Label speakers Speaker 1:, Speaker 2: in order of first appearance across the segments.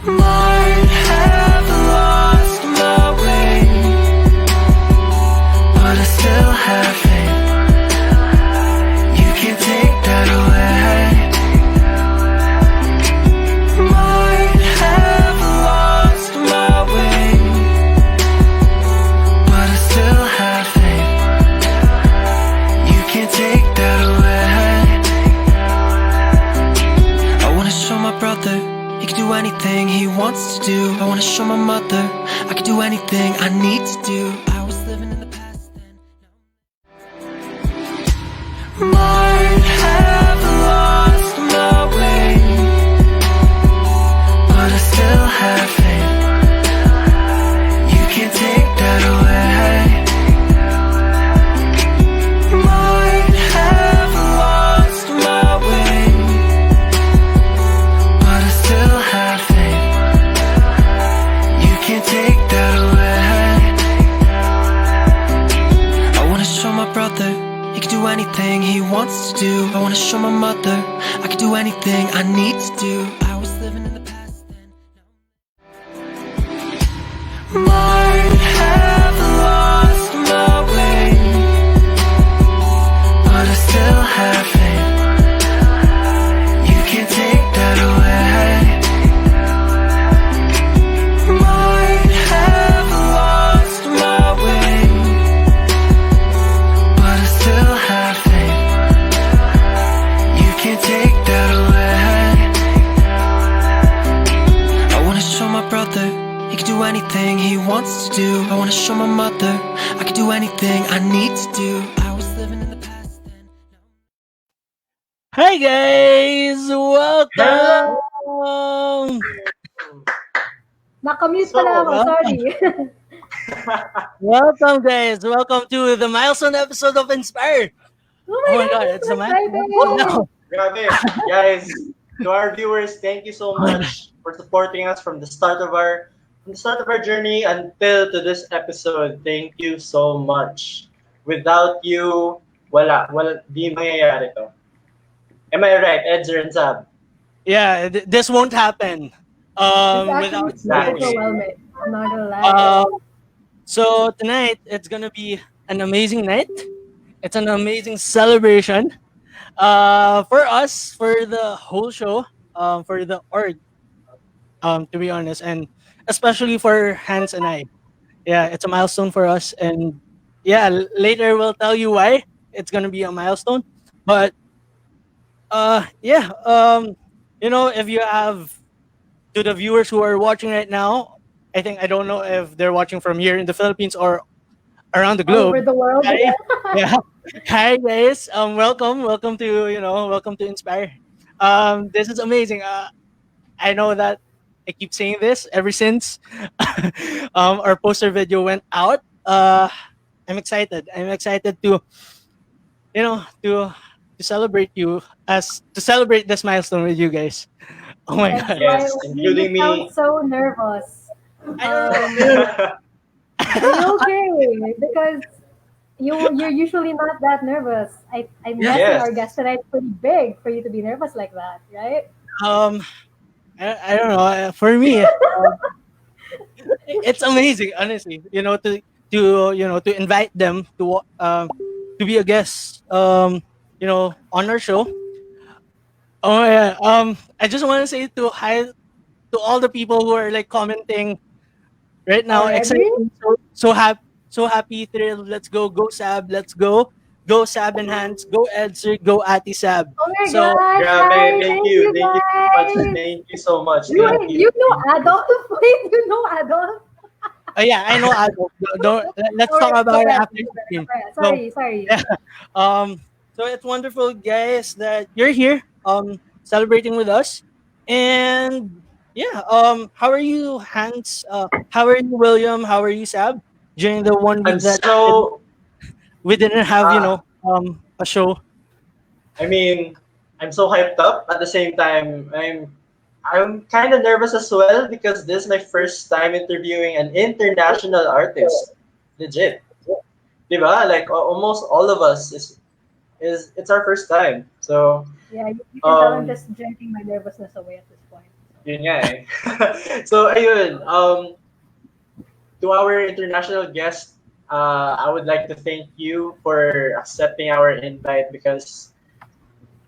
Speaker 1: Might have lost my way, but I still have faith. You can't take that away. Might have lost my way, but I still have faith. You can't take that away. I wanna show my brother he can do anything he wants to do. I wanna show my mother I can do anything I need to do. I was living in the past then. Might have lost my way, but I still have faith. You can't take that away. Might have lost my way, but I still have faith. You can't take that away. I wanna show my brother he can do anything he wants to do. I wanna show my mother I can do anything I need to do. I was living in the past then. Might have lost my way, but I still have faith. You can't take that away. Might have lost my way, but I still have faith. You can't take that away. I wanna show my brother he can do anything he wants to do. I wanna show my mother I can do anything I need to do. I was living in the past then.
Speaker 2: Hi guys! Welcome!
Speaker 3: Nakamute pala ako, sorry.
Speaker 2: Welcome guys! Welcome to the milestone episode of INSPIRE!
Speaker 3: Oh my God,
Speaker 2: it's a man.
Speaker 3: exciting.
Speaker 2: Oh no!
Speaker 4: Grabe. Guys, to our viewers, thank you so much for supporting us from the start of our journey until to this episode. Thank you so much. Without you, wala di mangyayari to. Am I right, Edzer and Sab?
Speaker 2: Yeah, this won't happen without
Speaker 3: It's actually
Speaker 4: Exactly.
Speaker 3: overwhelming. I'm not gonna lie.
Speaker 2: So tonight it's gonna be an amazing night. It's an amazing celebration for us, for the whole show, for the org, to be honest, and especially for Hans and I. Yeah, it's a milestone for us, and yeah, later we'll tell you why it's gonna be a milestone. But yeah, if you have, to the viewers who are watching right now, I don't know if they're watching from here in the Philippines or around the
Speaker 3: All
Speaker 2: globe.
Speaker 3: over the world.
Speaker 2: Hi, yeah. Hi guys. Welcome to welcome to Inspire. This is amazing. I know that I keep saying this ever since our poster video went out. I'm excited. I'm excited to to celebrate celebrate this milestone with you guys. Oh my
Speaker 3: That's
Speaker 2: god.
Speaker 3: why
Speaker 4: Yes,
Speaker 3: you
Speaker 4: including
Speaker 3: sound
Speaker 4: me.
Speaker 3: so nervous.
Speaker 2: I don't know.
Speaker 3: Are you okay? Because you're usually not that nervous. I'm guessing
Speaker 4: Yes.
Speaker 3: our guest tonight is pretty big for you to be nervous like that, right?
Speaker 2: I don't know. For me, it's amazing, honestly. To invite them to be a guest. On our show. Oh yeah. I just want to say to hi to all the people who are like commenting right now.
Speaker 3: Already?
Speaker 2: Excited, so happy, So happy, thrilled. Let's go, go Sab. Let's go, go Sab and Hans. Go Edzer, go Ati Sab.
Speaker 3: Oh my
Speaker 2: So
Speaker 3: gosh,
Speaker 4: Grabe,
Speaker 3: hi,
Speaker 4: thank
Speaker 3: thank
Speaker 4: you.
Speaker 3: you
Speaker 4: Thank you so much.
Speaker 3: guys.
Speaker 4: Thank you so much.
Speaker 3: You
Speaker 4: Thank you.
Speaker 3: you know
Speaker 4: Thank you.
Speaker 3: Adolf? Wait, you know Adolf?
Speaker 2: yeah, I know Adolf. Let's talk
Speaker 3: Alright, go
Speaker 2: about it
Speaker 3: ahead,
Speaker 2: after the
Speaker 3: go
Speaker 2: stream.
Speaker 3: ahead.
Speaker 2: So
Speaker 3: Sorry.
Speaker 2: yeah, so it's wonderful, guys, that you're here, celebrating with us, and yeah, how are you, Hans? How are you, William? How are you, Sab? During the one
Speaker 4: I'm
Speaker 2: week that
Speaker 4: so
Speaker 2: we didn't have,
Speaker 4: uh,
Speaker 2: a show.
Speaker 4: I mean, I'm so hyped up. At the same time, I'm kind of nervous as well because this is my first time interviewing an international artist. Legit. Diba? Like almost all of us is it's our first time. So,
Speaker 3: Yeah, you can tell I'm
Speaker 4: um
Speaker 3: just drinking my nervousness away at this point.
Speaker 4: yun nga eh. So ayun, to our international guest, I would like to thank you for accepting our invite because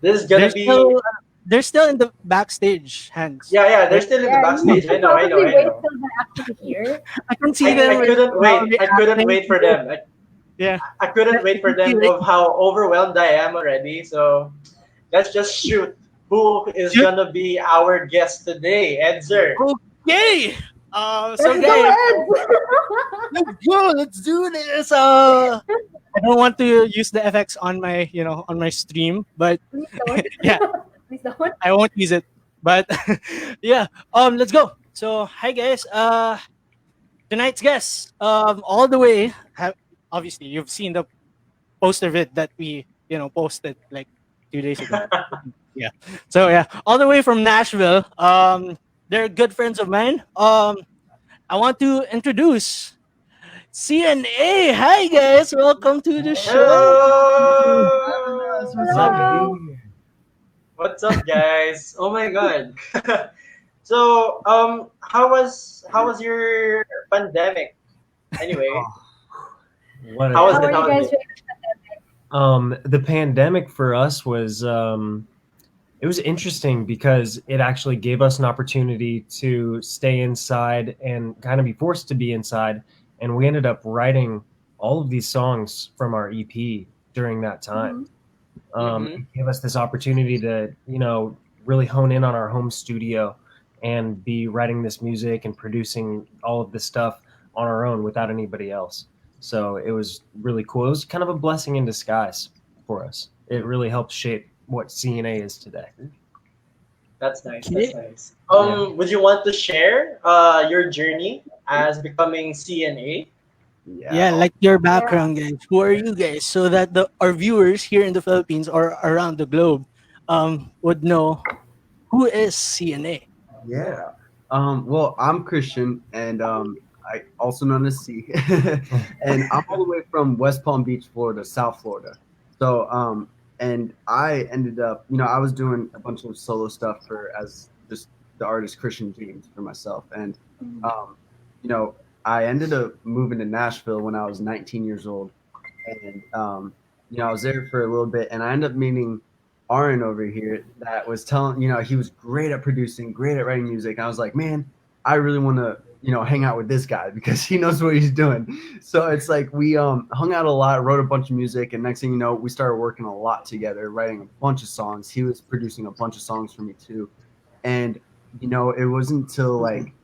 Speaker 4: this is
Speaker 2: They're
Speaker 4: gonna be
Speaker 2: still they're still in the backstage, Hans.
Speaker 4: yeah, they're
Speaker 2: They're,
Speaker 4: still in the
Speaker 3: Yeah, you
Speaker 4: backstage. I
Speaker 3: should
Speaker 4: know, I know,
Speaker 3: probably
Speaker 4: I
Speaker 3: wait
Speaker 4: know.
Speaker 3: till they're actually here.
Speaker 2: I can see
Speaker 4: I
Speaker 2: them right
Speaker 4: couldn't
Speaker 2: now
Speaker 4: wait. I couldn't
Speaker 2: reacting
Speaker 4: wait for
Speaker 2: to you.
Speaker 4: them.
Speaker 2: Yeah.
Speaker 4: I couldn't
Speaker 2: I
Speaker 4: wait for
Speaker 2: can see
Speaker 4: them
Speaker 2: right.
Speaker 4: of how overwhelmed I am already. So let's just shoot. Who is
Speaker 2: Shoot.
Speaker 4: gonna be our guest today, Edzer?
Speaker 2: Okay. So
Speaker 3: Let's go,
Speaker 2: guys,
Speaker 3: Ed!
Speaker 2: let's go. Let's do this. I don't want to use the FX on my, on my stream, but
Speaker 3: Please don't.
Speaker 2: yeah,
Speaker 3: Please don't.
Speaker 2: I won't use it. But yeah, let's go. So hi guys. Tonight's guest, all the way. Obviously, you've seen the poster vid that we, posted like 2 days ago. Yeah. So yeah, all the way from Nashville. They're good friends of mine. I want to introduce CNA. Hi guys, welcome to the show.
Speaker 4: Hello.
Speaker 5: What's up?
Speaker 3: Hello.
Speaker 4: What's up, guys? Oh my god. So, how was your pandemic? Anyway,
Speaker 5: What
Speaker 4: how was
Speaker 3: How
Speaker 4: it?
Speaker 3: are
Speaker 4: How
Speaker 3: you
Speaker 4: was
Speaker 3: guys
Speaker 4: it?
Speaker 3: doing?
Speaker 5: the pandemic for us was it was interesting because it actually gave us an opportunity to stay inside and kind of be forced to be inside, and we ended up writing all of these songs from our EP during that time.
Speaker 4: Mm-hmm.
Speaker 5: It gave us this opportunity to, really hone in on our home studio and be writing this music and producing all of this stuff on our own without anybody else. So it was really cool. It was kind of a blessing in disguise for us. It really helped shape what CNA is today.
Speaker 4: That's nice.
Speaker 2: Okay.
Speaker 4: That's nice.
Speaker 5: Yeah.
Speaker 4: Would you want to share your journey as becoming CNA?
Speaker 2: Yeah, like your background, guys. Who are you guys? So that our viewers here in the Philippines or around the globe, would know who is CNA.
Speaker 6: Yeah. Well, I'm Christian, and I also known as C, and I'm all the way from West Palm Beach, Florida, South Florida. So, and I ended up, I was doing a bunch of solo stuff as just the artist Christian James for myself, and um, you know, I ended up moving to Nashville when I was 19 years old, and I was there for a little bit, and I ended up meeting Aaron over here that was telling, he was great at producing, great at writing music. And I was like, man, I really want to, hang out with this guy because he knows what he's doing. So it's like we hung out a lot, wrote a bunch of music, and next thing you know, we started working a lot together, writing a bunch of songs. He was producing a bunch of songs for me too. And, it wasn't until like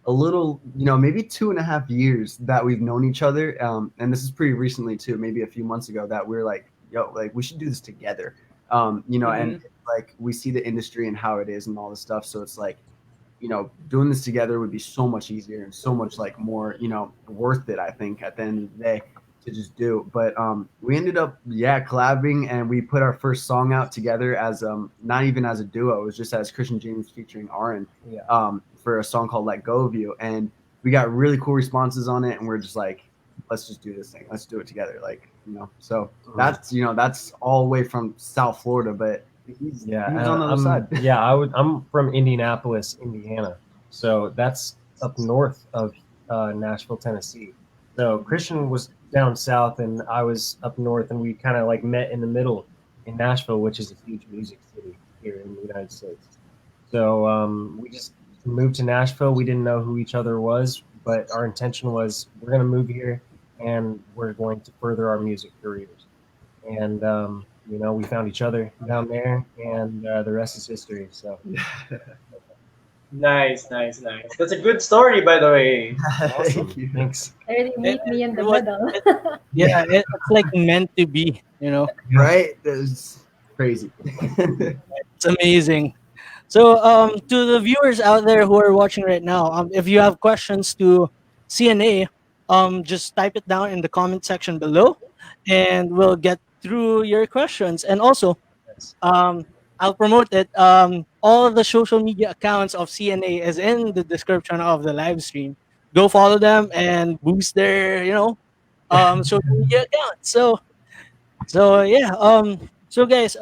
Speaker 6: a little, maybe 2.5 years that we've known each other. And this is pretty recently too, maybe a few months ago that we're like, yo, like we should do this together. And like we see the industry and how it is and all this stuff. So it's like, doing this together would be so much easier and so much like more, worth it, I think, at the end of the day to just do. But we ended up, collabing, and we put our first song out together as not even as a duo. It was just as Christian James featuring Aaron for a song called Let Go of You. And we got really cool responses on it. And we're just like, let's just do this thing. Let's do it together. Like, so that's all the way from South Florida, but he's on the other side.
Speaker 5: Yeah, I'm from Indianapolis, Indiana. So that's up north of Nashville, Tennessee. So Christian was down south and I was up north, and we kind of like met in the middle in Nashville, which is a huge music city here in the United States. So we just moved to Nashville. We didn't know who each other was, but our intention was we're going to move here and we're going to further our music careers. And we found each other down there, and the rest is history. So
Speaker 4: Nice, nice, nice. That's a good story, by the way.
Speaker 5: awesome.
Speaker 6: Thank you.
Speaker 5: Thanks.
Speaker 3: Really
Speaker 2: It,
Speaker 3: meet me in the
Speaker 2: it was,
Speaker 3: middle.
Speaker 2: yeah, it's like meant to be.
Speaker 6: Right? That's crazy.
Speaker 2: It's amazing. So, to the viewers out there who are watching right now, if you have questions to CNA, just type it down in the comment section below, and we'll get through your questions. And also,
Speaker 5: Yes.
Speaker 2: I'll promote it. All of the social media accounts of CNA is in the description of the live stream. Go follow them and boost their, social media accounts. So yeah. So guys,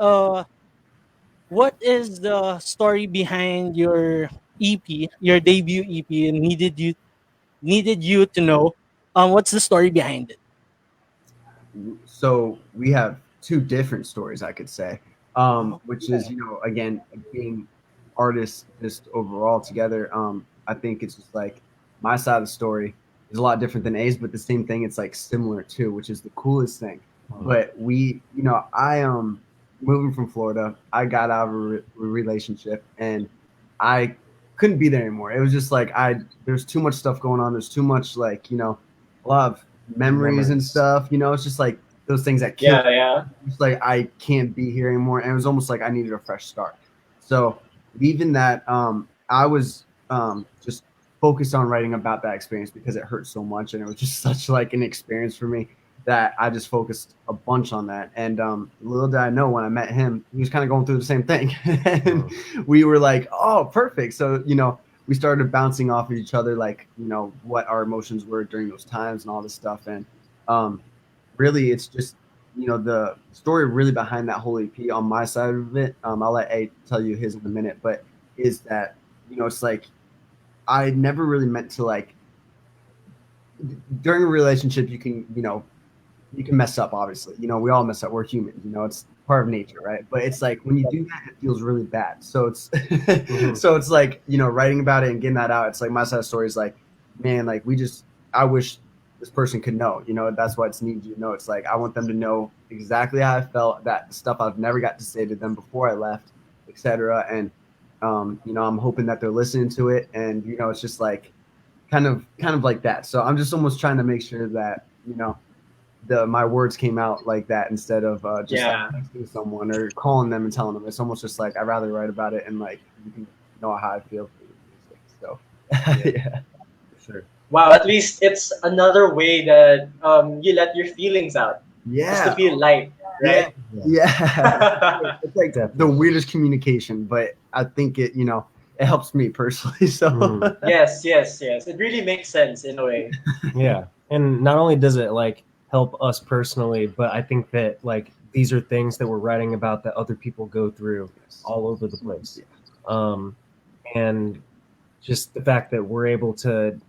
Speaker 2: what is the story behind your EP, your debut EP? Needed you to know. What's the story behind it?
Speaker 6: So we have two different stories, I could say,
Speaker 2: Oh,
Speaker 6: which is, again, being artists just overall together. I think it's just like my side of the story is a lot different than A's, but the same thing. It's like similar too, which is the coolest thing. But I moving from Florida. I got out of a relationship, and I couldn't be there anymore. It was just like there's too much stuff going on. There's too much a lot of memories and stuff. It's just like those things that kill.
Speaker 4: Yeah, yeah.
Speaker 6: It's like I can't be here anymore, and it was almost like I needed a fresh start. So leaving that, I was just focused on writing about that experience because it hurt so much, and it was just such like an experience for me that I just focused a bunch on that. And little did I know, when I met him, he was kind of going through the same thing, and we were like, "Oh, perfect." So we started bouncing off of each other, like what our emotions were during those times and all this stuff. And really, it's just the story really behind that whole EP on my side of it. I'll let A tell you his in a minute, but is that it's like I never really meant to, like, during a relationship you can mess up, obviously. We all mess up. We're human. It's part of nature, right? But it's like when you do that, it feels really bad. So it's so it's like writing about it and getting that out. It's like my side of the story is like, man, like I wish this person could know. That's why it's needed you to know. It's like I want them to know exactly how I felt, that stuff I've never got to say to them before I left, etc. And I'm hoping that they're listening to it, and it's just like kind of like that. So I'm just almost trying to make sure that my words came out like that, instead of just like texting someone or calling them and telling them. It's almost just like I'd rather write about it, and like you can know how I feel through the music. So yeah, for sure.
Speaker 4: Wow, at least it's another way that you let your feelings out. Just to
Speaker 6: Yeah,
Speaker 4: feel light, right?
Speaker 6: yeah. It's like
Speaker 5: Definitely.
Speaker 6: the weirdest communication, but I think it helps me personally. So
Speaker 4: Yes, yes, yes. It really makes sense in a way.
Speaker 5: Yeah, and not only does it like help us personally, but I think that like these are things that we're writing about that other people go through all over the place. And just the fact that we're able to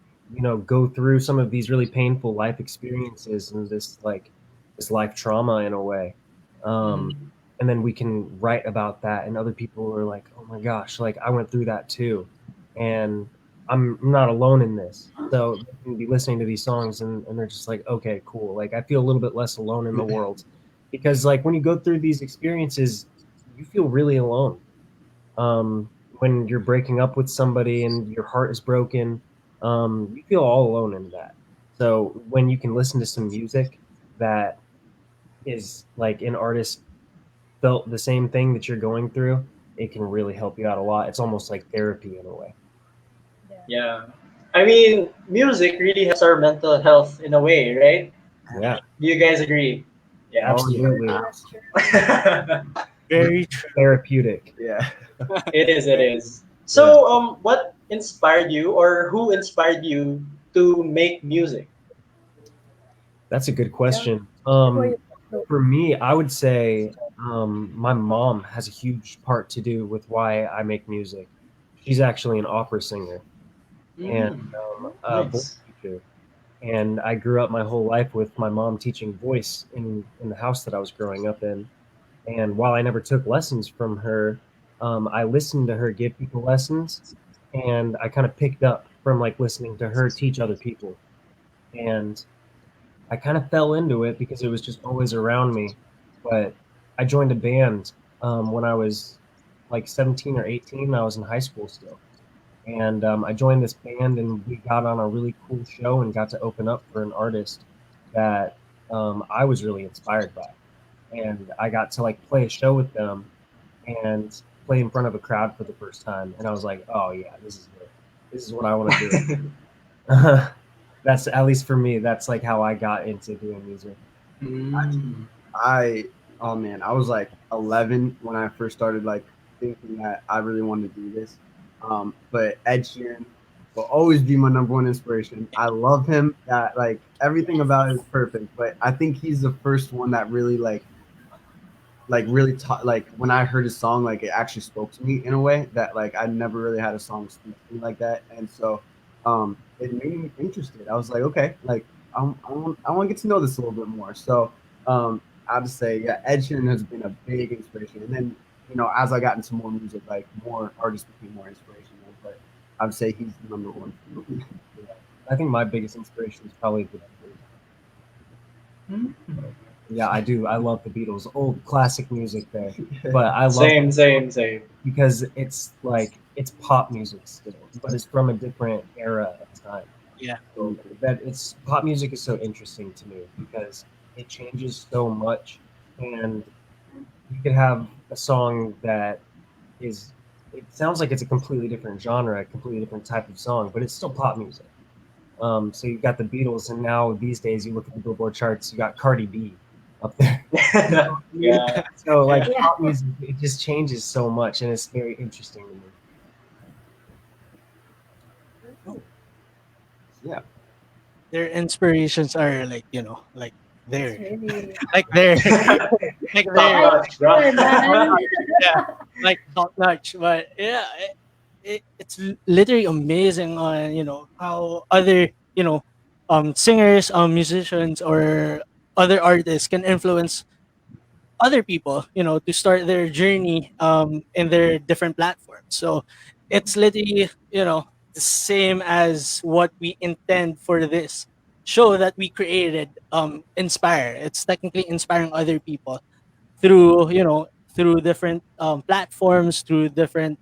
Speaker 5: go through some of these really painful life experiences and this life trauma in a way, and then we can write about that, and other people are like, oh my gosh, like I went through that too, and I'm not alone in this. So they can be listening to these songs, and they're just like, okay, cool, like I feel a little bit less alone in the world. Because like when you go through these experiences, you feel really alone. When you're breaking up with somebody and your heart is broken, you feel all alone in that. So when you can listen to some music that is like an artist felt the same thing that you're going through, it can really help you out a lot. It's almost like therapy in a way.
Speaker 4: Yeah. I mean, music really helps our mental health in a way, right?
Speaker 5: Yeah,
Speaker 4: Do you guys agree? Yeah.
Speaker 5: absolutely.
Speaker 3: That's true.
Speaker 2: Very true.
Speaker 5: Therapeutic.
Speaker 6: yeah.
Speaker 4: It is, it is. So, what inspired you, or who inspired you to make music?
Speaker 5: That's a good question.
Speaker 3: Who
Speaker 5: For me, I would say my mom has a huge part to do with why I make music. She's actually an opera singer and a voice
Speaker 4: Nice.
Speaker 5: teacher. And I grew up my whole life with my mom teaching voice in the house that I was growing up in. And while I never took lessons from her, I listened to her give people lessons, and I kind of picked up from like listening to her teach other people. And I kind of fell into it because it was just always around me. But I joined a band when I was like 17 or 18. I was in high school still. And I joined this band, and we got on a really cool show and got to open up for an artist that I was really inspired by. And I got to like play a show with them and play in front of a crowd for the first time. And I was like, oh yeah, this is it. This is what I want to do. That's, at least for me, that's like how I got into doing music.
Speaker 6: I oh man, I was like 11 when I first started like thinking that I really wanted to do this. But Ed Sheeran will always be my number one inspiration. I love him. That like everything about it is perfect. But I think he's the first one that really really taught, like when I heard his song, like it actually spoke to me in a way that like I never really had a song speak to me like that. And so it made me interested. I was like, okay, like I want to get to know this a little bit more. So I'd just say, yeah, Ed Sheeran has been a big inspiration. And then, as I got into more music, like more artists became more inspirational. But I'd say he's the number one for me.
Speaker 5: Yeah. I think my biggest inspiration is probably the Beatles. Yeah, I do. I love the Beatles, old classic music there. But I love
Speaker 4: Same.
Speaker 5: because it's like it's pop music still, but it's from a different era of time.
Speaker 2: Yeah.
Speaker 5: So that it's pop music is so interesting to me because it changes so much, and you could have a song that is, it sounds like it's a completely different genre, a completely different type of song, but it's still pop music. So you've got the Beatles, and now these days you look at the Billboard charts, you got Cardi B up there.
Speaker 4: Yeah.
Speaker 5: So like
Speaker 3: Yeah.
Speaker 5: pop music, it just changes so much, and it's very interesting to me.
Speaker 6: Yeah.
Speaker 2: Their inspirations are like like
Speaker 3: It's
Speaker 2: there,
Speaker 3: really
Speaker 2: like there, like
Speaker 4: Top
Speaker 2: there,
Speaker 4: notch, bro.
Speaker 3: sure, man.
Speaker 2: yeah, like top notch. But yeah, it's literally amazing on how other singers, musicians, or other artists can influence other people, to start their journey in their different platforms. So it's literally, the same as what we intend for this show that we created, Inspire. It's technically inspiring other people through, through different platforms, through different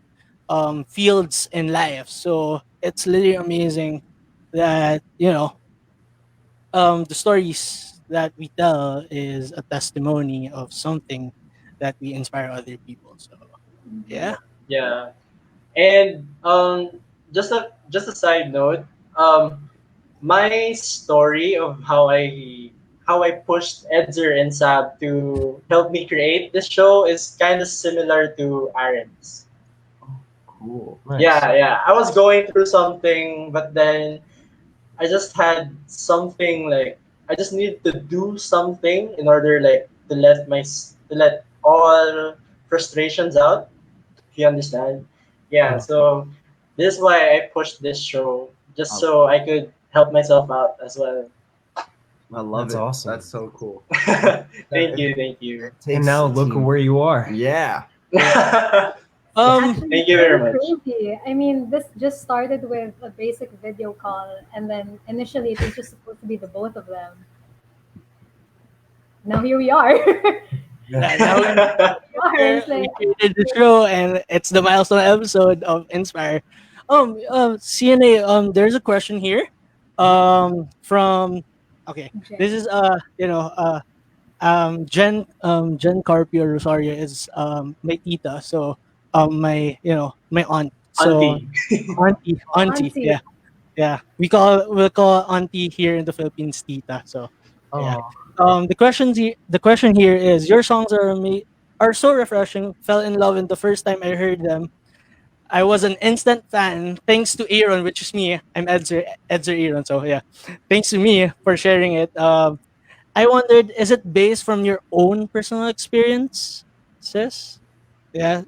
Speaker 2: fields in life. So it's literally amazing that, the stories that we tell is a testimony of something that we inspire other people. So yeah.
Speaker 4: Yeah. And just a side note, my story of how I pushed Edzer and Sab to help me create this show is kind of similar to Aaron's.
Speaker 6: Cool.
Speaker 5: Nice.
Speaker 4: Yeah. I was going through something, but then I just had something like I just needed to do something in order like to let all frustrations out. If you understand, yeah.
Speaker 5: Mhm.
Speaker 4: So this is why I pushed this show just
Speaker 6: Oh.
Speaker 4: so I could help myself out as well.
Speaker 6: I love
Speaker 5: That's
Speaker 6: it.
Speaker 5: awesome.
Speaker 6: That's so cool.
Speaker 4: Thank you.
Speaker 5: And now look where you are.
Speaker 6: Yeah.
Speaker 3: Actually,
Speaker 4: Thank you very much.
Speaker 3: crazy. I mean, this just started with a basic video call, and then initially it was just supposed to be the both of them. Now here we are.
Speaker 2: Yeah, now
Speaker 3: It's
Speaker 2: we
Speaker 3: like,
Speaker 2: created the show, and it's the milestone episode of Inspire. CNA, there's a question here, from, okay, this is Jen Carpio Rosario is my tita, so my my aunt, so
Speaker 4: Auntie.
Speaker 2: auntie,
Speaker 3: Auntie.
Speaker 2: yeah, we'll call auntie here in the Philippines tita. So yeah.
Speaker 5: Oh,
Speaker 2: The question here is, your songs are so refreshing. Fell in love in the first time I heard them. I was an instant fan thanks to Aaron, which is me. I'm Edzer Aaron. So yeah, thanks to me for sharing it. I wondered, is it based from your own personal experience, sis? Yeah.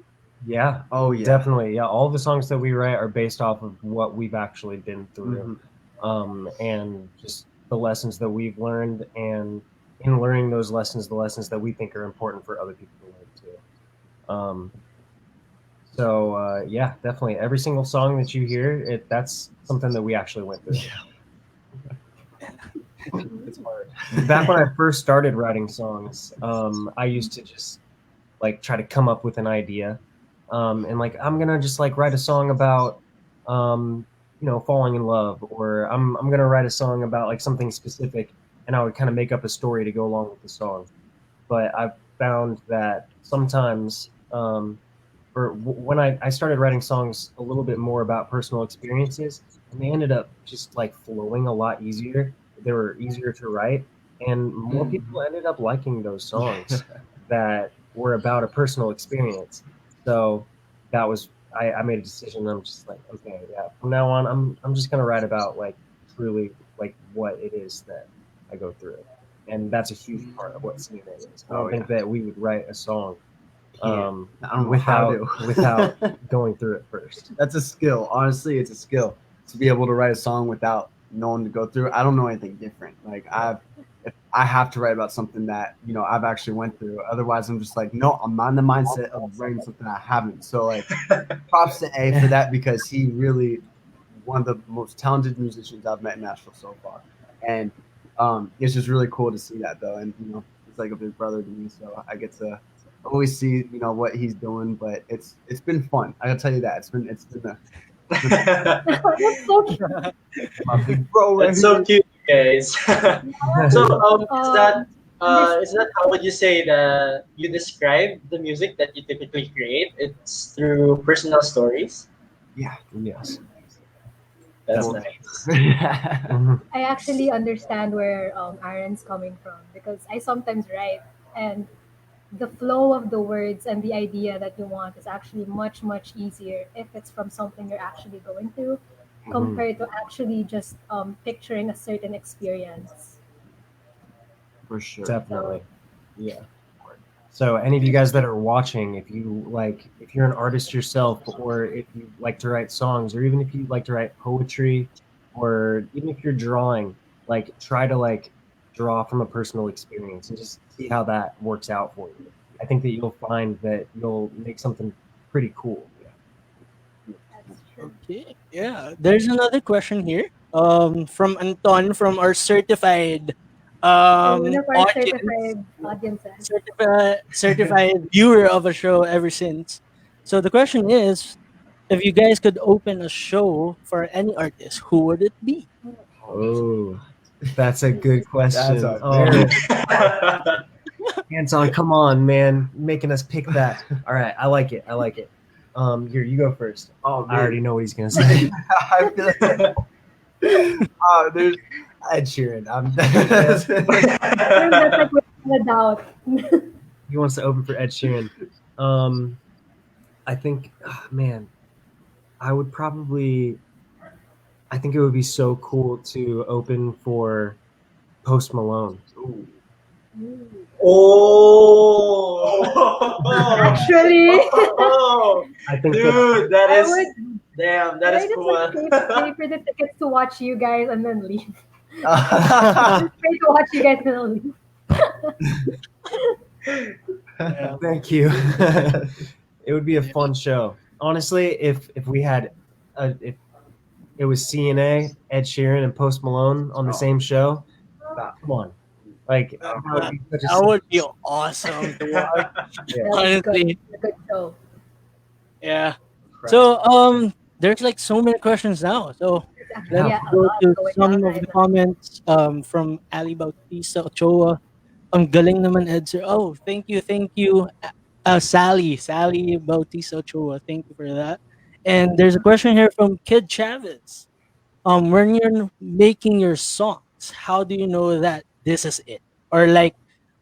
Speaker 5: yeah.
Speaker 6: Oh yeah.
Speaker 5: Definitely. Yeah. All the songs that we write are based off of what we've actually been through. And just the lessons that we've learned, and in learning those lessons, the lessons that we think are important for other people to learn too. Yeah, definitely. Every single song that you hear, that's something that we actually went through. It's hard. Back when I first started writing songs, I used to just like try to come up with an idea, and like I'm gonna just like write a song about, falling in love, or I'm gonna write a song about like something specific, and I would kind of make up a story to go along with the song. But I've found that sometimes, when I started writing songs a little bit more about personal experiences, and they ended up just like flowing a lot easier. They were easier to write, and more people ended up liking those songs that were about a personal experience. So that was I made a decision. I'm just like, okay, yeah, from now on, I'm just gonna write about like truly like what it is that I go through, and that's a huge part of what singing is. I don't think that we would write a song
Speaker 6: I don't know how to.
Speaker 5: without going through it first.
Speaker 6: That's a skill. Honestly, it's a skill to be able to write a song without knowing to go through. I don't know anything different. Like if I have to write about something that I've actually went through. Otherwise, I'm just like, no, I'm not in the mindset of writing something I haven't. So like, props to A for that, because he really one of the most talented musicians I've met in Nashville so far, and it's just really cool to see that though. And it's like a big brother to me, so I get to always see what he's doing. But it's been fun. I gotta tell you that it's been
Speaker 3: That's so cute.
Speaker 6: my big bro. Right
Speaker 4: That's so
Speaker 6: here.
Speaker 4: cute, guys. So is that how would you say that you describe the music that you typically create? It's through personal stories.
Speaker 6: Yeah.
Speaker 5: Yes.
Speaker 4: That's
Speaker 5: Well,
Speaker 4: nice.
Speaker 3: I actually understand where Aaron's coming from, because I sometimes write, and the flow of the words and the idea that you want is actually much, much easier if it's from something you're actually going through, compared to actually just picturing a certain experience.
Speaker 6: For sure.
Speaker 5: Definitely. Yeah. So any of you guys that are watching, if you're an artist yourself, or if you like to write songs, or even if you like to write poetry, or even if you're drawing, like try to like draw from a personal experience and just see how that works out for you. I think that you'll find that you'll make something pretty cool.
Speaker 3: That's true.
Speaker 2: Okay. Yeah. There's another question here. From Anton, from our certified
Speaker 3: One of our
Speaker 2: audience,
Speaker 3: certified audiences.
Speaker 2: certified viewer of a show ever since. So the question is, if you guys could open a show for any artist, who would it be?
Speaker 5: Oh, that's a good question.
Speaker 6: That's a
Speaker 5: Oh,
Speaker 6: very-
Speaker 5: Anton, come on, man, making us pick that. All right, I like it. Here, you go first.
Speaker 6: Oh,
Speaker 5: I already know what he's gonna say.
Speaker 6: I feel like there's Ed Sheeran.
Speaker 3: That's like without a doubt.
Speaker 5: He wants to open for Ed Sheeran. I think, man, I think it would be so cool to open for Post Malone.
Speaker 4: Oh,
Speaker 3: Actually,
Speaker 5: I think
Speaker 4: dude, that
Speaker 3: I
Speaker 4: is
Speaker 3: would.
Speaker 4: damn. That
Speaker 3: I
Speaker 4: is
Speaker 3: just
Speaker 4: cool.
Speaker 3: like pay for the tickets to watch you guys and then leave.
Speaker 6: Oh.
Speaker 3: Just pay to watch you guys and then leave.
Speaker 5: Thank you. It would be a fun show. Honestly, if we had, if it was CNA, Ed Sheeran, and Post Malone on the same show, come on, like that would be such a
Speaker 2: That would be awesome to watch.
Speaker 5: Yeah.
Speaker 3: That was good.
Speaker 2: Honestly,
Speaker 3: A good show.
Speaker 2: yeah. So there's like so many questions now. So
Speaker 3: There's actually
Speaker 2: let's
Speaker 3: a
Speaker 2: go
Speaker 3: lot
Speaker 2: to
Speaker 3: going
Speaker 2: some
Speaker 3: on
Speaker 2: of
Speaker 3: right
Speaker 2: the
Speaker 3: now.
Speaker 2: comments from Ali Bautista Ochoa. Ang galing naman, Ed sir. Oh, thank you. Sally Bautista Ochoa. Thank you for that. And there's a question here from Kid Chavez. When you're making your songs, how do you know that this is it? Or like,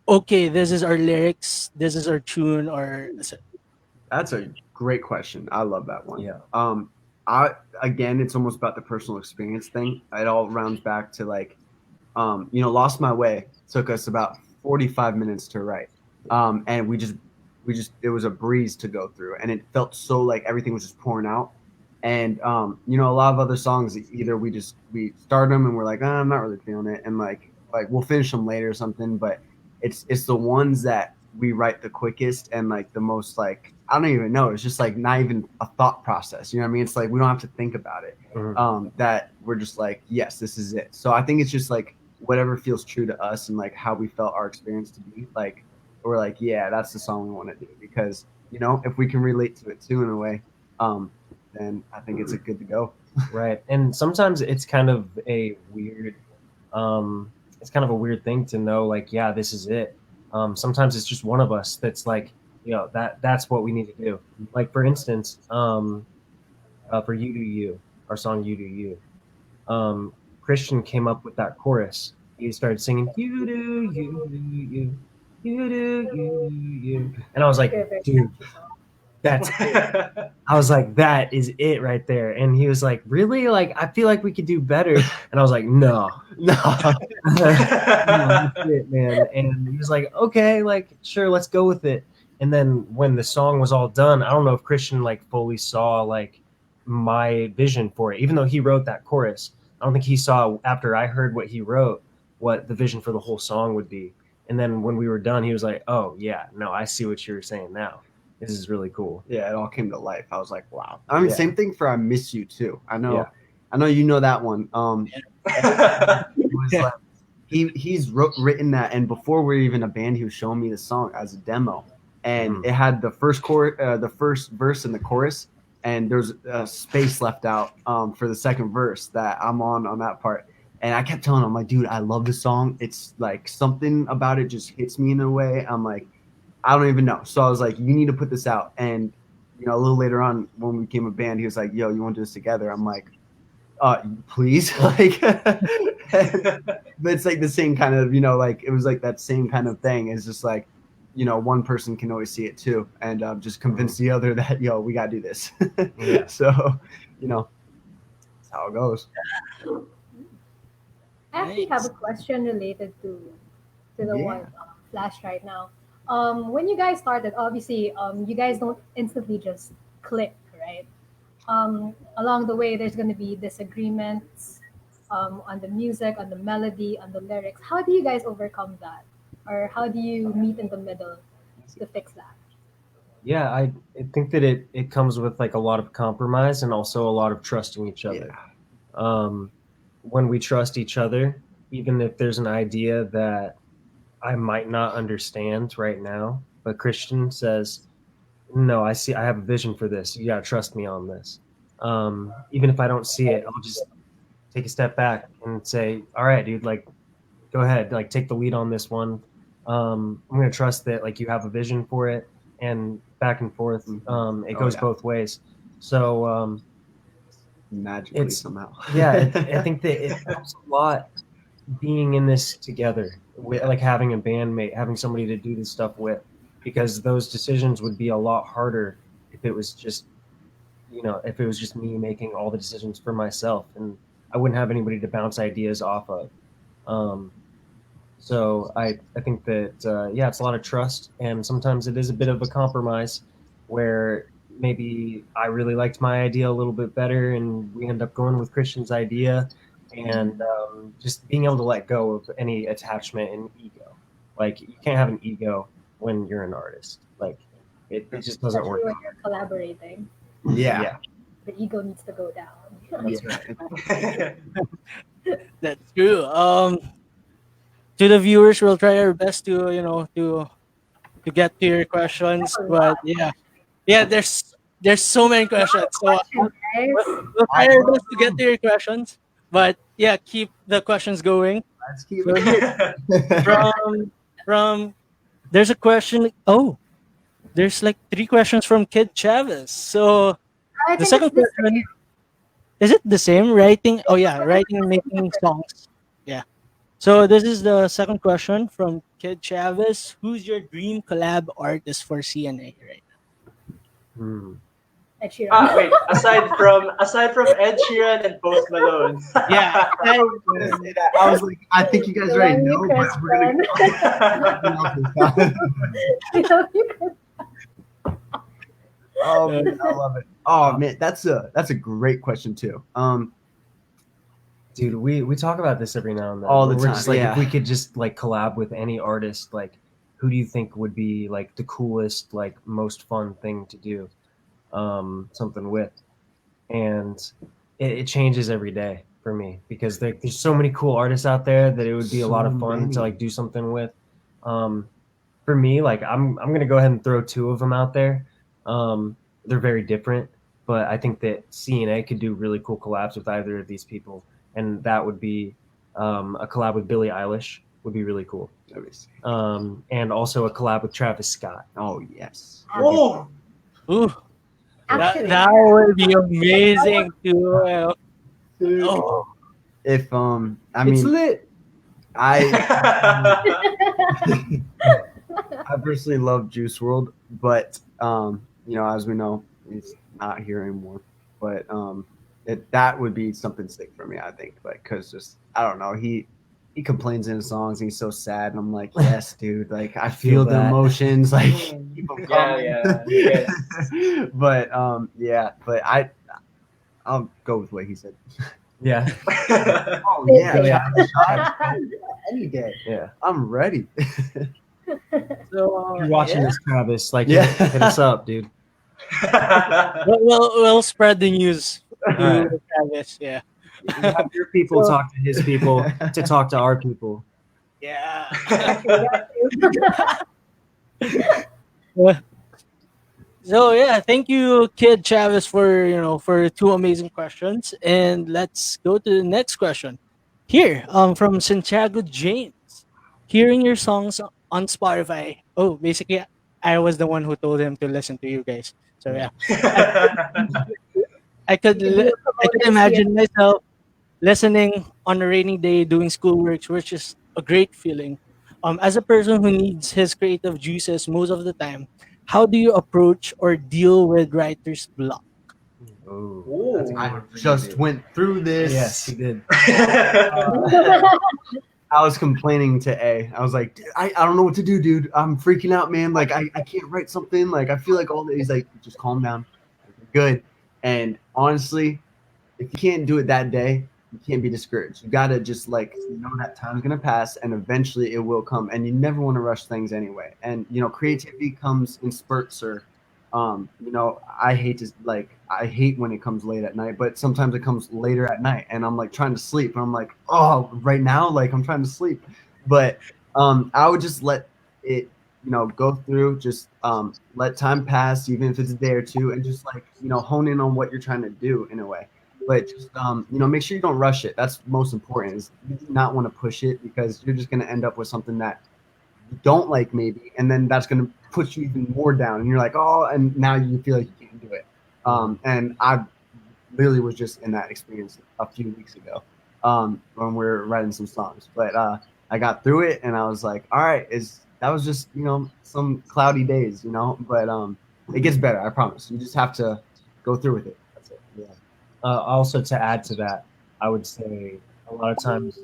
Speaker 2: okay, this is our lyrics, this is our tune, or
Speaker 6: That's a great question. I love that one.
Speaker 5: Yeah.
Speaker 6: Again, it's almost about the personal experience thing. It all rounds back to like, Lost My Way took us about 45 minutes to write. And we just it was a breeze to go through, and it felt so like everything was just pouring out. And a lot of other songs, either we start them and we're like, I'm not really feeling it, and like we'll finish them later or something. But it's the ones that we write the quickest and like the most like, I don't even know. It's just like not even a thought process. You know what I mean? It's like we don't have to think about it.
Speaker 5: Mhm.
Speaker 6: That we're just like, yes, this is it. So I think it's just like whatever feels true to us and like how we felt our experience to be. Like we're like, yeah, that's the song we want to do because if we can relate to it too in a way, then I think it's a good to go.
Speaker 5: Right. And sometimes it's kind of a weird thing to know, like, yeah, this is it. Sometimes it's just one of us that's like, that's what we need to do. Like, for instance, for You Do You, our song You Do You, Christian came up with that chorus. He started singing You Do You, You, You Do You. And I was like,
Speaker 3: Very
Speaker 5: dude,
Speaker 3: catchy song.
Speaker 5: that's it. I was like, that is it right there. And he was like, really? Like, I feel like we could do better. And I was like, no. No, that's it, man. And he was like, okay, like, sure, let's go with it. And then when the song was all done, I don't know if Christian like fully saw like my vision for it, even though he wrote that chorus. I don't think he saw, after I heard what he wrote, what the vision for the whole song would be. And then when we were done, he was like, oh yeah, no, I see what you're saying now. This is really cool.
Speaker 6: Yeah, it all came to life. I was like, wow. I mean,
Speaker 5: Yeah.
Speaker 6: same thing for I Miss You too. I know,
Speaker 5: Yeah.
Speaker 6: I know you know that one. It was like he's written that, and before we were even a band, he was showing me the song as a demo, and it had the first the first verse and the chorus, and there's a space left out for the second verse that I'm on that part. And I kept telling him, I'm like, dude, I love the song. It's like something about it just hits me in a way. I'm like, I don't even know. So I was like, you need to put this out. And, a little later on when we became a band, he was like, yo, you want to do this together? I'm like, please. Like, but it's like the same kind of, like it was like that same kind of thing. It's just like, one person can always see it too. And just convince the other that, yo, we got to do this.
Speaker 5: Yeah.
Speaker 6: So, that's how it goes.
Speaker 3: I actually have a question related to the one flash right now. When you guys started, obviously, you guys don't instantly just click, right? Along the way, there's going to be disagreements on the music, on the melody, on the lyrics. How do you guys overcome that, or how do you meet in the middle to fix that?
Speaker 5: Yeah, I think that it comes with like a lot of compromise and also a lot of trusting each other. When we trust each other, even if there's an idea that I might not understand right now, but Christian says, no, I have a vision for this. You gotta trust me on this. Even if I don't see it, I'll just take a step back and say, all right, dude, like, go ahead, like, take the lead on this one. I'm gonna trust that like you have a vision for it, and back and forth. It goes both ways. So
Speaker 6: Magically somehow.
Speaker 5: Yeah, I think that it helps a lot being in this together, like having a bandmate, having somebody to do this stuff with, because those decisions would be a lot harder if it was just me making all the decisions for myself, and I wouldn't have anybody to bounce ideas off of. So I think that it's a lot of trust, and sometimes it is a bit of a compromise where maybe I really liked my idea a little bit better and we end up going with Christian's idea, and just being able to let go of any attachment and ego. Like, you can't have an ego when you're an artist. Like, it just doesn't
Speaker 3: Especially
Speaker 5: work.
Speaker 3: when you're collaborating.
Speaker 6: Yeah.
Speaker 3: The ego needs to go down.
Speaker 6: That's right.
Speaker 2: That's true. To the viewers, we'll try our best to to get to your questions. But yeah, there's so many questions. So
Speaker 3: Question, guys.
Speaker 2: we'll try our best to get to your questions. But yeah, keep the questions going.
Speaker 6: Let's keep
Speaker 2: So here, from there's a question. Oh, there's like 3 questions from Kid Chavez. So
Speaker 3: I
Speaker 2: the
Speaker 3: think
Speaker 2: second
Speaker 3: it's this
Speaker 2: question, is it the same? Writing? Oh yeah, writing and making songs. Yeah. So this is the second question from Kid Chavez. Who's your dream collab artist for CNA right
Speaker 3: Ed Sheeran.
Speaker 4: Wait, aside from Ed Sheeran and Post Malone.
Speaker 2: now? Yeah.
Speaker 6: I was like, I think you guys already know, but we're gonna Oh man, I love it. Oh man, that's a great question too.
Speaker 5: Dude, we talk about this every now and then.
Speaker 6: All the
Speaker 5: We're
Speaker 6: time,
Speaker 5: just like,
Speaker 6: yeah.
Speaker 5: if we could just like collab with any artist, like, who do you think would be like the coolest, like, most fun thing to do something with? And it changes every day. for me because there's so many cool artists out there that it would be a lot of
Speaker 6: So
Speaker 5: fun
Speaker 6: many.
Speaker 5: to like do something with. For me, like I'm gonna go ahead and throw two of them out there. They're very different, but I think that CNA could do really cool collabs with either of these people, and that would be a collab with Billie Eilish would be really cool.
Speaker 6: Let me see.
Speaker 5: And also a collab with Travis Scott.
Speaker 6: Oh yes.
Speaker 4: Oh,
Speaker 2: Ooh,
Speaker 3: Actually,
Speaker 2: that would be amazing too. Oh,
Speaker 6: If I
Speaker 5: It's
Speaker 6: mean
Speaker 5: lit.
Speaker 6: I I personally love Juice World, but as we know, he's not here anymore. But that would be something sick for me, I think. Like, cause just I don't know, he complains in his songs. And he's so sad, and I'm like, yes, dude. Like, I feel the
Speaker 5: that.
Speaker 6: emotions. Like, keep 'em
Speaker 4: yeah,
Speaker 6: coming.
Speaker 4: yeah.
Speaker 6: But but I'll go with what he said.
Speaker 5: Yeah,
Speaker 6: Oh
Speaker 3: Yeah.
Speaker 6: yeah, any day.
Speaker 5: yeah.
Speaker 6: I'm ready.
Speaker 2: so
Speaker 5: If you're watching
Speaker 2: yeah.
Speaker 5: this, Travis, like,
Speaker 6: Yeah.
Speaker 5: hit us up, dude.
Speaker 2: We'll spread the news to
Speaker 5: Right.
Speaker 2: Travis. Yeah,
Speaker 5: You have your people
Speaker 2: So-
Speaker 5: talk to his people to talk to our people.
Speaker 2: yeah.
Speaker 3: actually, that too.
Speaker 2: So yeah, thank you, Kid Travis, for two amazing questions. And let's go to the next question. Here, from Santiago James. Hearing your songs on Spotify. Oh, basically, I was the one who told him to listen to you guys. So yeah, I could
Speaker 3: You can do
Speaker 2: li-
Speaker 3: it
Speaker 2: I could imagine myself listening on a rainy day doing schoolwork, which is a great feeling. As a person who needs his creative juices most of the time, how do you approach or deal with writer's block?
Speaker 5: Oh,
Speaker 4: Ooh.
Speaker 5: that's a good
Speaker 6: I
Speaker 5: one for you,
Speaker 6: just
Speaker 5: dude.
Speaker 6: went through this.
Speaker 5: Yes, he did.
Speaker 6: I was complaining to A. I was like, "Dude, I don't know what to do, dude. I'm freaking out, man. Like, I can't write something. Like, I feel like all day. He's like, just calm down. Good. And honestly, if you can't do it that day, you can't be discouraged. You gotta just like know that time's gonna pass and eventually it will come. And you never want to rush things anyway. And creativity comes in spurts or I hate when it comes late at night, but sometimes it comes later at night and I'm like trying to sleep and I'm like, oh, right now, like I'm trying to sleep. But I would just let it go through, just let time pass, even if it's a day or two, and just like hone in on what you're trying to do in a way. But just make sure you don't rush it. That's most important. Is you do not want to push it because you're just going to end up with something that you don't like maybe, and then that's going to push you even more down, and you're like, oh, and now you feel like you can't do it. And I literally was just in that experience a few weeks ago when we were writing some songs, but I got through it, and I was like, all right, that was just some cloudy days, but it gets better. I promise. You just have to go through with it. That's it. Yeah.
Speaker 5: Also, to add to that, I would say a lot of times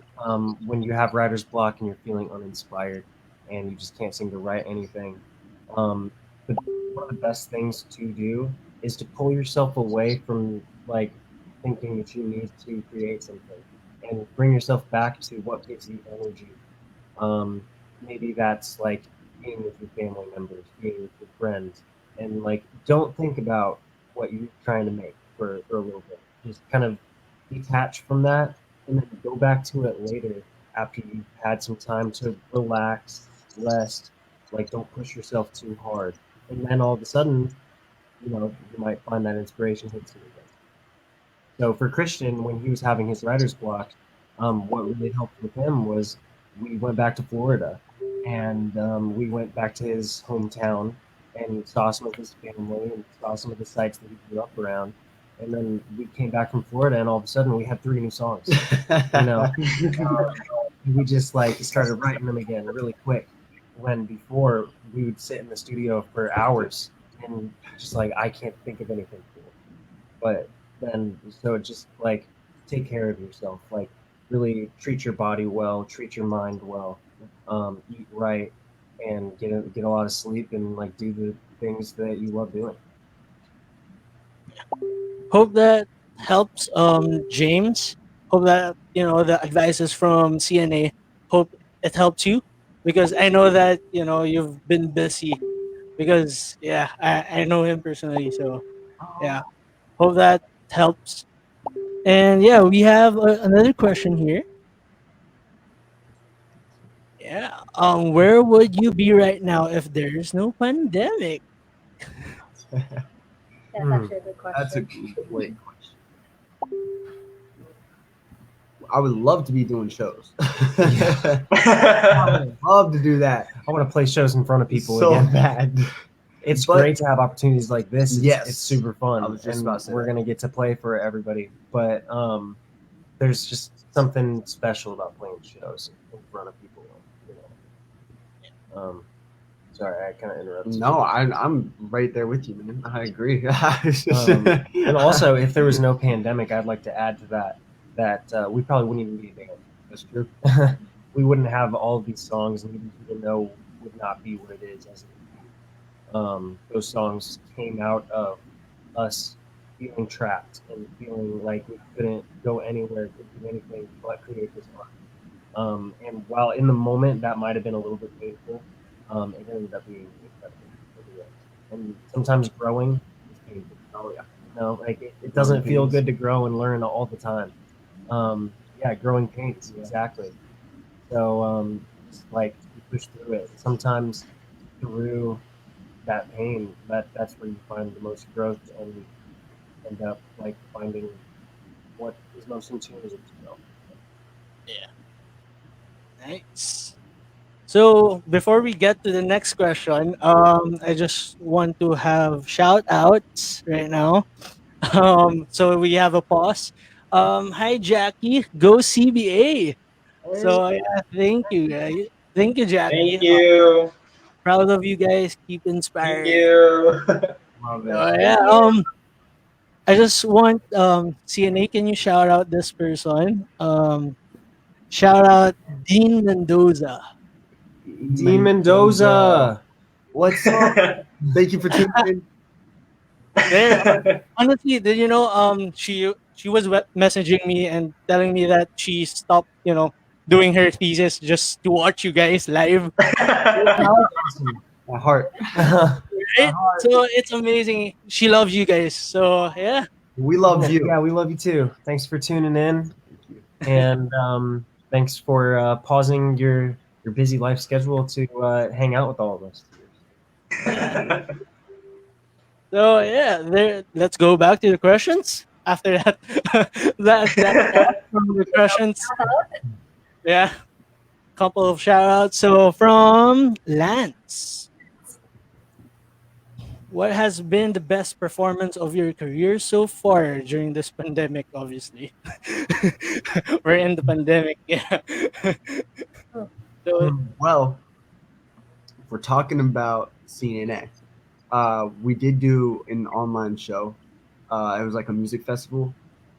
Speaker 5: when you have writer's block and you're feeling uninspired and you just can't seem to write anything, one of the best things to do is to pull yourself away from like thinking that you need to create something and bring yourself back to what gives you energy. Maybe that's like being with your family members, being with your friends, and like don't think about what you're trying to make for a little bit. Just kind of detach from that and then go back to it later after you've had some time to relax, rest, like don't push yourself too hard. And then all of a sudden, you might find that inspiration hits you again. So for Christian, when he was having his writer's block, what really helped with him was we went back to Florida and we went back to his hometown and saw some of his family and saw some of the sites that he grew up around. And then we came back from Florida, and all of a sudden we had 3 new songs. We just like started writing them again really quick. When before we would sit in the studio for hours and just like I can't think of anything cool. But then so just like take care of yourself, like really treat your body well, treat your mind well, eat right, and get a lot of sleep and like do the things that you love doing.
Speaker 2: Hope that helps, James. Hope that the advices from CNA. Hope it helps you because I know that you've been busy. Because I know him personally, so yeah. Hope that helps. And yeah, we have another question here. Yeah. Where would you be right now if there's no pandemic?
Speaker 3: That's
Speaker 5: Hmm.
Speaker 3: actually a good
Speaker 6: That's a
Speaker 3: question.
Speaker 6: great question. I would love to be doing shows.
Speaker 5: Yeah. I would love to do that I want to play shows in front of people
Speaker 6: so
Speaker 5: again.
Speaker 6: bad.
Speaker 5: It's
Speaker 6: But
Speaker 5: great to have opportunities like this.
Speaker 6: yes,
Speaker 5: It's super
Speaker 6: I
Speaker 5: fun,
Speaker 6: was just
Speaker 5: and
Speaker 6: about to say
Speaker 5: we're
Speaker 6: that.
Speaker 5: gonna get to play for everybody. But there's just something special about playing shows in front of people. You know. Sorry, I kind of interrupted.
Speaker 6: No, I'm right there with you, man. I agree.
Speaker 5: And also, if there was no pandemic, I'd like to add to that we probably wouldn't even be a band.
Speaker 6: That's true.
Speaker 5: We wouldn't have all of these songs, and even though would not be what it is as those songs came out of us feeling trapped and feeling like we couldn't go anywhere, couldn't do anything but create this art. And while in the moment that might have been a little bit painful, it ended up being incredible in the end. And sometimes growing is painful.
Speaker 6: Oh yeah.
Speaker 5: You know, like it doesn't feel good to grow and learn all the time. Yeah, growing pains, exactly. So just like you push through it. Sometimes through that pain, that's where you find the most growth and end up like finding what is most in tune with yourself.
Speaker 2: Nice. So before we get to the next question, I just want to have shout outs right now. So we have a pause. Hi Jackie, go CBA. So yeah, thank you guys. Thank you, Jackie.
Speaker 4: Thank you.
Speaker 2: Proud of you guys. Keep
Speaker 4: Thank
Speaker 2: inspiring.
Speaker 4: you.
Speaker 6: Love
Speaker 2: So
Speaker 6: it.
Speaker 2: yeah,
Speaker 3: Thank you.
Speaker 2: I just want CNA. Can you shout out this person? Shout out Dean Mendoza.
Speaker 5: Dean Mendoza.
Speaker 6: What's up? Thank you for tuning in.
Speaker 2: There, honestly, did you know? She was messaging me and telling me that she stopped, doing her thesis just to watch you guys live.
Speaker 5: Awesome.
Speaker 6: My heart.
Speaker 2: Right? So it's amazing. She loves you guys. So yeah,
Speaker 6: We love you.
Speaker 5: Yeah, we love you too. Thanks for tuning in,
Speaker 6: Thank you.
Speaker 5: and thanks for pausing your busy life schedule to hang out with all of us.
Speaker 2: yeah. So yeah, there. Let's go back to the questions. After that, that from the questions. Yeah, couple of shout outs. So from Lance, what has been the best performance of your career so far during this pandemic? Obviously, we're in the pandemic. Yeah. So
Speaker 6: Well, if we're talking about CNA, we did do an online show. It was like a music festival,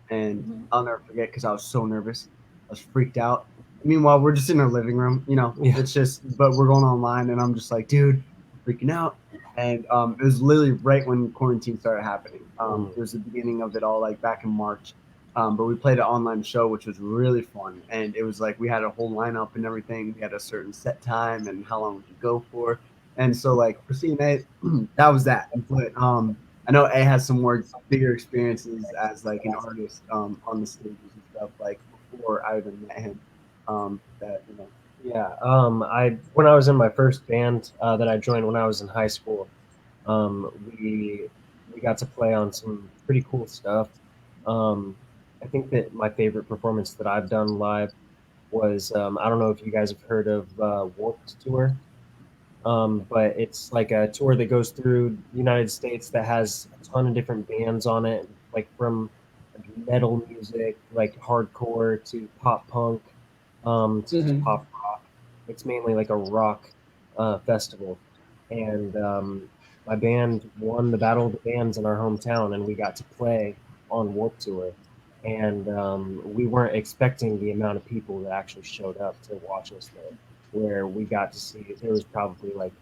Speaker 6: and
Speaker 3: Mhm.
Speaker 6: I'll never forget because I was so nervous. I was freaked out. Meanwhile, we're just in our living room.
Speaker 5: Yeah.
Speaker 6: It's just, but we're going online, and I'm just like, dude, I'm freaking out. And it was literally right when quarantine started happening. It was the beginning of it all, like back in March. But we played an online show, which was really fun. And it was like we had a whole lineup and everything. We had a certain set time and how long we could go for. And so, like, for CNA, that was that. But I know A has some more bigger experiences as like an artist on the stages and stuff like before I even met him. That
Speaker 5: Yeah, I when I was in my first band that I joined when I was in high school, um, we we got to play on some pretty cool stuff. Um, I think that my favorite performance that I've done live was I don't know if you guys have heard of Warped Tour, but it's like a tour that goes through the United States that has a ton of different bands on it, like from metal music, like hardcore to pop punk, to
Speaker 4: Mhm.
Speaker 5: pop rock. It's mainly like a rock festival, and my band won the Battle of the Bands in our hometown, and we got to play on Warped Tour. And we weren't expecting the amount of people that actually showed up to watch us there. Where we got to see, there was probably like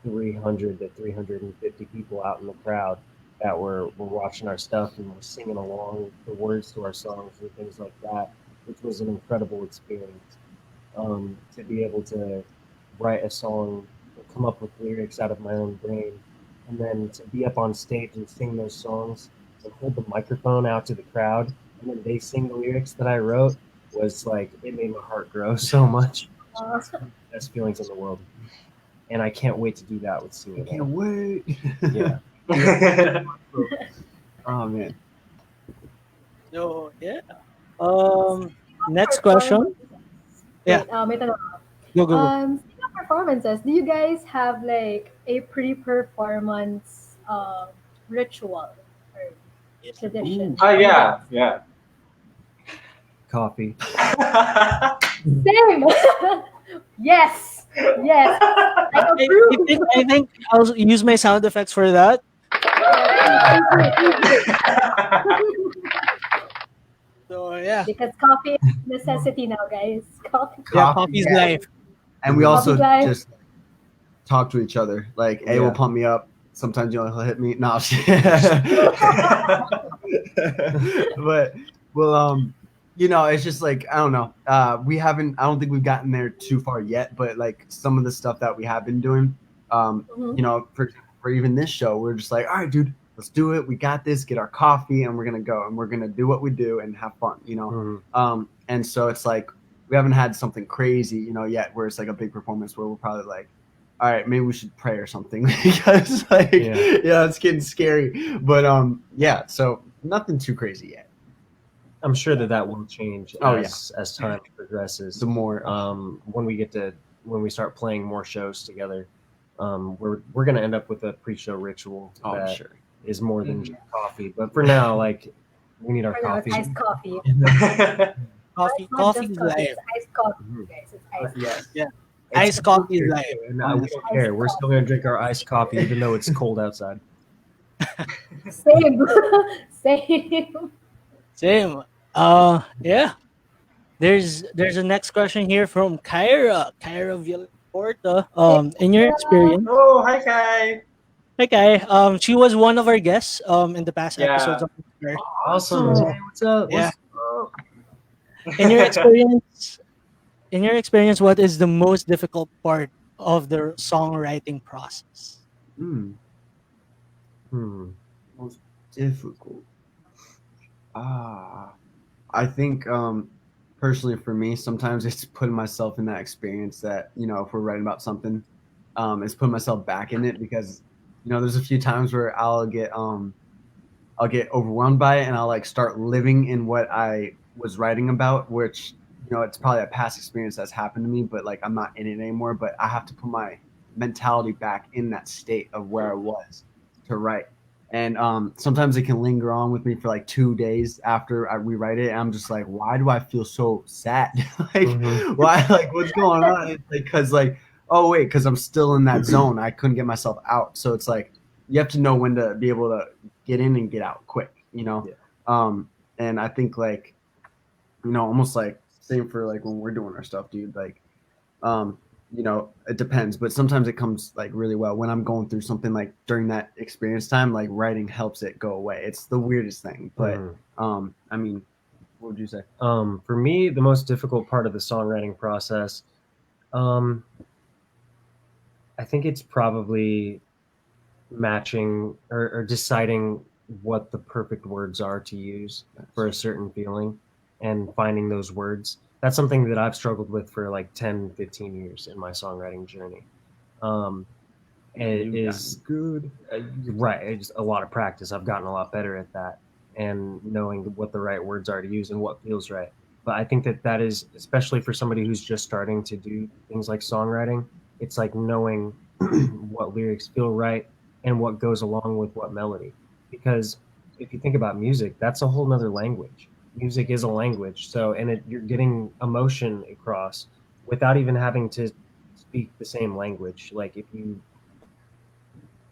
Speaker 5: 300 to 350 people out in the crowd that were watching our stuff and were singing along the words to our songs and things like that, which was an incredible experience. To be able to write a song, come up with lyrics out of my own brain, and then to be up on stage and sing those songs and hold the microphone out to the crowd and then they sing the lyrics that I wrote was like it made my heart grow so much.
Speaker 3: Uh,
Speaker 5: It's one of the best feelings in the world, and I can't wait to do that with
Speaker 6: I
Speaker 5: Singing.
Speaker 6: can't wait.
Speaker 5: Yeah.
Speaker 6: Oh man.
Speaker 2: So yeah. Next question. Yeah.
Speaker 3: Wait, may tanong ako.
Speaker 2: Go go go.
Speaker 3: Speaking of performances, do you guys have like a pre-performance ritual or tradition?
Speaker 4: Oh yeah, yeah.
Speaker 5: Coffee.
Speaker 3: Same. Yes. Yes. I
Speaker 2: I
Speaker 3: approve.
Speaker 2: think I'll use my sound effects for that. So yeah.
Speaker 3: Because coffee is a necessity now, guys. Coffee.
Speaker 2: Yeah,
Speaker 6: Coffee,
Speaker 2: coffee's
Speaker 6: yeah.
Speaker 2: life.
Speaker 6: And we
Speaker 3: Coffee
Speaker 6: also
Speaker 3: life.
Speaker 6: just talk to each other. Like, A will
Speaker 5: Yeah.
Speaker 6: pump me up. Sometimes he'll hit me. No, but well, it's just like I don't know. We haven't. I don't think we've gotten there too far yet. But like some of the stuff that we have been doing,
Speaker 3: Mhm.
Speaker 6: for even this show, we're just like, all right, dude, let's do it. We got this. Get our coffee, and we're gonna go, and we're gonna do what we do and have fun.
Speaker 5: Mhm.
Speaker 6: And so it's like we haven't had something crazy, yet where it's like a big performance where we're probably like, all right, maybe we should pray or something because like
Speaker 5: Yeah.
Speaker 6: it's getting scary. But yeah, so nothing too crazy yet.
Speaker 5: I'm sure that will change
Speaker 6: Oh,
Speaker 5: as time progresses.
Speaker 6: The more
Speaker 5: When we start playing more shows together, we're gonna end up with a pre-show ritual that is
Speaker 6: sure.
Speaker 5: more than just coffee. But for now, like we need our
Speaker 3: For now, it's
Speaker 5: coffee.
Speaker 3: iced coffee.
Speaker 2: Coffee,
Speaker 3: It's not
Speaker 2: coffee
Speaker 3: just
Speaker 2: is
Speaker 3: coffee.
Speaker 2: life.
Speaker 3: It's iced coffee,
Speaker 5: Mhm.
Speaker 3: guys. It's iced.
Speaker 6: Yes.
Speaker 2: Yeah.
Speaker 5: It's
Speaker 2: Iced coffee is
Speaker 5: here,
Speaker 2: life.
Speaker 5: too, and we don't care. We're still gonna drink our iced coffee even though it's cold outside.
Speaker 3: Same. Same.
Speaker 2: Same. Yeah. There's a next question here from Kyra. Kyra Villaporta. In your experience,
Speaker 4: Oh, hi Kai.
Speaker 2: hi Kai. She was one of our guests in the past
Speaker 4: Yeah.
Speaker 2: episodes of Inspire.
Speaker 5: Awesome.
Speaker 2: So,
Speaker 5: Hey, what's up?
Speaker 2: yeah.
Speaker 5: What's up?
Speaker 2: In your experience, what is the most difficult part of the songwriting process?
Speaker 6: Hmm.
Speaker 5: Hmm.
Speaker 6: Most difficult. I think personally for me, sometimes it's putting myself in that experience that if we're writing about something, it's putting myself back in it because there's a few times where I'll get overwhelmed by it and I'll like start living in what I was writing about, which it's probably a past experience that's happened to me, but like I'm not in it anymore. But I have to put my mentality back in that state of where I was to write. And sometimes it can linger on with me for like 2 days after I rewrite it. And I'm just like, why do I feel so sad? Like, why? Like, what's going on? It's like, because like, oh wait, because I'm still in that zone. I couldn't get myself out. So it's like you have to know when to be able to get in and get out quick. And I think like almost like same for like when we're doing our stuff, dude. Like it depends, but sometimes it comes like really well when I'm going through something like during that experience time. Like writing helps it go away. It's the weirdest thing, but I mean, what would you say?
Speaker 5: For me, the most difficult part of the songwriting process, I think it's probably matching or deciding what the perfect words are to use for a certain feeling and finding those words. That's something that I've struggled with for like 10, 15 years in my songwriting journey. It is
Speaker 6: good.
Speaker 5: right. It's a lot of practice. I've gotten a lot better at that and knowing what the right words are to use and what feels right. But I think that is, especially for somebody who's just starting to do things like songwriting, it's like knowing what lyrics feel right and what goes along with what melody. Because if you think about music, that's a whole nother language. Music is a language. So, and you're getting emotion across without even having to speak the same language. Like if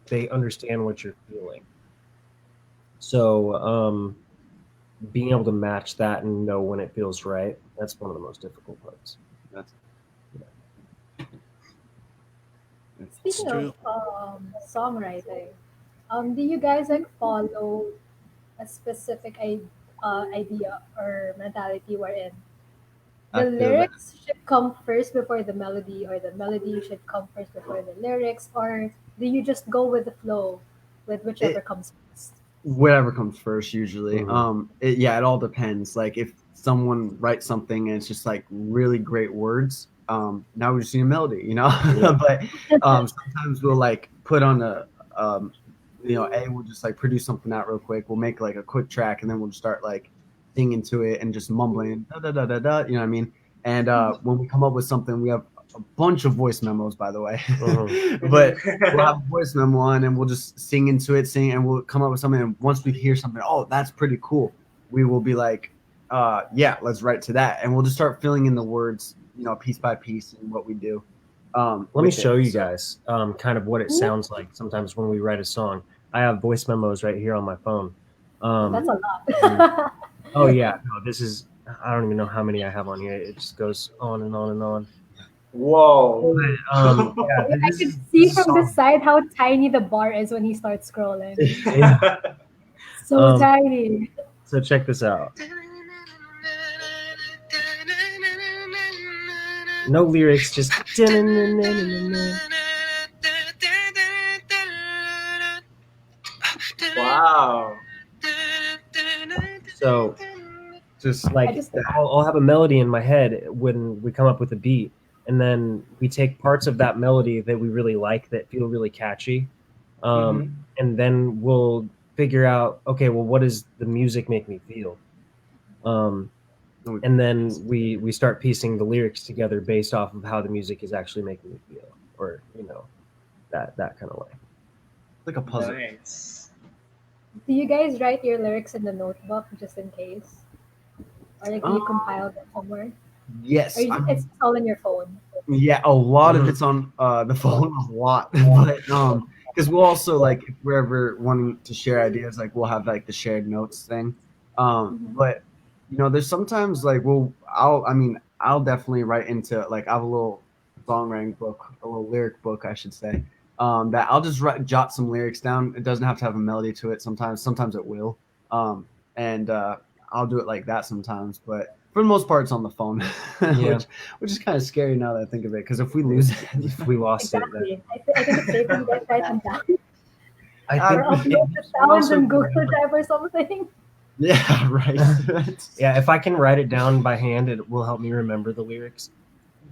Speaker 5: they understand what you're feeling. So, being able to match that and know when it feels right, that's one of the most difficult parts.
Speaker 6: That's
Speaker 3: Speaking
Speaker 2: true.
Speaker 3: of songwriting, do you guys like follow a specific idea or mentality wherein
Speaker 6: I
Speaker 3: the
Speaker 6: feel that.
Speaker 3: lyrics should come first before the melody, or the melody should come first before the lyrics, or do you just go with the flow with whichever comes first?
Speaker 6: whatever comes first usually.
Speaker 5: Mhm.
Speaker 6: It all depends. Like if someone writes something and it's just like really great words, now we just need a melody, you know.
Speaker 5: Yeah.
Speaker 6: But sometimes we'll like put on um we'll just like produce something out real quick. We'll make like a quick track and then we'll just start like singing to it and just mumbling da da da da da, you know what I mean. And when we come up with something, we have a bunch of voice memos, by the way.
Speaker 5: Mhm.
Speaker 6: But we'll have a voice memo on and we'll just sing into it, and we'll come up with something. And once we hear something, oh, that's pretty cool, we will be like, yeah, let's write to that. And we'll just start filling in the words, piece by piece in what we do.
Speaker 5: Let me
Speaker 6: with
Speaker 5: show
Speaker 6: it.
Speaker 5: you
Speaker 6: So-
Speaker 5: guys kind of what it sounds like sometimes when we write a song. I have voice memos right here on my phone.
Speaker 3: That's a
Speaker 5: Mhm.
Speaker 3: lot.
Speaker 5: Oh yeah, no, this is I don't even know how many I have on here. It just goes on and on and on.
Speaker 4: Whoa.
Speaker 5: Yeah,
Speaker 3: I
Speaker 5: this
Speaker 3: could
Speaker 5: is
Speaker 3: see
Speaker 5: this is
Speaker 3: from the
Speaker 5: song.
Speaker 3: side how tiny the bar is when he starts scrolling.
Speaker 5: Yeah.
Speaker 3: So tiny.
Speaker 5: So check this out. No lyrics, just
Speaker 4: Wow.
Speaker 5: so just
Speaker 3: I
Speaker 5: like
Speaker 3: just
Speaker 5: I'll have a melody in my head when we come up with a beat, and then we take parts of that melody that we really like that feel really catchy,
Speaker 4: Mhm.
Speaker 5: and then we'll figure out, okay, well, what does the music make me feel? And then we start piecing the lyrics together based off of how the music is actually making me feel, or that kind of way.
Speaker 6: like a puzzle.
Speaker 4: Nice.
Speaker 3: Do you guys write your lyrics in the notebook just in case? Or like do you compile them somewhere?
Speaker 6: Yes,
Speaker 3: Or it's all in your phone?
Speaker 6: yeah, a lot of
Speaker 5: Mhm.
Speaker 6: it's on the phone, a lot. But because we'll also like if we're ever wanting to share ideas, like we'll have like the shared notes thing.
Speaker 3: Mhm.
Speaker 6: But there's sometimes like I'll definitely write into like I have a little songwriting book, a little lyric book, I should say. That I'll just jot some lyrics down. It doesn't have to have a melody to it. Sometimes it will. And I'll do it like that sometimes, but for the most part, it's on the phone,
Speaker 5: Yeah.
Speaker 6: which is kind of scary now that I think of it. Because if we lose it,
Speaker 5: If we lost it, then
Speaker 3: Exactly. I think it's safe when you guys write them down.
Speaker 5: I
Speaker 3: Or
Speaker 5: think
Speaker 3: upload the sounds in Google Drive or something.
Speaker 6: yeah, right.
Speaker 5: yeah, if I can write it down by hand, it will help me remember the lyrics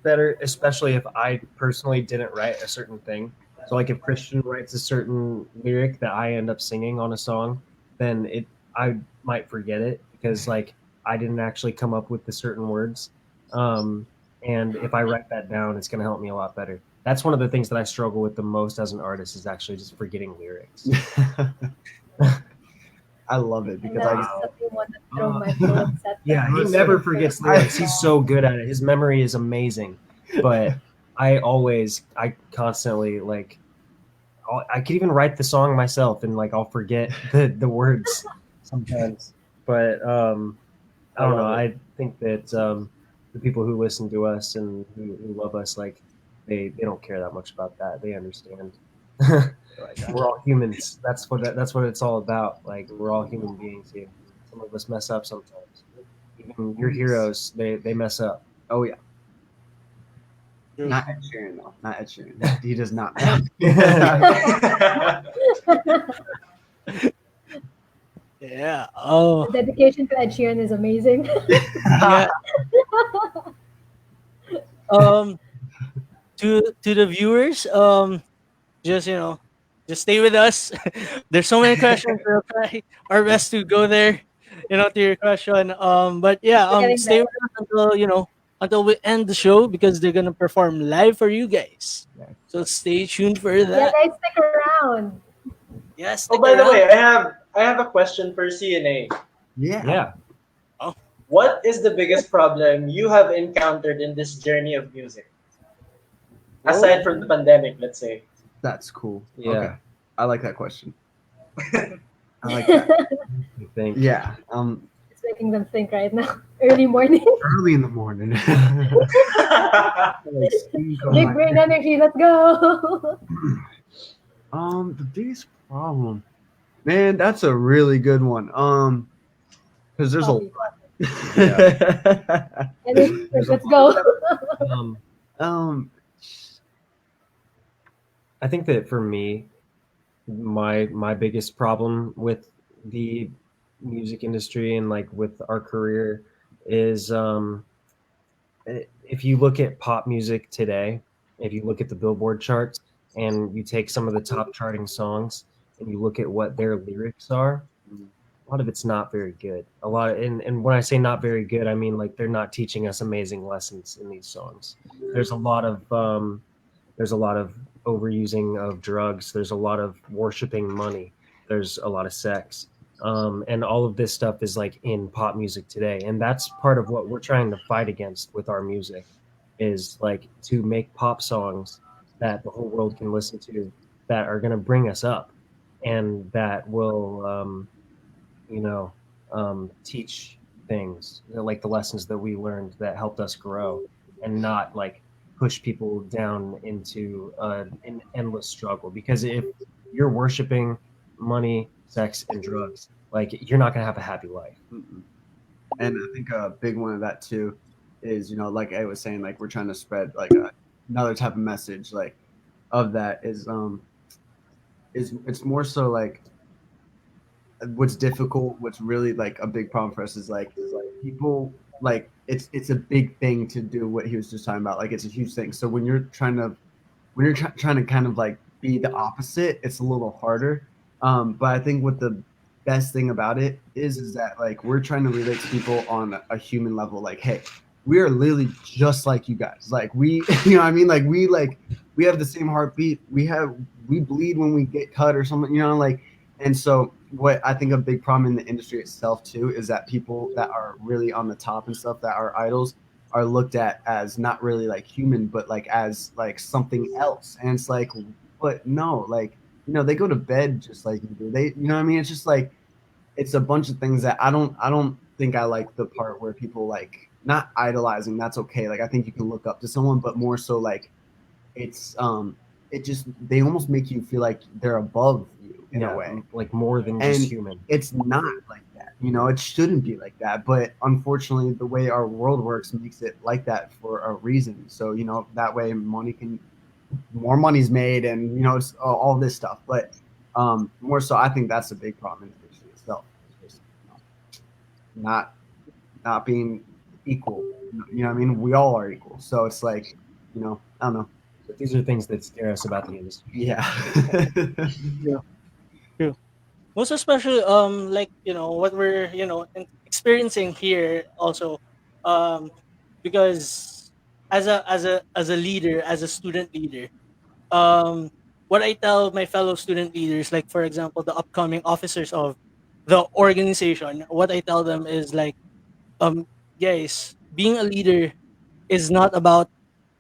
Speaker 5: better, especially if I personally didn't write a certain thing. So like if Christian writes a certain lyric that I end up singing on a song, then I might forget it because like I didn't actually come up with the certain words. And if I write that down, it's going to help me a lot better. That's one of the things that I struggle with the most as an artist is actually just forgetting lyrics.
Speaker 6: I love it because
Speaker 3: And
Speaker 6: I
Speaker 3: I
Speaker 6: just
Speaker 3: suddenly want to throw my phone set.
Speaker 5: Yeah, he never forgets lyrics. He's so good at it. His memory is amazing. But I constantly like I could even write the song myself and like I'll forget the words sometimes. But I don't know. I think that the people who listen to us and who love us, like they don't care that much about that. They understand. We're all humans. That's what it's all about. Like we're all human beings here. Some of us mess up sometimes. Even your heroes, they mess up.
Speaker 6: oh yeah, not Ed Sheeran though, not Ed Sheeran. He does not.
Speaker 2: Yeah. Oh.
Speaker 3: The dedication to Ed Sheeran is amazing.
Speaker 2: Yeah. To the viewers, just just stay with us. There's so many questions. We'll try our best to go there, to your question. But yeah,
Speaker 3: Getting
Speaker 2: stay
Speaker 3: there.
Speaker 2: with us until we end the show because they're gonna perform live for you guys. So stay tuned for
Speaker 3: Yeah,
Speaker 2: that.
Speaker 3: guys, stick around.
Speaker 2: Yes.
Speaker 4: Oh, by the way, I have a question for CNA.
Speaker 5: Yeah.
Speaker 4: What is the biggest problem you have encountered in this journey of music? Aside from the pandemic, let's say.
Speaker 6: That's cool.
Speaker 5: Yeah.
Speaker 6: Okay. I like that question. I like that.
Speaker 5: I think.
Speaker 6: Yeah.
Speaker 3: It's making them think right now. Early morning.
Speaker 6: Early in the morning.
Speaker 3: Big brain energy. Let's go.
Speaker 6: The biggest problem, man, that's a really good one. Because there's
Speaker 3: Coffee.
Speaker 6: a.
Speaker 3: Let's go.
Speaker 5: I think that for me, my biggest problem with the music industry and like with our career is if you look at pop music today, if you look at the Billboard charts and you take some of the top charting songs and you look at what their lyrics are, a lot of it's not very good. A lot of, and when I say not very good, I mean like they're not teaching us amazing lessons in these songs. There's a lot of there's a lot of overusing of drugs. There's a lot of worshiping money. There's a lot of sex. And all of this stuff is like in pop music today. And that's part of what we're trying to fight against with our music is like to make pop songs that the whole world can listen to that are going to bring us up and that will, you know, teach things like the lessons that we learned that helped us grow and not like push people down into an endless struggle. Because if you're worshiping money, sex, and drugs, like you're not gonna have a happy life.
Speaker 6: Mm-mm. And I think a big one of that too is, you know, like I was saying, like we're trying to spread like another type of message, like of that is it's more so like what's difficult, what's really like a big problem for us is like people like it's a big thing to do what he was just talking about. Like it's a huge thing. So when you're trying to kind of like be the opposite, it's a little harder. But I think what the best thing about it is that like we're trying to relate to people on a human level. Like, hey, we are literally just like you guys. Like we, you know, what I mean, we have the same heartbeat. We bleed when we get cut or something. You know, like, and so what I think a big problem in the industry itself too is that people that are really on the top and stuff that are idols are looked at as not really like human, but like as like something else. And it's like, but no, like, you know, they go to bed just like you do. They, you know what I mean? It's just like, it's a bunch of things that I don't think I like the part where people like not idolizing. That's okay. Like, I think you can look up to someone, but more so like it's, it just, they almost make you feel like they're above you in a way.
Speaker 5: Like more than
Speaker 6: And
Speaker 5: just human.
Speaker 6: it's not like that. You know, it shouldn't be like that. But unfortunately, the way our world works makes it like that for a reason. So, you know, that way more money's made and, you know, it's all this stuff. But more so, I think that's a big problem in the industry itself. It's just, you know, not being equal. You know what I mean? We all are equal. So it's like, you know, I don't know.
Speaker 5: But these are things that scare us about the industry.
Speaker 6: Yeah.
Speaker 2: Yeah. True. Most especially like what we're experiencing here also, um because as a leader, as a student leader, um what I tell my fellow student leaders, like for example the upcoming officers of the organization, what I tell them is like, um guys, being a leader is not about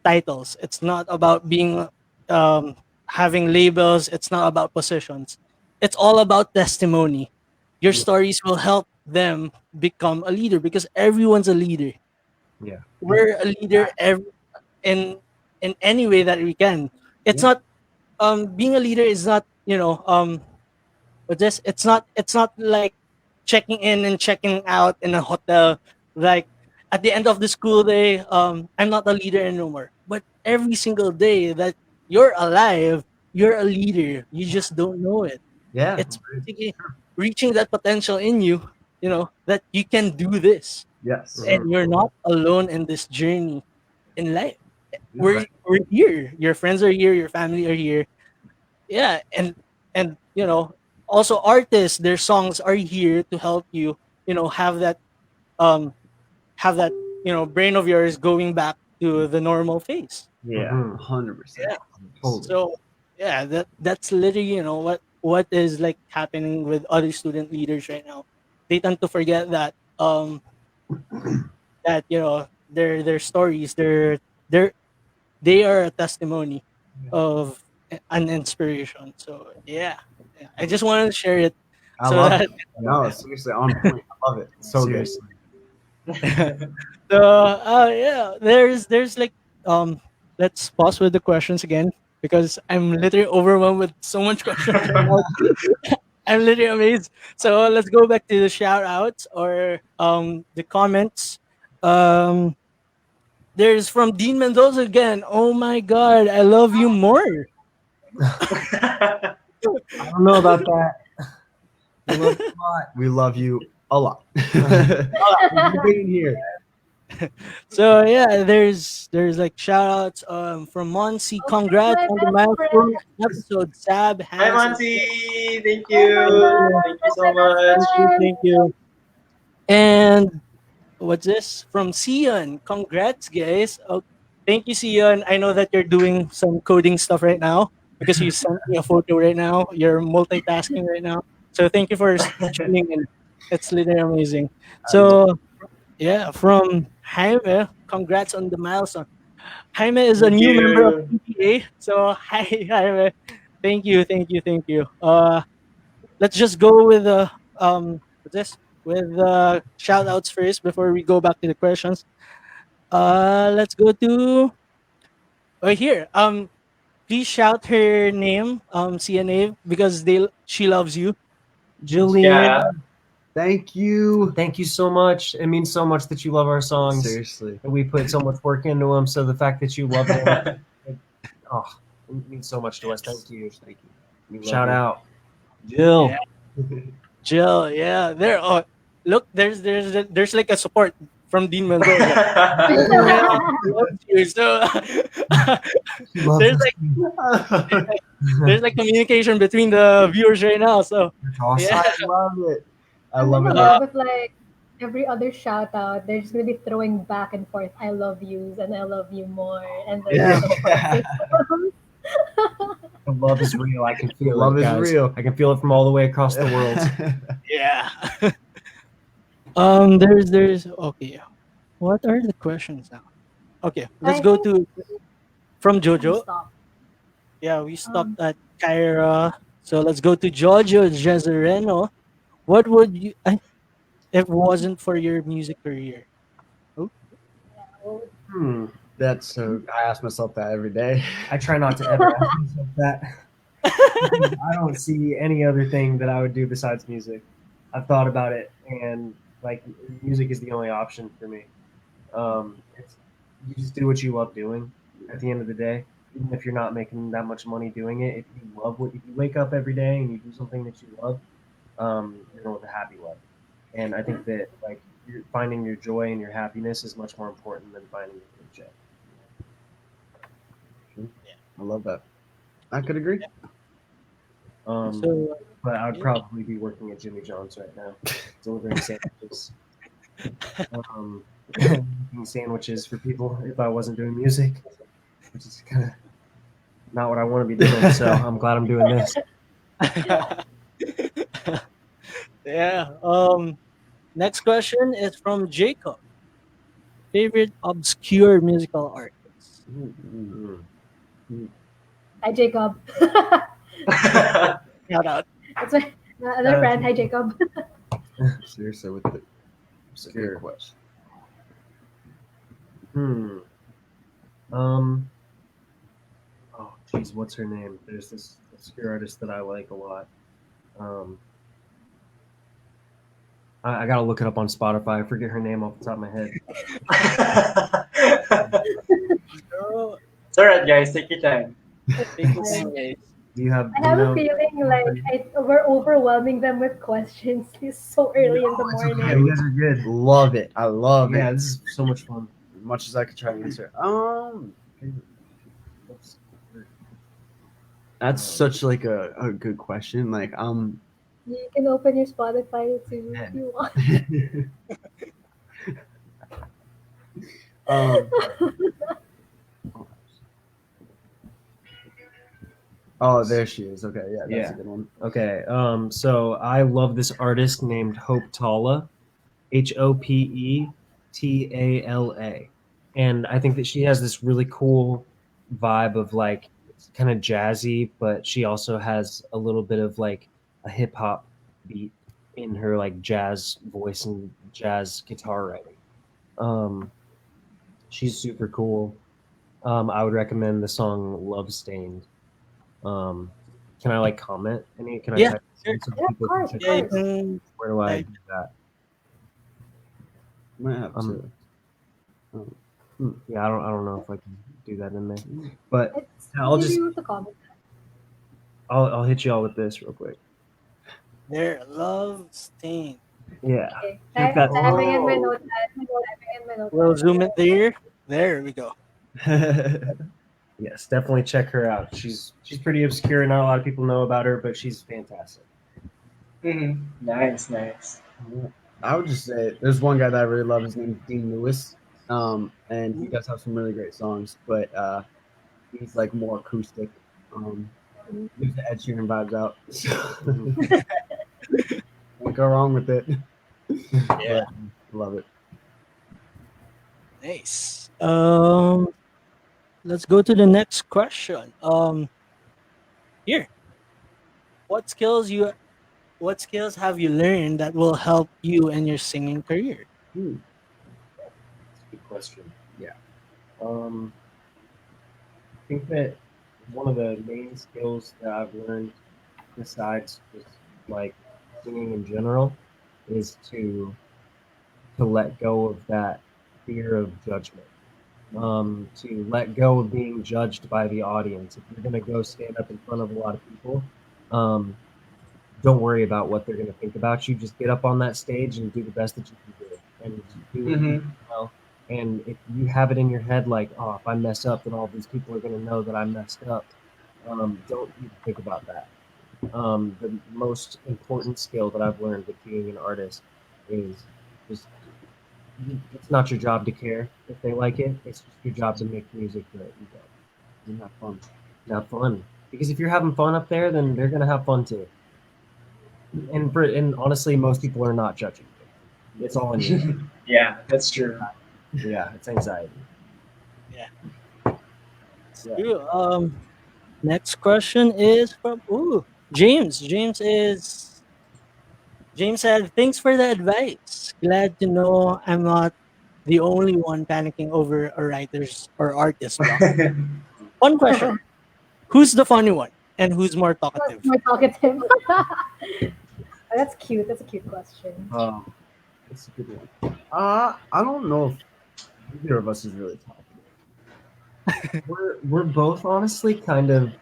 Speaker 2: titles. It's not about being um having labels. It's not about positions. It's all about testimony. Your
Speaker 5: Yeah.
Speaker 2: stories will help them become a leader because everyone's a leader.
Speaker 5: Yeah.
Speaker 2: We're a leader in any way that we can. It's not being a leader is not but this it's not like checking in and checking out in a hotel, like at the end of the school day, I'm not a leader anymore. But every single day that you're alive, you're a leader. You just don't know it.
Speaker 6: Yeah.
Speaker 2: It's basically reaching that potential in you, that you can do this.
Speaker 6: Yes.
Speaker 2: And you're not alone in this journey in life. we're
Speaker 6: Right.
Speaker 2: we're here. Your friends are here, your family are here. Yeah. And also artists, their songs are here to help you, have that um brain of yours going back to the normal phase.
Speaker 6: Yeah.
Speaker 5: Mhm.
Speaker 6: 100%.
Speaker 2: Yeah.
Speaker 6: Totally.
Speaker 2: So yeah, that's literally what is like happening with other student leaders right now. They tend to forget that their stories, their they are a testimony of an inspiration. So yeah, I just wanted to share it
Speaker 6: I
Speaker 2: so
Speaker 6: love
Speaker 2: that
Speaker 6: it. No, seriously, on point. I love it. So good.
Speaker 5: Seriously.
Speaker 2: so yeah, there's like let's pause with the questions again because I'm literally overwhelmed with so much questions right now. I'm literally amazed. So let's go back to the shout outs or the comments. Um there's from Dean Mendoza again. Oh my god, I love you more.
Speaker 5: I don't know about that. We love you a lot.
Speaker 6: We love you a lot. For being here.
Speaker 2: So yeah, there's like shout outs from Monsi.
Speaker 3: Oh,
Speaker 2: Congrats
Speaker 3: my
Speaker 2: on the
Speaker 3: best friend.
Speaker 2: milestone episode, Sab,
Speaker 4: Hi,
Speaker 2: Hans, and
Speaker 4: Monty. Thank
Speaker 3: Oh my
Speaker 4: you.
Speaker 3: god,
Speaker 4: Thank you
Speaker 3: that's
Speaker 4: so
Speaker 3: my best
Speaker 4: much.
Speaker 2: thank you,
Speaker 3: friend.
Speaker 2: thank you. And what's this from Sion? Congrats, guys. Oh, thank you, Sion. I know that you're doing some coding stuff right now because you sent me a photo right now. You're multitasking right now. So thank you for tuning in. It's literally amazing.
Speaker 6: I love
Speaker 2: So yeah, from Jaime, congrats on the milestone. Jaime is a
Speaker 4: Thank
Speaker 2: new member of
Speaker 4: you.
Speaker 2: PTA. So hi Jaime. Thank you, thank you, thank you. Let's just go with the what's this? With shout outs first before we go back to the questions. Let's go to right here. Please shout her name, CNA, because she loves you.
Speaker 5: Julianne,
Speaker 4: Yeah.
Speaker 6: Thank you.
Speaker 5: thank you so much. It means so much that you love our songs.
Speaker 6: Seriously.
Speaker 5: And we put so much work into them. So the fact that you love them, oh, it means so much to us. Thank you.
Speaker 6: Thank you. We love
Speaker 5: Shout
Speaker 6: you.
Speaker 5: out, Jill.
Speaker 2: Yeah. Jill, yeah. There oh look, there's like a support from Dean Mendoza. Jill loves you. So
Speaker 5: She loves
Speaker 2: there's
Speaker 5: us
Speaker 2: like
Speaker 5: too.
Speaker 2: there's like communication between the viewers right now. So
Speaker 5: That's awesome.
Speaker 2: yeah.
Speaker 6: I love it. I
Speaker 3: I'm
Speaker 6: love
Speaker 3: gonna
Speaker 6: it.
Speaker 3: love if like every other shout out, they're just gonna be throwing back and forth I love yous and I love you more and then
Speaker 6: Yeah.
Speaker 3: some fun systems.
Speaker 5: The love is real. I can feel
Speaker 6: Love
Speaker 5: it,
Speaker 6: is
Speaker 5: guys.
Speaker 6: real.
Speaker 5: I can feel it from all the way across the world.
Speaker 2: Yeah. There's okay. What are the questions now? Okay, let's
Speaker 3: I
Speaker 2: go
Speaker 3: think
Speaker 2: to from
Speaker 3: we
Speaker 2: Jojo.
Speaker 3: stop.
Speaker 2: Yeah, we stopped
Speaker 3: Um,
Speaker 2: at Kyra. So let's go to Giorgio Jezereno. What would you if it wasn't for your music career? Oh,
Speaker 6: That's so. I ask myself that every day.
Speaker 5: I try not to ever ask myself that. I don't see any other thing that I would do besides music. I've thought about it, and like music is the only option for me. You just do what you love doing. At the end of the day, even if you're not making that much money doing it, if you love if you wake up every day and you do something that you love, you're going to live a happy life. And I think that like you're finding your joy and your happiness is much more important than finding your paycheck.
Speaker 6: I love that. I could agree.
Speaker 2: so
Speaker 5: But I would
Speaker 2: yeah.
Speaker 5: probably be working at Jimmy John's right now, delivering sandwiches. Making sandwiches for people if I wasn't doing music, which is kind of not what I want to be doing. So I'm glad I'm doing this.
Speaker 2: yeah. Next question is from Jacob. Favorite obscure musical artist?
Speaker 3: Hi Jacob.
Speaker 2: Shout out.
Speaker 3: That's my other friend. Hi Jacob.
Speaker 6: Seriously, with the obscure question.
Speaker 5: Oh, geez, what's her name? There's this obscure artist that I like a lot. I gotta look it up on Spotify. I forget her name off the top of my head.
Speaker 2: Girl,
Speaker 4: It's alright, guys. Take your time.
Speaker 2: take your time, guys.
Speaker 5: Do you have?
Speaker 3: I
Speaker 5: do you
Speaker 3: have a
Speaker 5: know-
Speaker 3: feeling like we're overwhelming them with questions. It's so early in the
Speaker 5: It's
Speaker 3: morning.
Speaker 5: okay. You guys are good.
Speaker 6: Love it. I love
Speaker 5: Yeah,
Speaker 6: it.
Speaker 5: this is so much fun.
Speaker 6: As much as I could try to answer. That's such like a good question. Like
Speaker 3: You can open your Spotify too if you want.
Speaker 6: Oh, there she is. Okay, yeah, that's
Speaker 5: Yeah.
Speaker 6: a good one.
Speaker 5: Okay. So I love this artist named Hope Tala, HOPETALA, and I think that she has this really cool vibe of like it's kind of jazzy, but she also has a little bit of like a hip hop beat in her like jazz voice and jazz guitar writing. She's super cool. I would recommend the song "Love Stained." Can I like comment any? Can I
Speaker 2: Yeah,
Speaker 5: type
Speaker 2: sure.
Speaker 5: in so
Speaker 3: Yeah, of
Speaker 5: people
Speaker 3: course,
Speaker 5: can
Speaker 3: of
Speaker 5: check
Speaker 2: Yeah,
Speaker 5: it
Speaker 2: you
Speaker 5: out?
Speaker 2: can
Speaker 5: Where do I
Speaker 2: type.
Speaker 5: do that?
Speaker 6: Might have to.
Speaker 5: Yeah, I don't know if I can do that in there, but
Speaker 3: It's
Speaker 5: I'll
Speaker 3: maybe
Speaker 5: just
Speaker 3: you have to comment.
Speaker 5: I'll hit you all with this real quick.
Speaker 2: There, love stain.
Speaker 5: Yeah.
Speaker 3: Okay.
Speaker 5: Check that
Speaker 3: Typing in my
Speaker 4: Oh.
Speaker 3: notepad. Typing in my
Speaker 2: We'll
Speaker 3: notepad.
Speaker 2: zoom it there. There we go.
Speaker 5: Yes, definitely check her out. She's pretty obscure. Not a lot of people know about her, but she's fantastic.
Speaker 4: Nice, nice.
Speaker 6: I would just say there's one guy that I really love. His name is Dean Lewis, and he does have some really great songs, but he's like more acoustic. Gives the Ed Sheeran vibes out. Won't go wrong with it.
Speaker 2: Yeah.
Speaker 6: But, love it.
Speaker 2: Nice. Let's go to the next question. Here. What skills you what skills have you learned that will help you in your singing career?
Speaker 5: That's a good question.
Speaker 6: Yeah.
Speaker 5: I think that one of the main skills that I've learned, besides just like singing in general, is to let go of that fear of judgment. To let go of being judged by the audience. If you're gonna go stand up in front of a lot of people, don't worry about what they're gonna think about you. Just get up on that stage and do the best that you can do, and do it well. And if you have it in your head like, oh, if I mess up, then all these people are gonna know that I messed up. Don't even think about that. The most important skill that I've learned with being an artist is just it's not your job to care if they like it. It's just your job to make music that you go and have fun. Have fun. Because if you're having fun up there, then they're gonna have fun too. And honestly, most people are not judging you. It's all in you.
Speaker 4: Yeah, that's true.
Speaker 5: Yeah, it's anxiety.
Speaker 2: True. Next question is from James. James said, "Thanks for the advice. Glad to know I'm not the only one panicking over a writer's or artist's block." One question: Who's the funny one, and who's more talkative?
Speaker 3: More talkative. Oh, that's cute. That's a cute question.
Speaker 6: It's a good one. I don't know if either of us is really talkative.
Speaker 5: We're both honestly kind of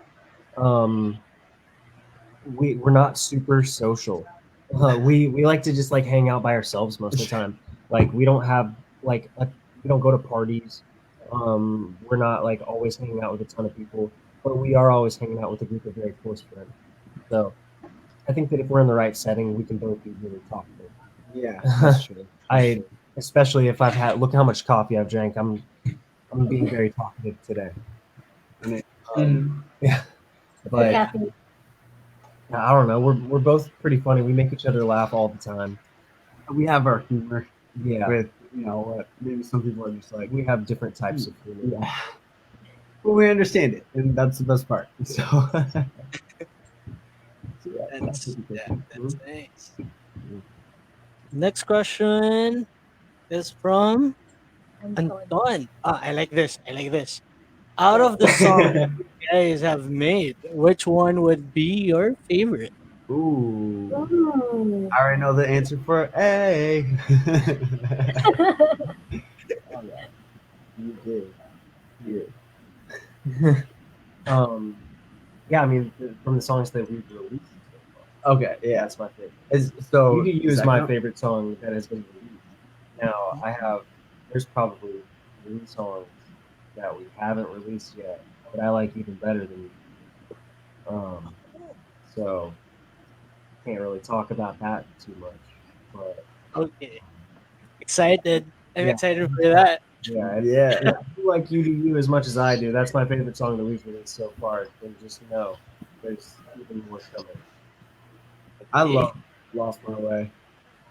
Speaker 5: we're not super social. We like to just like hang out by ourselves most of the time. Like we don't have we don't go to parties. We're not like always hanging out with a ton of people, but we are always hanging out with a group of very close friends. So I think that if we're in the right setting, we can both be really talkative.
Speaker 6: Yeah, that's true.
Speaker 5: Especially if I've had look how much coffee I've drank. I'm being very talkative today. Yeah, but
Speaker 3: Kathy.
Speaker 5: I don't know. We're both pretty funny. We make each other laugh all the time.
Speaker 6: We have our humor
Speaker 5: Yeah,
Speaker 6: with, what maybe some people are just like,
Speaker 5: we have different types of humor.
Speaker 6: yeah. But we understand it, and that's the best part. So,
Speaker 2: That's nice. Next question is from Anton. I like this. Out of the songs you guys have made, which one would be your favorite?
Speaker 6: Ooh.
Speaker 3: Ooh.
Speaker 6: I already know the answer for A.
Speaker 5: Oh, yeah. You did. Yeah. Yeah, I mean, from the songs that we've released,
Speaker 6: Okay, yeah.
Speaker 5: that's my favorite.
Speaker 6: So
Speaker 5: UDU is
Speaker 6: second
Speaker 5: my
Speaker 6: one?
Speaker 5: favorite song that has been released. Now, there's probably 3 songs that we haven't released yet that I like even better than you. So, can't really talk about that too much. But
Speaker 2: Okay. Excited. I'm
Speaker 5: Yeah.
Speaker 2: excited for that.
Speaker 5: yeah,
Speaker 6: Yeah.
Speaker 5: if you like UDU as much as I do, that's my favorite song that we've released so far. Then just know there's even more coming.
Speaker 6: I love Lost My Way.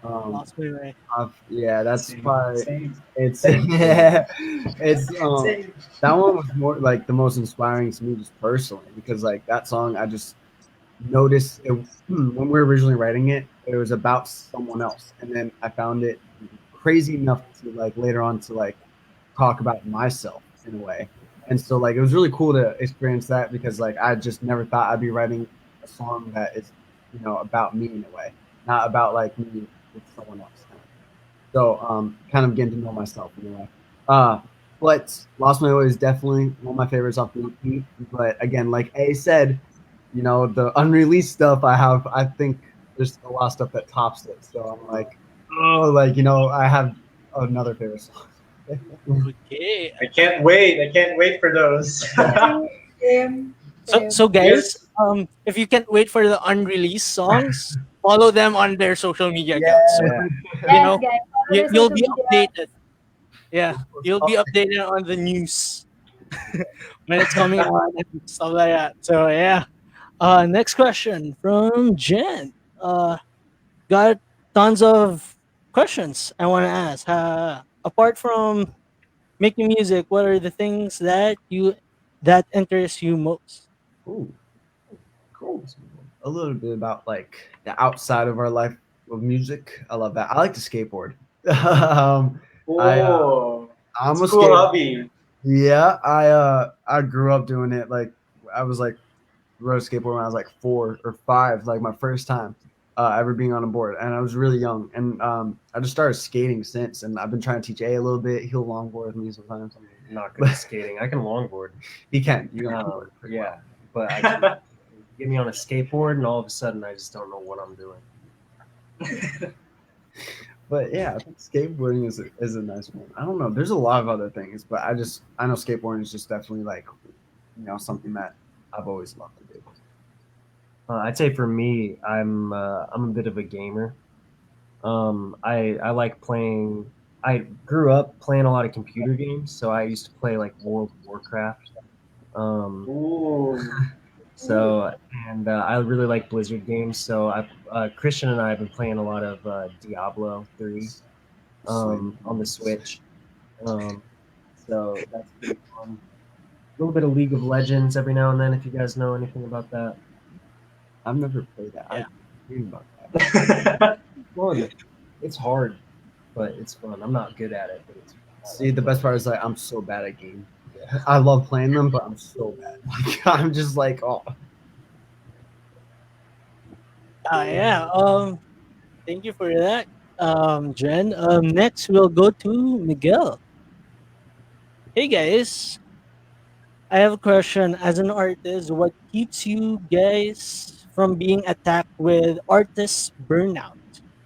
Speaker 2: Lost my way.
Speaker 6: Yeah, that's probably
Speaker 4: Same.
Speaker 6: it's
Speaker 4: Same.
Speaker 6: yeah, it's
Speaker 4: Same.
Speaker 6: that one was more like the most inspiring to me just personally because like that song I just noticed it when we were originally writing it, it was about someone else, and then I found it crazy enough to like later on to like talk about myself in a way, and so like it was really cool to experience that because like I just never thought I'd be writing a song that is about me in a way, not about like me with someone else. So kind of getting to know myself in a way. But Lost My Way is definitely one of my favorites off the EP. But again, like A said, the unreleased stuff I think there's a lot of stuff that tops it. So I'm like, oh, like I have another favorite song.
Speaker 2: Okay.
Speaker 4: I can't wait. I can't wait for those.
Speaker 3: Same,
Speaker 2: So,
Speaker 3: same.
Speaker 2: so guys,
Speaker 4: Yes.
Speaker 2: if you can't wait for the unreleased songs, follow them on their social media accounts. So
Speaker 6: Yeah.
Speaker 2: you
Speaker 3: Yes,
Speaker 2: know
Speaker 3: guys, follow their
Speaker 2: you'll
Speaker 3: social
Speaker 2: be
Speaker 3: media.
Speaker 2: updated. Yeah, you'll be updated on the news when it's coming out and stuff like that. So yeah. Next question from Jen. Got tons of questions I want to ask. Apart from making music, what are the things that interest you most?
Speaker 6: Ooh, cool. A little bit about like the outside of our life of music. I love that. I like to skateboard. um, I
Speaker 4: Oh,
Speaker 6: I'm
Speaker 4: it's
Speaker 6: a
Speaker 4: a cool
Speaker 6: skate.
Speaker 4: hobby.
Speaker 6: Yeah, I grew up doing it. Like I was like rode a skateboard when I was like 4 or 5, like my first time ever being on a board, and I was really young. And I just started skating since, and I've been trying to teach A little bit. He'll longboard with me sometimes.
Speaker 5: I'm not good at skating. I can longboard.
Speaker 6: He can. You can longboard pretty
Speaker 5: Yeah,
Speaker 6: well.
Speaker 5: but I can get me on a skateboard, and all of a sudden, I just don't know what I'm doing.
Speaker 6: But yeah, I think skateboarding is a nice one. I don't know. There's a lot of other things, but I know skateboarding is just definitely like something that I've always loved to do.
Speaker 5: I'd say for me, I'm a bit of a gamer. I like playing. I grew up playing a lot of computer games, so I used to play like World of Warcraft. Um,
Speaker 4: Ooh.
Speaker 5: so and I really like Blizzard games. So Christian and I have been playing a lot of Diablo 3 on the Switch. Um, so that's pretty fun. A little bit of League of Legends every now and then, if you guys know anything about that.
Speaker 6: I've never played that.
Speaker 2: Yeah.
Speaker 6: I heard about that.
Speaker 5: Fun. It's hard, but it's fun. I'm not good at it, but it's fun.
Speaker 6: See, the best part is like I'm so bad at games. I love playing them, but I'm so bad. Like, I'm just like, oh,
Speaker 2: Yeah. Thank you for that, Jen. Next we'll go to Miguel. Hey guys, I have a question. As an artist, what keeps you guys from being attacked with artist burnout?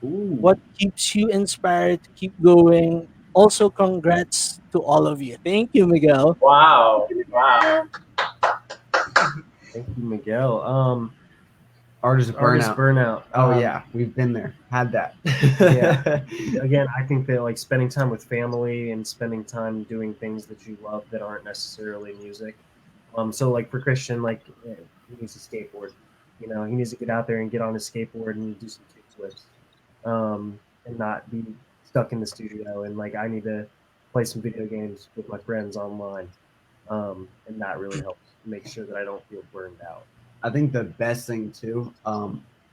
Speaker 6: ooh.
Speaker 2: What keeps you inspired to keep going? Also, congrats to all of you. Thank you, Miguel.
Speaker 4: Wow. Wow.
Speaker 5: Thank you, Miguel.
Speaker 6: Artist
Speaker 5: Artist
Speaker 6: burnout.
Speaker 5: burnout.
Speaker 6: Oh yeah, we've been there, had that.
Speaker 5: Yeah. Again, I think that like spending time with family and spending time doing things that you love that aren't necessarily music. So like for Christian, like he needs a skateboard. He needs to get out there and get on his skateboard and do some kick flips, and not be stuck in the studio. And like I need to play some video games with my friends online, and that really helps make sure that I don't feel burned out.
Speaker 6: I think the best thing too,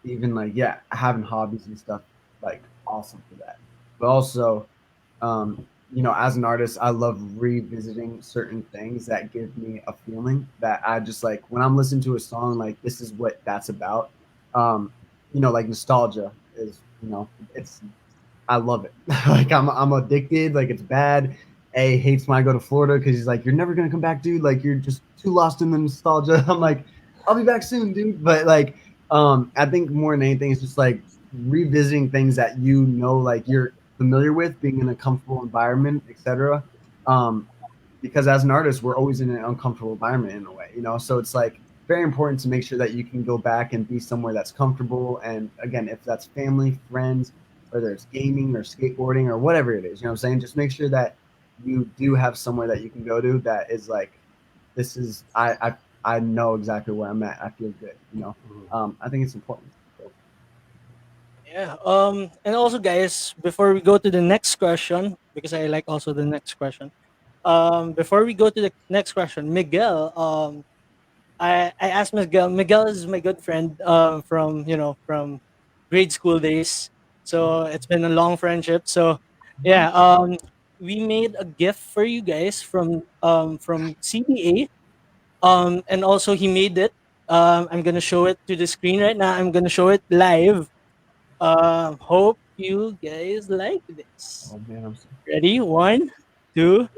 Speaker 6: even like having hobbies and stuff, like awesome for that. But also, as an artist, I love revisiting certain things that give me a feeling that I just like when I'm listening to a song, like this is what that's about. Like nostalgia is, it's I love it. Like I'm addicted. Like it's bad. A hates when I go to Florida because he's like, "You're never gonna come back, dude. Like you're just too lost in the nostalgia." I'm like, "I'll be back soon, dude." But like, I think more than anything, it's just like revisiting things that like you're familiar with, being in a comfortable environment, etc. Because as an artist, we're always in an uncomfortable environment in a way, So it's like very important to make sure that you can go back and be somewhere that's comfortable. And again, if that's family, friends, whether it's gaming or skateboarding or whatever it is, I'm saying? Just make sure that you do have somewhere that you can go to that is like, this is, I know exactly where I'm at. I feel good, I think it's important. So,
Speaker 2: Yeah. And also, guys, before we go to the next question, because I like also the next question. Before we go to the next question, Miguel. I asked Miguel. Miguel is my good friend. From grade school days. So it's been a long friendship. So yeah. We made a gift for you guys from CBA. And also he made it. I'm gonna show it to the screen right now. I'm gonna show it live. Hope you guys like this.
Speaker 6: oh man, I'm so
Speaker 2: Ready? One, two,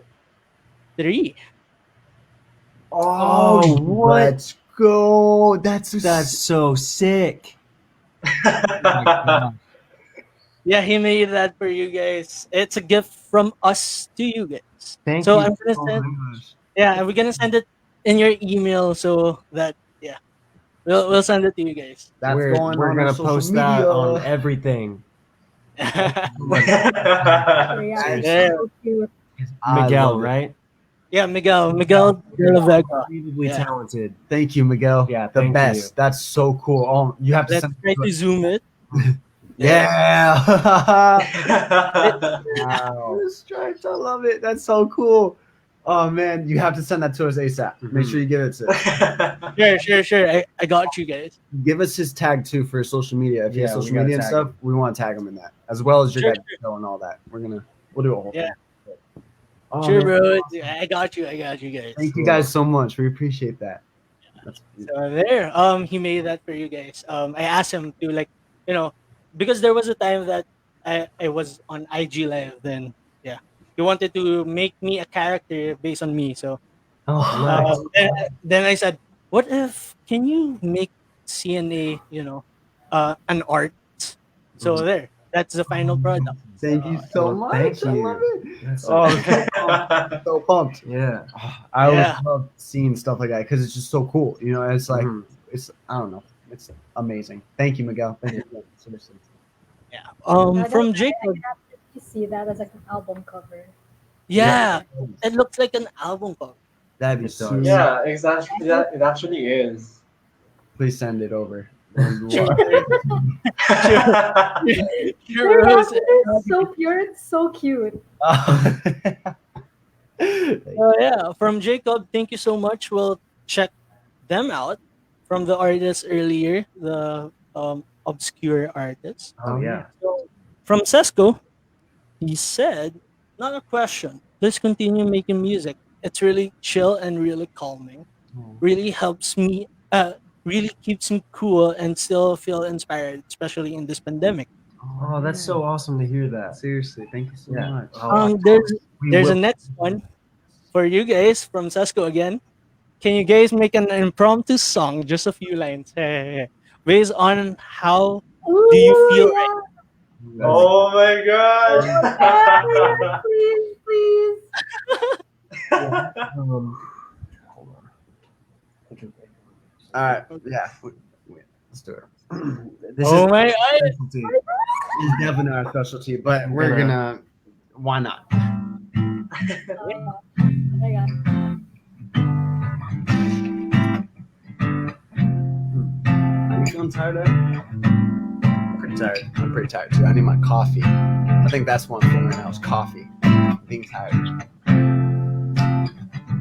Speaker 2: three.
Speaker 5: Oh, what?
Speaker 6: let's go. That's
Speaker 5: That's so sick.
Speaker 2: Yeah, he made that for you guys. It's a gift from us to you guys.
Speaker 5: Thank
Speaker 2: So
Speaker 5: you
Speaker 2: I'm gonna
Speaker 5: so
Speaker 2: send.
Speaker 5: much.
Speaker 2: Yeah, we're gonna send it in your email so that yeah, we'll send it to you guys.
Speaker 6: That's going
Speaker 5: We're
Speaker 6: on our
Speaker 5: gonna
Speaker 6: social
Speaker 5: post that on
Speaker 6: media.
Speaker 5: everything.
Speaker 3: Yeah, it's
Speaker 2: Yeah.
Speaker 3: so cute.
Speaker 6: I
Speaker 5: Miguel,
Speaker 6: love it.
Speaker 5: right?
Speaker 2: Yeah, Miguel de la Vega.
Speaker 5: Unbelievably
Speaker 2: Yeah.
Speaker 5: talented.
Speaker 6: Thank you, Miguel.
Speaker 5: Yeah,
Speaker 6: the
Speaker 5: thank
Speaker 6: best.
Speaker 5: you.
Speaker 6: That's so cool. Oh, you have to
Speaker 2: Let's
Speaker 6: send
Speaker 2: try
Speaker 6: it to
Speaker 2: to
Speaker 6: us.
Speaker 2: zoom it.
Speaker 6: Yeah.
Speaker 5: Wow.
Speaker 6: Stripes. I love it. That's so cool. Oh man, you have to send that to us ASAP. Make
Speaker 5: Mhm.
Speaker 6: sure you give it to us.
Speaker 2: Sure. I got you guys.
Speaker 6: Give us his tag too for social media. If you have
Speaker 5: Yeah, we
Speaker 6: social
Speaker 5: gotta
Speaker 6: media and
Speaker 5: tag
Speaker 6: stuff, we want to tag him in that, as well as your
Speaker 2: Sure,
Speaker 6: guys' show and all that. We'll do a whole
Speaker 2: Yeah.
Speaker 6: thing. Oh,
Speaker 2: Sure,
Speaker 6: man.
Speaker 2: bro. I got you. guys.
Speaker 6: Thank you guys so much. We appreciate that. That's
Speaker 2: So there, he made that for you guys. I asked him to like, you know, because there was a time that I was on IG live. Then yeah, he wanted to make me a character based on me. So
Speaker 6: oh, nice.
Speaker 2: then I said, what if can you make CNA, an art? So there, that's the final product.
Speaker 6: Thank you so
Speaker 5: Well,
Speaker 6: much.
Speaker 5: thank
Speaker 6: I
Speaker 5: you.
Speaker 6: love it.
Speaker 5: That's
Speaker 6: Oh, I'm so pumped. So pumped.
Speaker 5: Yeah.
Speaker 6: I always
Speaker 2: Yeah.
Speaker 6: love seeing stuff like that because it's just so cool. You know, it's like
Speaker 5: Mhm.
Speaker 6: it's I don't know, it's amazing. Thank you, Miguel. Thank you. Seriously.
Speaker 2: Yeah.
Speaker 3: That-
Speaker 2: From
Speaker 3: I
Speaker 2: Jacob.
Speaker 3: can absolutely see that as like an album cover.
Speaker 2: Yeah, it looks like an album cover.
Speaker 6: That'd be
Speaker 5: It
Speaker 6: sweet.
Speaker 5: does.
Speaker 4: Yeah, exactly. It actually is.
Speaker 6: Please send it over.
Speaker 2: Sure,
Speaker 3: Their
Speaker 2: Rose.
Speaker 3: laughter is so pure. It's so cute.
Speaker 2: Yeah, from Jacob, thank you so much. We'll check them out from the artist earlier, the obscure artist.
Speaker 5: Oh yeah.
Speaker 2: So, from Sesko, he said, not a question. Please continue making music. It's really chill and really calming. Really helps me, really keeps me cool and still feel inspired, especially in this pandemic.
Speaker 5: Oh, that's so awesome to hear that.
Speaker 6: Seriously, thank you so
Speaker 5: Yeah.
Speaker 6: much.
Speaker 5: Oh,
Speaker 2: There's a next one for you guys from Sesko again. Can you guys make an impromptu song, just a few lines, based on how do you feel
Speaker 3: Ooh,
Speaker 2: right?
Speaker 3: yeah.
Speaker 4: Oh my
Speaker 3: Oh, yeah,
Speaker 4: god!
Speaker 3: please, please.
Speaker 5: hold on.
Speaker 6: All right, yeah, let's do it. This
Speaker 2: Oh
Speaker 6: is
Speaker 2: my god!
Speaker 6: specialty. It's definitely our specialty, but we're gonna. Why not?
Speaker 3: Oh my god.
Speaker 6: Are you feeling tired? Pretty tired. I'm pretty tired too. I need my coffee. I think that's what I'm feeling right now is coffee. Being tired.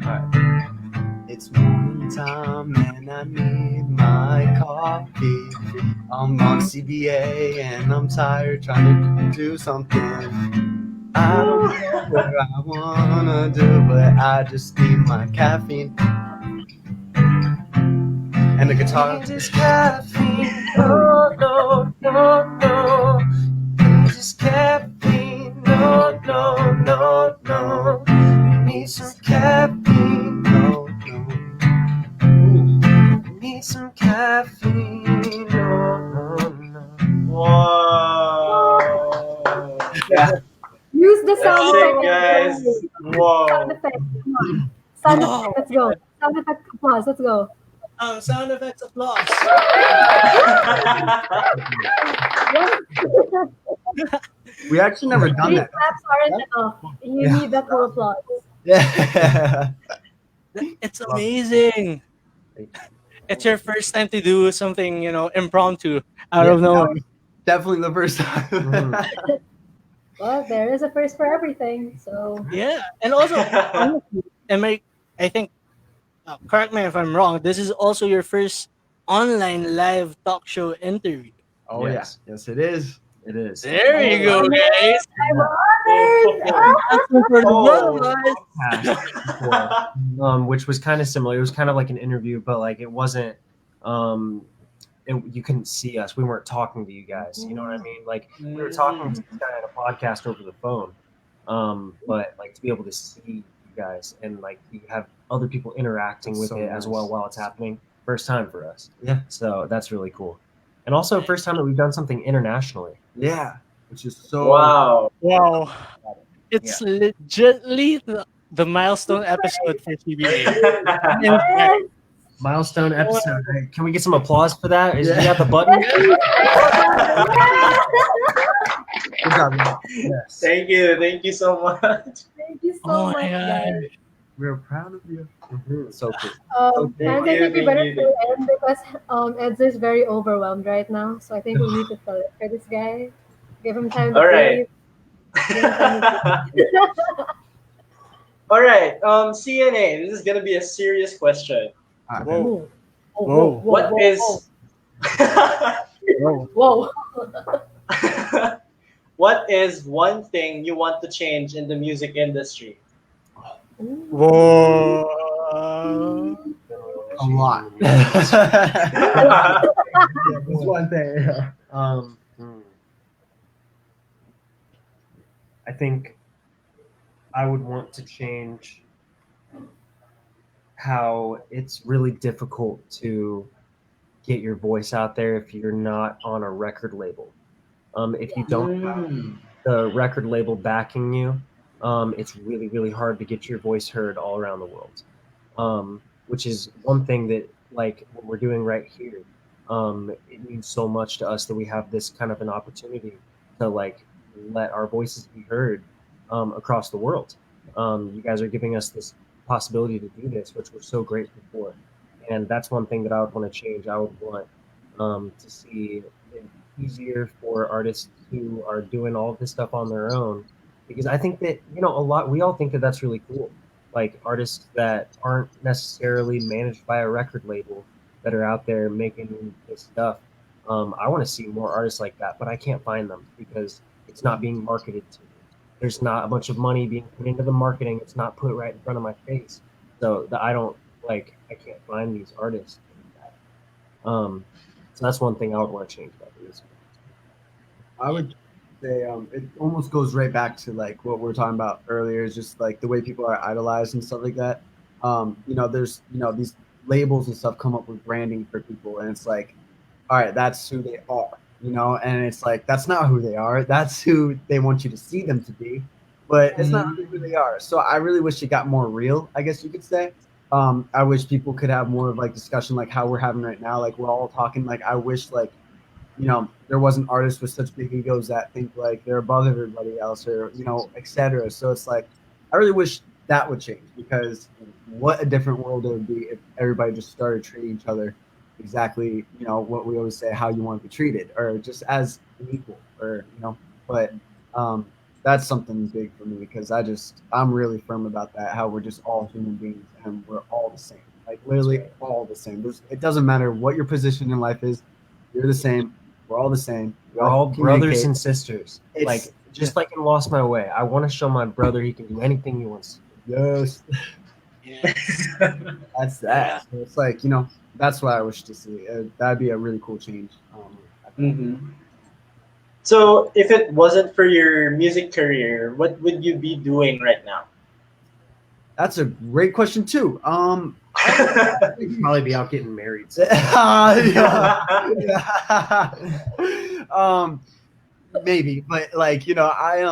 Speaker 6: Alright. It's morning time and I need my coffee. I'm on CBA and I'm tired trying to do something. I don't know what I wanna do, but I just need my caffeine. And the guitar is caffeine. No. It's caffeine. No. Need some caffeine. No. Need some caffeine. No.
Speaker 4: Whoa!
Speaker 3: Use the sound
Speaker 4: That's it,
Speaker 3: effect.
Speaker 4: guys.
Speaker 3: Sound
Speaker 4: Whoa!
Speaker 3: effect. Come on. Sound effect. Let's go. Sound effect. Applause. Let's go.
Speaker 2: Sound effects, applause.
Speaker 6: We actually never done
Speaker 3: Three
Speaker 6: that.
Speaker 3: claps aren't enough. You
Speaker 6: Yeah.
Speaker 3: need that whole applause.
Speaker 6: Yeah.
Speaker 2: It's amazing. It's your first time to do something, impromptu out of nowhere.
Speaker 6: Definitely the first time.
Speaker 3: Well, there is a first for everything. So
Speaker 2: Yeah, and also, honestly, I think, correct me if I'm wrong. This is also your first online live talk show interview.
Speaker 6: Oh
Speaker 5: Yes.
Speaker 6: yeah. Yes, it is.
Speaker 5: It is.
Speaker 2: There you go, guys.
Speaker 3: I'm honored.
Speaker 2: That's one for the
Speaker 4: Oh.
Speaker 2: world, guys.
Speaker 5: Which was kind of similar. It was kind of like an interview, but like it wasn't. You couldn't see us. We weren't talking to you guys. You know what I mean? Like we were talking to this guy on a podcast over the phone. But like to be able to see you guys and like you have other people interacting with
Speaker 6: So
Speaker 5: it as
Speaker 6: nice.
Speaker 5: well while it's happening. First time for us.
Speaker 6: Yeah.
Speaker 5: So that's really cool. and also first time that we've done something internationally.
Speaker 6: Yeah, which is so
Speaker 4: Wow.
Speaker 2: Wow. It's legitly the milestone episode for CBA.
Speaker 3: Yes.
Speaker 5: Milestone episode. Hey, can we get some applause for that? Is you have the button?
Speaker 6: good job. Man.
Speaker 5: Yes.
Speaker 4: Thank you so much.
Speaker 3: Thank you so
Speaker 2: Oh my
Speaker 3: much,
Speaker 2: god.
Speaker 3: guys.
Speaker 6: We're proud of you. So cool.
Speaker 3: Parents, I think we
Speaker 4: thank
Speaker 3: better
Speaker 4: you.
Speaker 3: fill in because Eds is very overwhelmed right now. So I think we need to fill it for this guy. Give him time to
Speaker 4: All right.
Speaker 3: breathe. Give him time to breathe.
Speaker 4: All right. CNA. This is gonna be a serious question.
Speaker 6: All right.
Speaker 2: Whoa.
Speaker 3: Whoa.
Speaker 4: What is
Speaker 2: Whoa.
Speaker 3: Whoa.
Speaker 4: what is one thing you want to change in the music industry?
Speaker 2: Whoa.
Speaker 6: A lot.
Speaker 5: That's one thing. I think I would want to change how it's really difficult to get your voice out there if you're not on a record label. If you don't have the record label backing you, it's really, really hard to get your voice heard all around the world. Which is one thing that, like, what we're doing right here, it means so much to us that we have this kind of an opportunity to, like, let our voices be heard across the world. You guys are giving us this possibility to do this, which we're so grateful for. And that's one thing that I would want to change. I would want to see it easier for artists who are doing all of this stuff on their own, because I think that, you know, we all think that that's really cool. Like artists that aren't necessarily managed by a record label that are out there making this stuff. I want to see more artists like that, but I can't find them because it's not being marketed to me. There's not a bunch of money being put into the marketing. It's not put right in front of my face. So I can't find these artists. So that's one thing I would want to change about this.
Speaker 6: I would say it almost goes right back to like what we were talking about earlier, is just like the way people are idolized and stuff like that. There's these labels and stuff come up with branding for people, and it's like, all right, that's who they are, and it's like that's not who they are. That's who they want you to see them to be, but it's not really who they are. So I really wish it got more real, I guess you could say. I wish people could have more of like discussion like how we're having right now. Like we're all talking. Like I wish like there wasn't artists with such big egos that think like they're above everybody else, or etc. So it's like I really wish that would change, because what a different world it would be if everybody just started treating each other exactly what we always say, how you want to be treated, or just as an equal, or but that's something big for me, because I'm really firm about that, how we're just all human beings and we're all the same, like literally all the same. It doesn't matter what your position in life is, you're the same. We're all the same.
Speaker 5: We're all brothers
Speaker 6: communicate.
Speaker 5: and sisters. Like just like in Lost My Way, I want to show my brother he can do anything he wants.
Speaker 6: Yes.
Speaker 2: Yes.
Speaker 6: That's that. So it's like that's what I wish to see. That'd be a really cool change.
Speaker 4: So, if it wasn't for your music career, what would you be doing right now?
Speaker 6: That's a great question too.
Speaker 5: We'd probably be out getting married.
Speaker 6: Maybe, but like I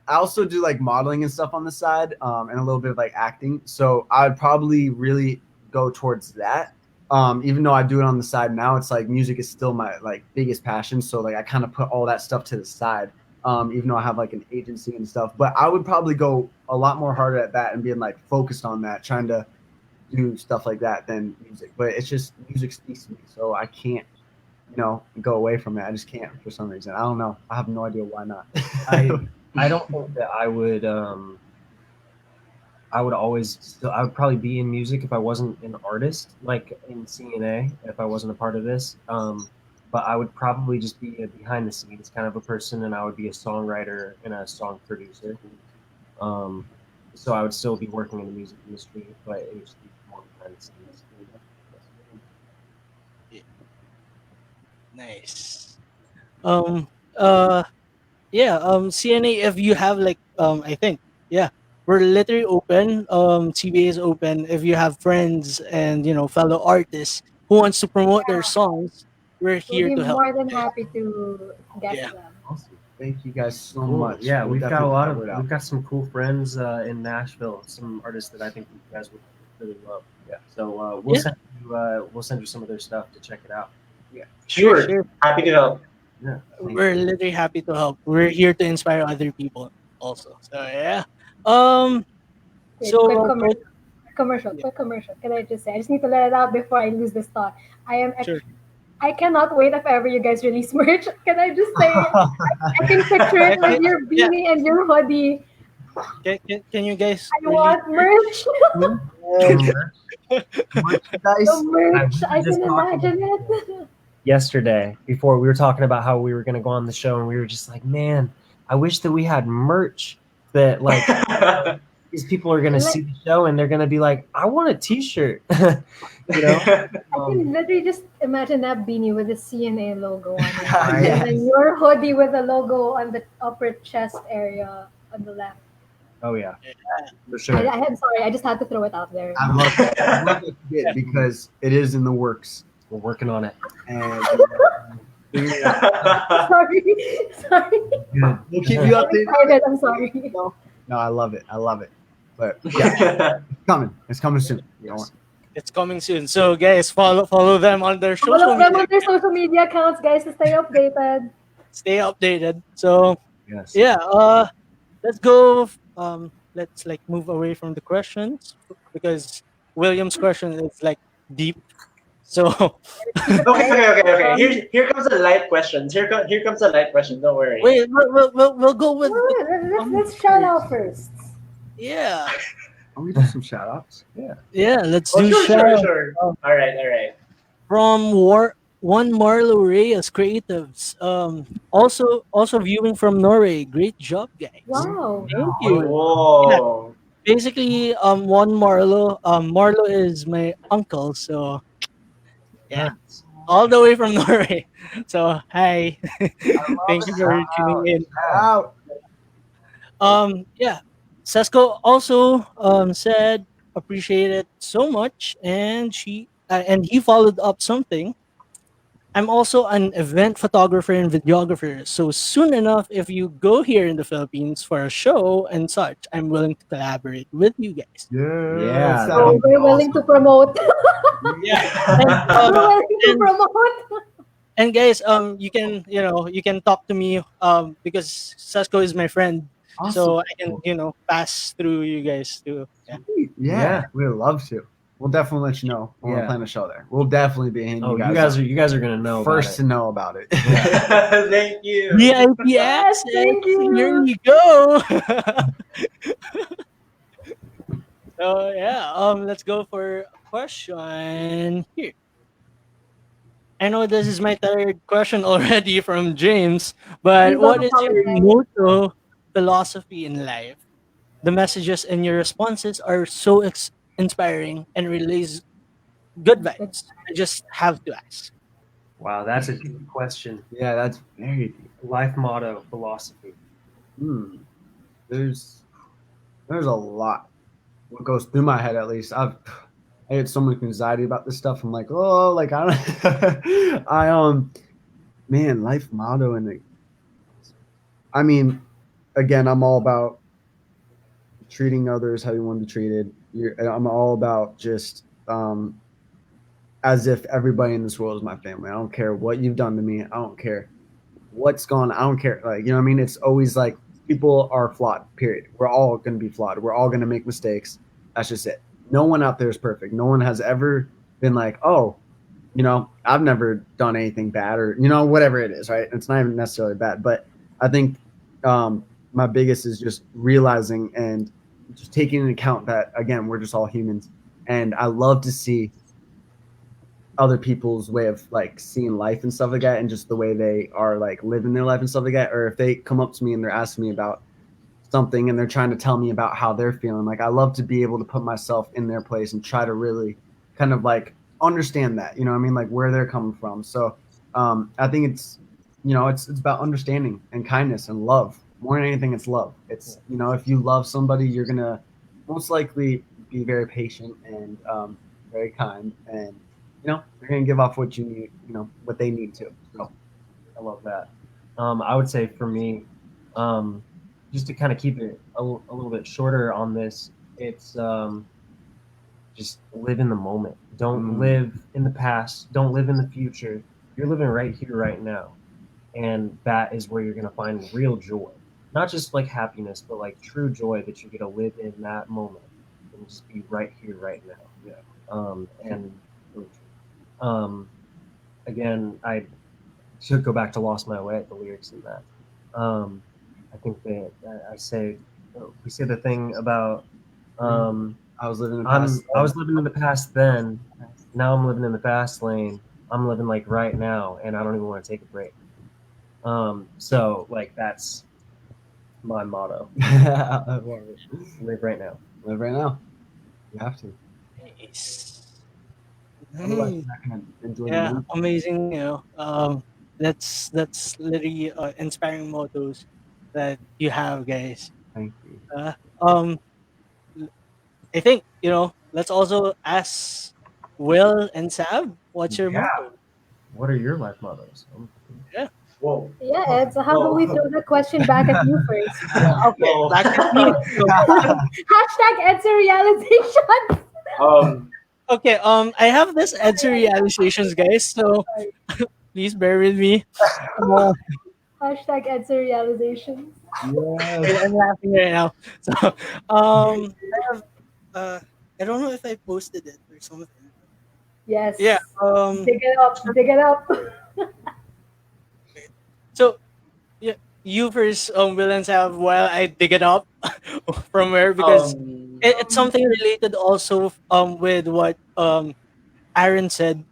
Speaker 6: also do like modeling and stuff on the side, and a little bit of like acting. So I'd probably really go towards that. Even though I do it on the side now, it's like music is still my like biggest passion. So like I kind of put all that stuff to the side. Even though I have like an agency and stuff, but I would probably go a lot more harder at that and being like focused on that, trying to do stuff like that than music. But it's just music speaks to me, so I can't go away from it. I just can't for some reason. I don't know. I have no idea why not.
Speaker 5: I don't think that I would probably be in music if I wasn't an artist, like in CNA, if I wasn't a part of this. But I would probably just be a behind the scenes kind of a person, and I would be a songwriter and a song producer. So I would still be working in the music industry, but it would just be more behind the scenes.
Speaker 2: Nice. CNA, if you have like I think, yeah, we're literally open. CBA is open. If you have friends and fellow artists who wants to promote their songs, we're
Speaker 3: We'll
Speaker 2: here
Speaker 3: be
Speaker 2: to help.
Speaker 3: more than happy to guest
Speaker 2: Yeah.
Speaker 3: them.
Speaker 6: Awesome. Thank you guys so
Speaker 5: Cool.
Speaker 6: much.
Speaker 5: Yeah,
Speaker 6: We'll
Speaker 5: we've got a
Speaker 6: definitely
Speaker 5: lot
Speaker 6: put
Speaker 5: of
Speaker 6: the word out.
Speaker 5: we've got some cool friends in Nashville. Some artists that I think you guys would really love. Yeah. So
Speaker 2: Yeah.
Speaker 5: we'll send you some of their stuff to check it out.
Speaker 4: Sure.
Speaker 2: Sure.
Speaker 4: Happy to help.
Speaker 5: Yeah. Thank
Speaker 2: We're
Speaker 5: you.
Speaker 2: literally happy to help. We're here to inspire other people also. So yeah. Um.
Speaker 3: Wait,
Speaker 2: So
Speaker 3: quick
Speaker 2: for-
Speaker 3: quick commercial. Can I just say? I just need to let it out before I lose this thought.
Speaker 2: Sure.
Speaker 3: I cannot wait if ever you guys release merch. Can I just say? I can picture it with your
Speaker 2: Yeah.
Speaker 3: beanie and your hoodie.
Speaker 2: Can you guys
Speaker 3: I want merch.
Speaker 6: Merchandise.
Speaker 3: The merch.
Speaker 5: I
Speaker 3: I
Speaker 5: was just
Speaker 3: can
Speaker 5: talking-
Speaker 3: imagine it.
Speaker 5: Yesterday, before we were talking about how we were going to go on the show, and we were just like, man, I wish that we had merch that like these people are going to see the show and they're going to be like, I want a T-shirt. You know?
Speaker 3: I can literally just imagine that beanie with the CNA logo on it.
Speaker 6: Yes.
Speaker 3: And then your hoodie with the logo on the upper chest area on the left.
Speaker 5: Oh yeah, for sure.
Speaker 3: I'm sorry, I just had to throw it out there.
Speaker 6: I love that. I love that you did because it is in the works.
Speaker 5: We're working on it.
Speaker 6: And
Speaker 3: Sorry.
Speaker 6: we'll keep you
Speaker 3: I'm
Speaker 6: updated.
Speaker 3: excited. I'm sorry.
Speaker 6: No, I love it. But yeah, it's coming soon.
Speaker 2: it's coming soon. So guys, follow them on their social
Speaker 3: Follow them
Speaker 2: media.
Speaker 3: on their social media accounts, guys, to stay updated.
Speaker 2: Stay updated. So
Speaker 5: Yes.
Speaker 2: yeah. Let's go. Let's like move away from the questions because William's question is like deep. So
Speaker 4: Okay. Here comes the light questions. Here comes the light question. Don't worry.
Speaker 2: wait, we'll go with
Speaker 3: Let's shout out first.
Speaker 2: yeah.
Speaker 6: Can we do some shout outs?
Speaker 2: Yeah, let's
Speaker 4: Oh,
Speaker 2: do
Speaker 4: sure.
Speaker 2: shout
Speaker 4: All right.
Speaker 2: from One Marlo Reyes Creatives. Also viewing from Norway. Great job, guys.
Speaker 3: Wow.
Speaker 2: Thank you.
Speaker 4: Whoa.
Speaker 2: Basically, One Marlo is my uncle, so yeah, all the way from Norway. So hi, thank you for tuning in.
Speaker 6: Out.
Speaker 2: Yeah, Sesko also said appreciate it so much, and he followed up something. I'm also an event photographer and videographer, so soon enough, if you go here in the Philippines for a show and such, I'm willing to collaborate with you guys.
Speaker 5: Yeah.
Speaker 3: So we're willing to promote.
Speaker 2: And,
Speaker 3: We're willing to promote.
Speaker 2: and guys, you can talk to me because Sasko is my friend, so I can pass through you guys too. Yeah.
Speaker 6: Yeah, we'd love to. We'll definitely let you know when we plan a show there. We'll definitely be hitting
Speaker 5: Oh,
Speaker 6: you guys.
Speaker 5: you guys are gonna know
Speaker 6: first to
Speaker 5: about
Speaker 6: know about it.
Speaker 4: Thank you.
Speaker 2: VIP
Speaker 3: Yes,
Speaker 2: access.
Speaker 3: thank you.
Speaker 2: Here you go. So yeah, let's go for a question here. I know this is my third question already from James, but
Speaker 3: Please don't
Speaker 2: what is your
Speaker 3: apologize.
Speaker 2: motto philosophy in life? The messages and your responses are so inspiring and release good vibes. I just have to ask.
Speaker 5: it. Wow, that's a deep question.
Speaker 6: Yeah, that's very deep.
Speaker 5: Life motto, philosophy.
Speaker 6: There's a lot. What goes through my head, at least. I had so much anxiety about this stuff. I'm like, oh, like I don't. Man, life motto and I mean, again, I'm all about treating others how you want to be treated. I'm all about just as if everybody in this world is my family. I don't care what you've done to me. I don't care what's gone. I don't care. Like, you know what I mean? It's always like people are flawed, period. We're all going to be flawed. We're all going to make mistakes. That's just it. No one out there is perfect. No one has ever been like, oh, I've never done anything bad or, whatever it is, right? It's not even necessarily bad. But I think my biggest is just realizing and just taking into account that, again, we're just all humans. And I love to see other people's way of like seeing life and stuff like that, and just the way they are like living their life and stuff like that. Or if they come up to me and they're asking me about something and they're trying to tell me about how they're feeling, like I love to be able to put myself in their place and try to really kind of like understand that, you know what I mean, like where they're coming from. So I think it's it's about understanding and kindness and love. More than anything, it's love. It's if you love somebody, you're gonna most likely be very patient and very kind, and they're gonna give off what you need, what they need to. So
Speaker 5: I love that. I would say for me, um, just to kind of keep it a little bit shorter on this, it's just live in the moment. Don't live in the past. Don't live in the future. You're living right here, right now, and that is where you're gonna find real joy. Not just like happiness, but like true joy that you get to live in that moment and just be right here, right now.
Speaker 6: Yeah.
Speaker 5: And um, again, I should go back to "Lost My Way" at the lyrics in that. I think that I say we say the thing about
Speaker 6: I was living in the past.
Speaker 5: I was living in the past then. Now I'm living in the fast lane. I'm living like right now, and I don't even want to take a break. So like that's my motto: live right now.
Speaker 6: Live right now. You have to.
Speaker 2: Nice.
Speaker 6: Otherwise,
Speaker 2: Mhm.
Speaker 6: you're not gonna enjoy the
Speaker 2: Yeah,
Speaker 6: moment.
Speaker 2: amazing. That's literally inspiring mottos that you have, guys.
Speaker 6: Thank you.
Speaker 2: Uh, um, I think Let's also ask Will and Sab, what's your
Speaker 5: Yeah.
Speaker 2: motto?
Speaker 5: What are your life mottos?
Speaker 2: Yeah.
Speaker 4: Whoa.
Speaker 3: Yeah, Ed. So how about we throw the question back at you first?
Speaker 2: Okay.
Speaker 4: Whoa.
Speaker 2: Back at me. So,
Speaker 3: Hashtag Ed's a realization.
Speaker 4: um,
Speaker 2: okay. I have this answer realizations, guys. So please bear with me. Uh,
Speaker 3: Hashtag Ed's a realization.
Speaker 6: Yes.
Speaker 2: I'm laughing right now. So I have I don't know if I posted it or something.
Speaker 3: Yes.
Speaker 2: Yeah.
Speaker 3: Dig it up. Dig it up.
Speaker 2: So yeah, you first, Will and Sav, while I dig it up from where, because
Speaker 4: um,
Speaker 2: it's something related also with what Aaron said,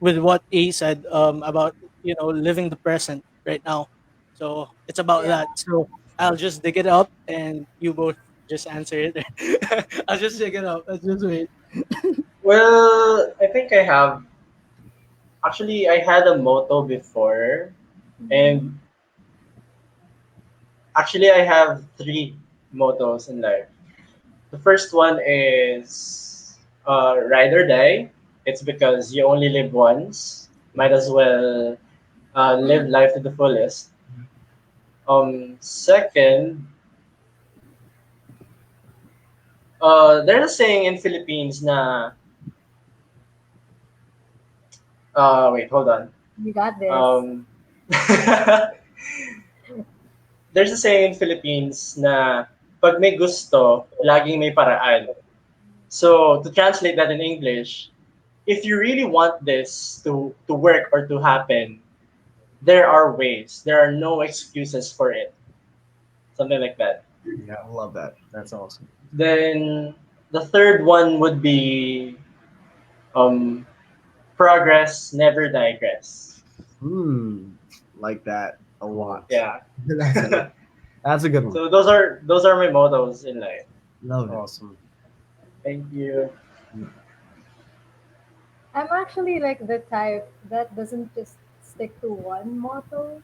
Speaker 2: with what A said, about living the present right now. So it's about
Speaker 3: Yeah.
Speaker 2: that. So I'll just dig it up and you both just answer it. I'll just dig it up. Let's just wait.
Speaker 4: well, I think I have. Actually, I had a motto before, and actually, I have three mottos in life. The first one is ride or die. It's because you only live once. Might as well live life to the fullest. Second, there's a saying in Philippines na, wait, hold on.
Speaker 3: You got this.
Speaker 4: There's a saying in Philippines na pag may gusto, laging may paraan. So to translate that in English, if you really want this to work or to happen, there are ways. There are no excuses for it. Something like that.
Speaker 5: Yeah,
Speaker 6: I love that.
Speaker 5: that's awesome.
Speaker 4: Then the third one would be um, progress, never digress.
Speaker 6: Like that a lot.
Speaker 4: Yeah.
Speaker 6: That's a good one.
Speaker 4: So those are my mottos in life.
Speaker 6: Love it.
Speaker 5: Awesome.
Speaker 4: Thank you.
Speaker 3: I'm actually like the type that doesn't just stick to one motto.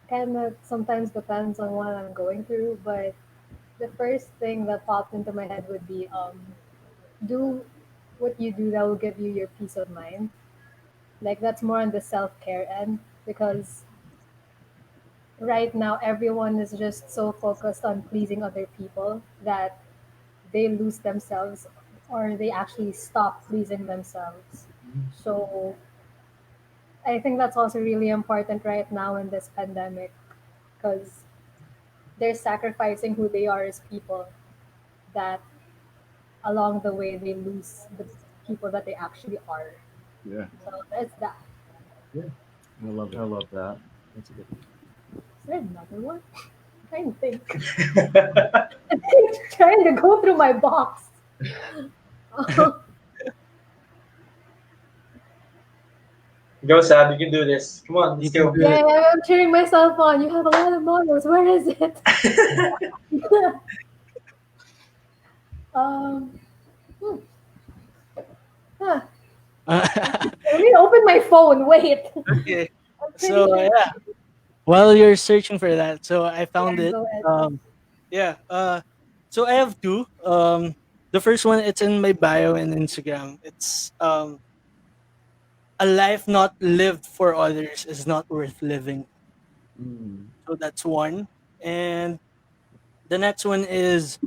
Speaker 3: Kind of sometimes depends on what I'm going through, but the first thing that popped into my head would be do what you do that will give you your peace of mind. Like that's more on the self-care end because right now everyone is just so focused on pleasing other people that they lose themselves or they actually stop pleasing themselves. So I think that's also really important right now in this pandemic because they're sacrificing who they are as people that along the way they lose the people that they actually are.
Speaker 6: Yeah.
Speaker 3: So that's that.
Speaker 6: I love
Speaker 5: I love that. That's a good one.
Speaker 3: Is there another one? I'm trying to think. I'm trying to go through my box.
Speaker 4: Go, Sab. You can do this. Come on,
Speaker 2: You
Speaker 4: let's
Speaker 2: can
Speaker 4: go.
Speaker 2: do
Speaker 3: Yeah,
Speaker 2: it.
Speaker 3: yeah, I'm cheering myself on. You have a lot of models. Where is it? um, hmm. Huh. Let me open my phone. Wait.
Speaker 2: Okay.
Speaker 3: I'm pretty
Speaker 2: So
Speaker 3: sure.
Speaker 2: yeah, while you're searching for that, so I found
Speaker 3: Yeah,
Speaker 2: it.
Speaker 3: go ahead.
Speaker 2: Yeah. So I have two. The first one, it's in my bio in Instagram. It's a life not lived for others is not worth living.
Speaker 6: Mm.
Speaker 2: So that's one. And the next one is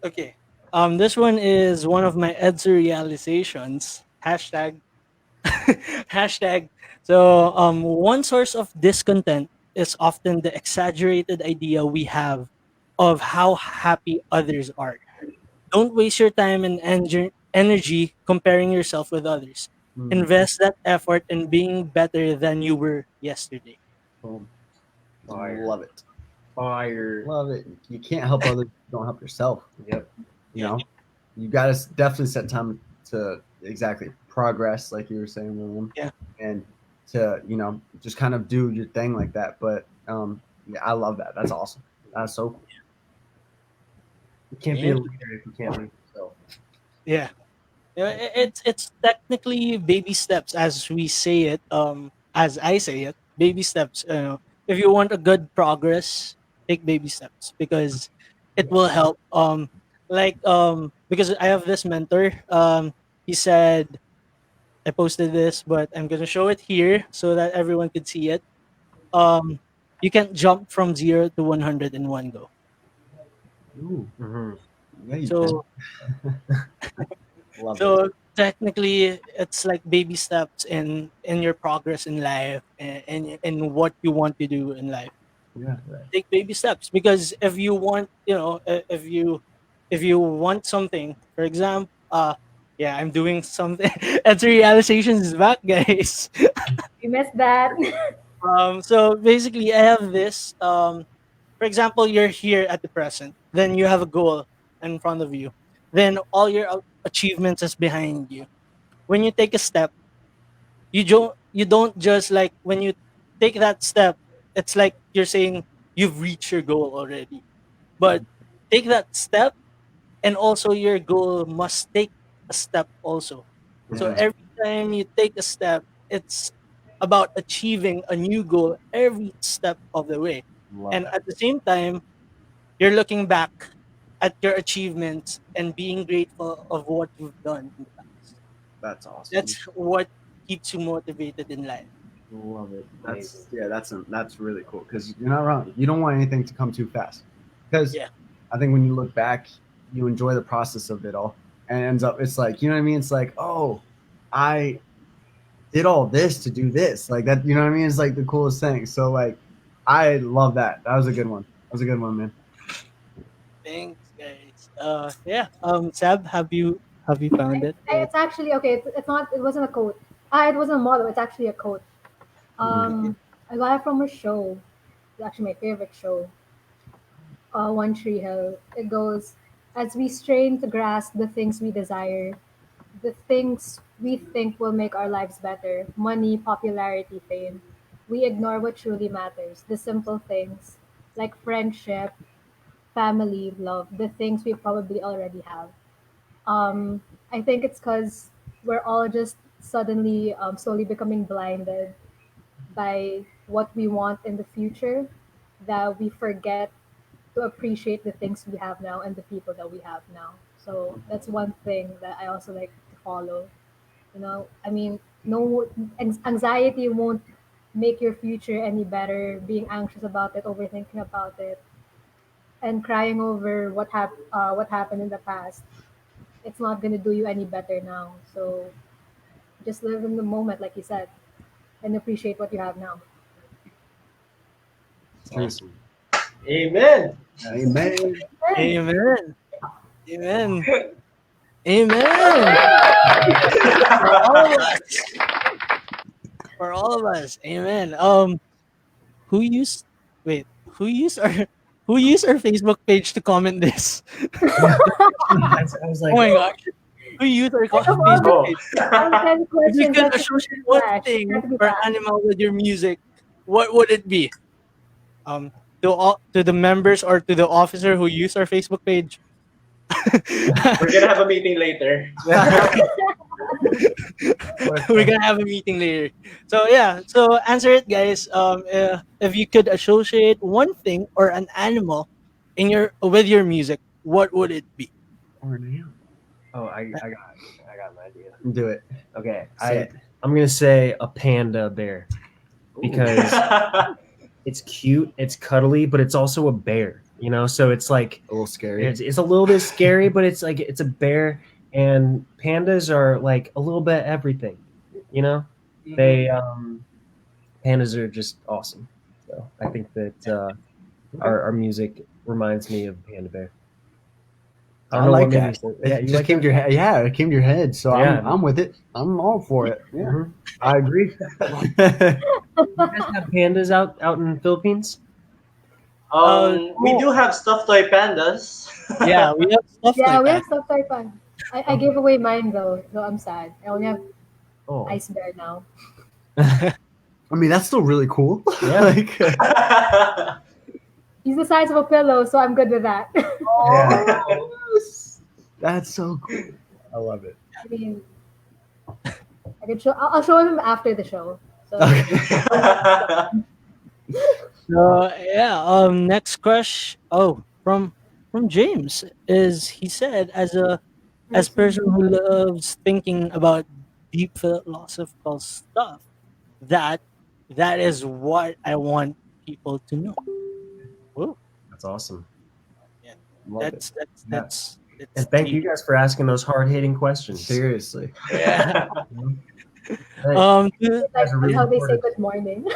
Speaker 2: okay. This one is one of my EDSA realizations. Hashtag hashtag. So one source of discontent is often the exaggerated idea we have of how happy others are. Don't waste your time and energy comparing yourself with others.
Speaker 6: Mm.
Speaker 2: Invest that effort in being better than you were yesterday.
Speaker 6: Boom.
Speaker 5: Fire.
Speaker 6: Love it.
Speaker 5: Fire.
Speaker 6: Love it. You can't help others if you don't help yourself.
Speaker 5: Yep.
Speaker 6: You know, you got to definitely set time to exactly progress, like you were saying, William,
Speaker 2: Yeah.
Speaker 6: and to just kind of do your thing like that. But yeah, I love that. That's awesome. That's so cool.
Speaker 5: You can't be a leader if you can't lead yourself.
Speaker 2: Yeah. Yeah, it's technically baby steps as we say it. As I say it, baby steps. If you want a good progress, take baby steps because it will help. Because I have this mentor. He said I posted this, but I'm gonna show it here so that everyone could see it. Um, you can't jump from 0 to 100 in one go.
Speaker 6: Ooh,
Speaker 5: Mm-hmm.
Speaker 6: yeah, you
Speaker 2: So
Speaker 6: can. Love it.
Speaker 2: So technically, it's like baby steps in your progress in life and in what you want to do in life.
Speaker 6: Yeah.
Speaker 2: Take baby steps because if you want, if you want something, for example, yeah, I'm doing something. It's realizations is back, guys.
Speaker 3: You missed that.
Speaker 2: So basically, I have this. For example, you're here at the present, then you have a goal in front of you, then all your achievements is behind you. When you take a step, you don't just like when you take that step, it's like you're saying you've reached your goal already. But take that step and also your goal must take a step also. So
Speaker 6: Yeah.
Speaker 2: every time you take a step, it's about achieving a new goal every step of the way.
Speaker 6: Love
Speaker 2: And
Speaker 6: that.
Speaker 2: at the same time, you're looking back at your achievements and being grateful of what you've done in the past.
Speaker 6: That's awesome.
Speaker 2: That's what keeps you motivated in life.
Speaker 6: Love it.
Speaker 5: Amazing.
Speaker 6: That's really cool because you're not wrong. You don't want anything to come too fast because
Speaker 2: Yeah.
Speaker 6: I think when you look back, you enjoy the process of it all, and it ends up it's like you know what I mean. It's like oh, I did all this to do this like that. You know what I mean? It's like the coolest thing. So like, I love that. That was a good one. That was a good one, man.
Speaker 2: Thanks, guys. Yeah. Sab, have you found it?
Speaker 3: It's actually okay. It's not. It wasn't a quote. It wasn't a motto. It's actually a quote.
Speaker 6: Mhm.
Speaker 3: I got it from a show. It's actually my favorite show. One Tree Hill. It goes, as we strain to grasp the things we desire, the things we think will make our lives better, money, popularity, fame. We ignore what truly matters, the simple things like friendship, family, love, the things we probably already have. Um, I think it's because we're all just suddenly slowly becoming blinded by what we want in the future that we forget to appreciate the things we have now and the people that we have now. So that's one thing that I also like to follow. I mean, no anxiety won't make your future any better. Being anxious about it, overthinking about it, and crying over what happened in the past, it's not gonna do you any better now. So just live in the moment, like you said, and appreciate what you have now.
Speaker 5: Awesome.
Speaker 4: Amen.
Speaker 6: Amen.
Speaker 2: Amen. Amen. Amen. For all of us. For all of us. Amen. Who used wait, who used our Facebook page to comment this?
Speaker 5: I was like,
Speaker 2: Oh my gosh. Who used our
Speaker 3: Of all
Speaker 2: Facebook
Speaker 3: the
Speaker 4: Oh,
Speaker 2: page?
Speaker 3: content
Speaker 2: If you
Speaker 3: questions
Speaker 2: could
Speaker 3: that you
Speaker 2: associate
Speaker 3: can
Speaker 2: one
Speaker 3: flash, it
Speaker 2: thing
Speaker 3: had to be
Speaker 2: or
Speaker 3: fast.
Speaker 2: animal with your music, what would it be? To the members or to the officer who used our Facebook page.
Speaker 4: we're gonna have a meeting later.
Speaker 2: We're gonna have a meeting later. So yeah, so answer it, guys. If you could associate one thing or an animal in your with your music, what would it be?
Speaker 6: Or now.
Speaker 5: oh, I got mine. idea.
Speaker 6: Do it.
Speaker 5: Okay,
Speaker 6: Say
Speaker 5: I'm gonna say a panda bear because it's cute, it's cuddly, but it's also a bear. You know, so it's like
Speaker 6: a little scary.
Speaker 5: it's a little bit scary, but it's like it's a bear, and pandas are like a little bit everything. You know, they pandas are just awesome. So I think that our music reminds me of Panda Bear. I
Speaker 6: I
Speaker 5: don't know
Speaker 6: like
Speaker 5: what made me
Speaker 6: that.
Speaker 5: say
Speaker 6: It
Speaker 5: yeah, you
Speaker 6: just
Speaker 5: like
Speaker 6: came
Speaker 5: that?
Speaker 6: to your head. Yeah, it came to your head. So
Speaker 5: Yeah.
Speaker 6: I'm with it. I'm all for it. Yeah,
Speaker 5: Mhm.
Speaker 6: I agree.
Speaker 5: You guys have pandas out in the Philippines?
Speaker 4: We do have stuffed toy pandas.
Speaker 2: Yeah, we have stuff
Speaker 3: Yeah,
Speaker 2: like
Speaker 3: we
Speaker 2: that.
Speaker 3: have stuff like that. I gave away mine though, so I'm sad. I only have
Speaker 5: Oh,
Speaker 3: Ice Bear now.
Speaker 6: I mean, that's still really cool.
Speaker 5: Yeah.
Speaker 6: Like,
Speaker 3: He's the size of a pillow, so I'm good with that.
Speaker 6: oh, that's so cool. I love it.
Speaker 3: I mean, I can show. I'll show him after the show. So
Speaker 2: So yeah, next question. Oh, from James is he said as person who loves thinking about deep philosophical stuff, that that is what I want people to know. Whoa,
Speaker 5: that's awesome.
Speaker 2: yeah,
Speaker 6: Love it.
Speaker 2: that's
Speaker 5: And thank
Speaker 2: deep.
Speaker 5: you guys for asking those hard hitting questions.
Speaker 6: Seriously.
Speaker 2: Yeah.
Speaker 5: Hey,
Speaker 2: To,
Speaker 5: you guys are
Speaker 3: like
Speaker 5: really
Speaker 3: how they say
Speaker 5: important.
Speaker 3: good morning.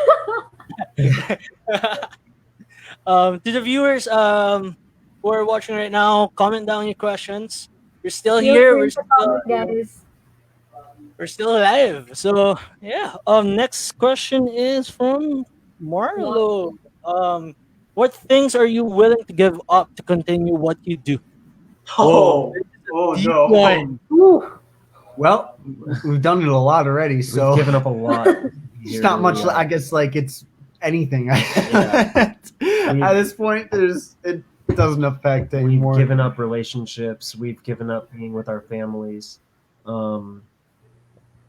Speaker 2: to the viewers who are watching right now, comment down your questions. We're still
Speaker 3: Feel
Speaker 2: here.
Speaker 3: free to comment, guys.
Speaker 2: We're still alive. So yeah. Next question is from Marlo. What things are you willing to give up to continue what you do? Whoa,
Speaker 4: Oh, oh
Speaker 2: deep
Speaker 4: no.
Speaker 2: one.
Speaker 3: Ooh,
Speaker 6: Well, we've done it a lot already, so
Speaker 5: We've given up a lot.
Speaker 6: it's not much. I guess like it's anything. At this point, it doesn't affect anymore.
Speaker 5: We've given up relationships. We've given up being with our families.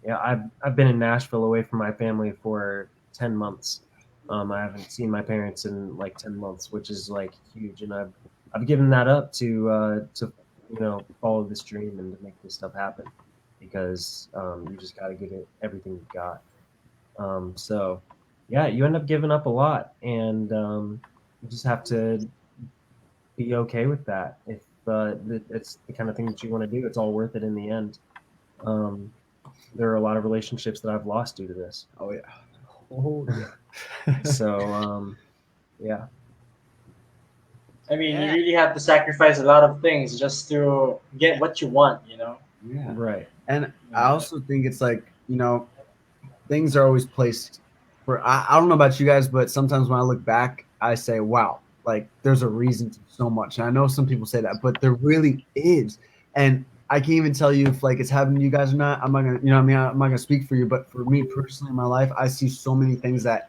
Speaker 5: Yeah, I've been in Nashville away from my family for 10 months. I haven't seen my parents in like 10 months, which is like huge, and I've given that up to follow this dream and to make this stuff happen because you just got to give it everything you got. So yeah, you end up giving up a lot, and you just have to be okay with that. If it's the kind of thing that you want to do, it's all worth it in the end. There are a lot of relationships that I've lost due to this.
Speaker 6: Oh yeah.
Speaker 5: Oh, yeah. So yeah.
Speaker 4: I mean,
Speaker 2: Yeah.
Speaker 4: you really have to sacrifice a lot of things just to get what you want, you know?
Speaker 6: Yeah.
Speaker 5: Right.
Speaker 6: And I also think it's like, things are always placed for, I don't know about you guys, but sometimes when I look back, I say, wow, like there's a reason to so much. And I know some people say that, but there really is. And I can't even tell you if like it's happening to you guys or not. I'm not gonna, I'm not gonna speak for you, but for me personally in my life, I see so many things that,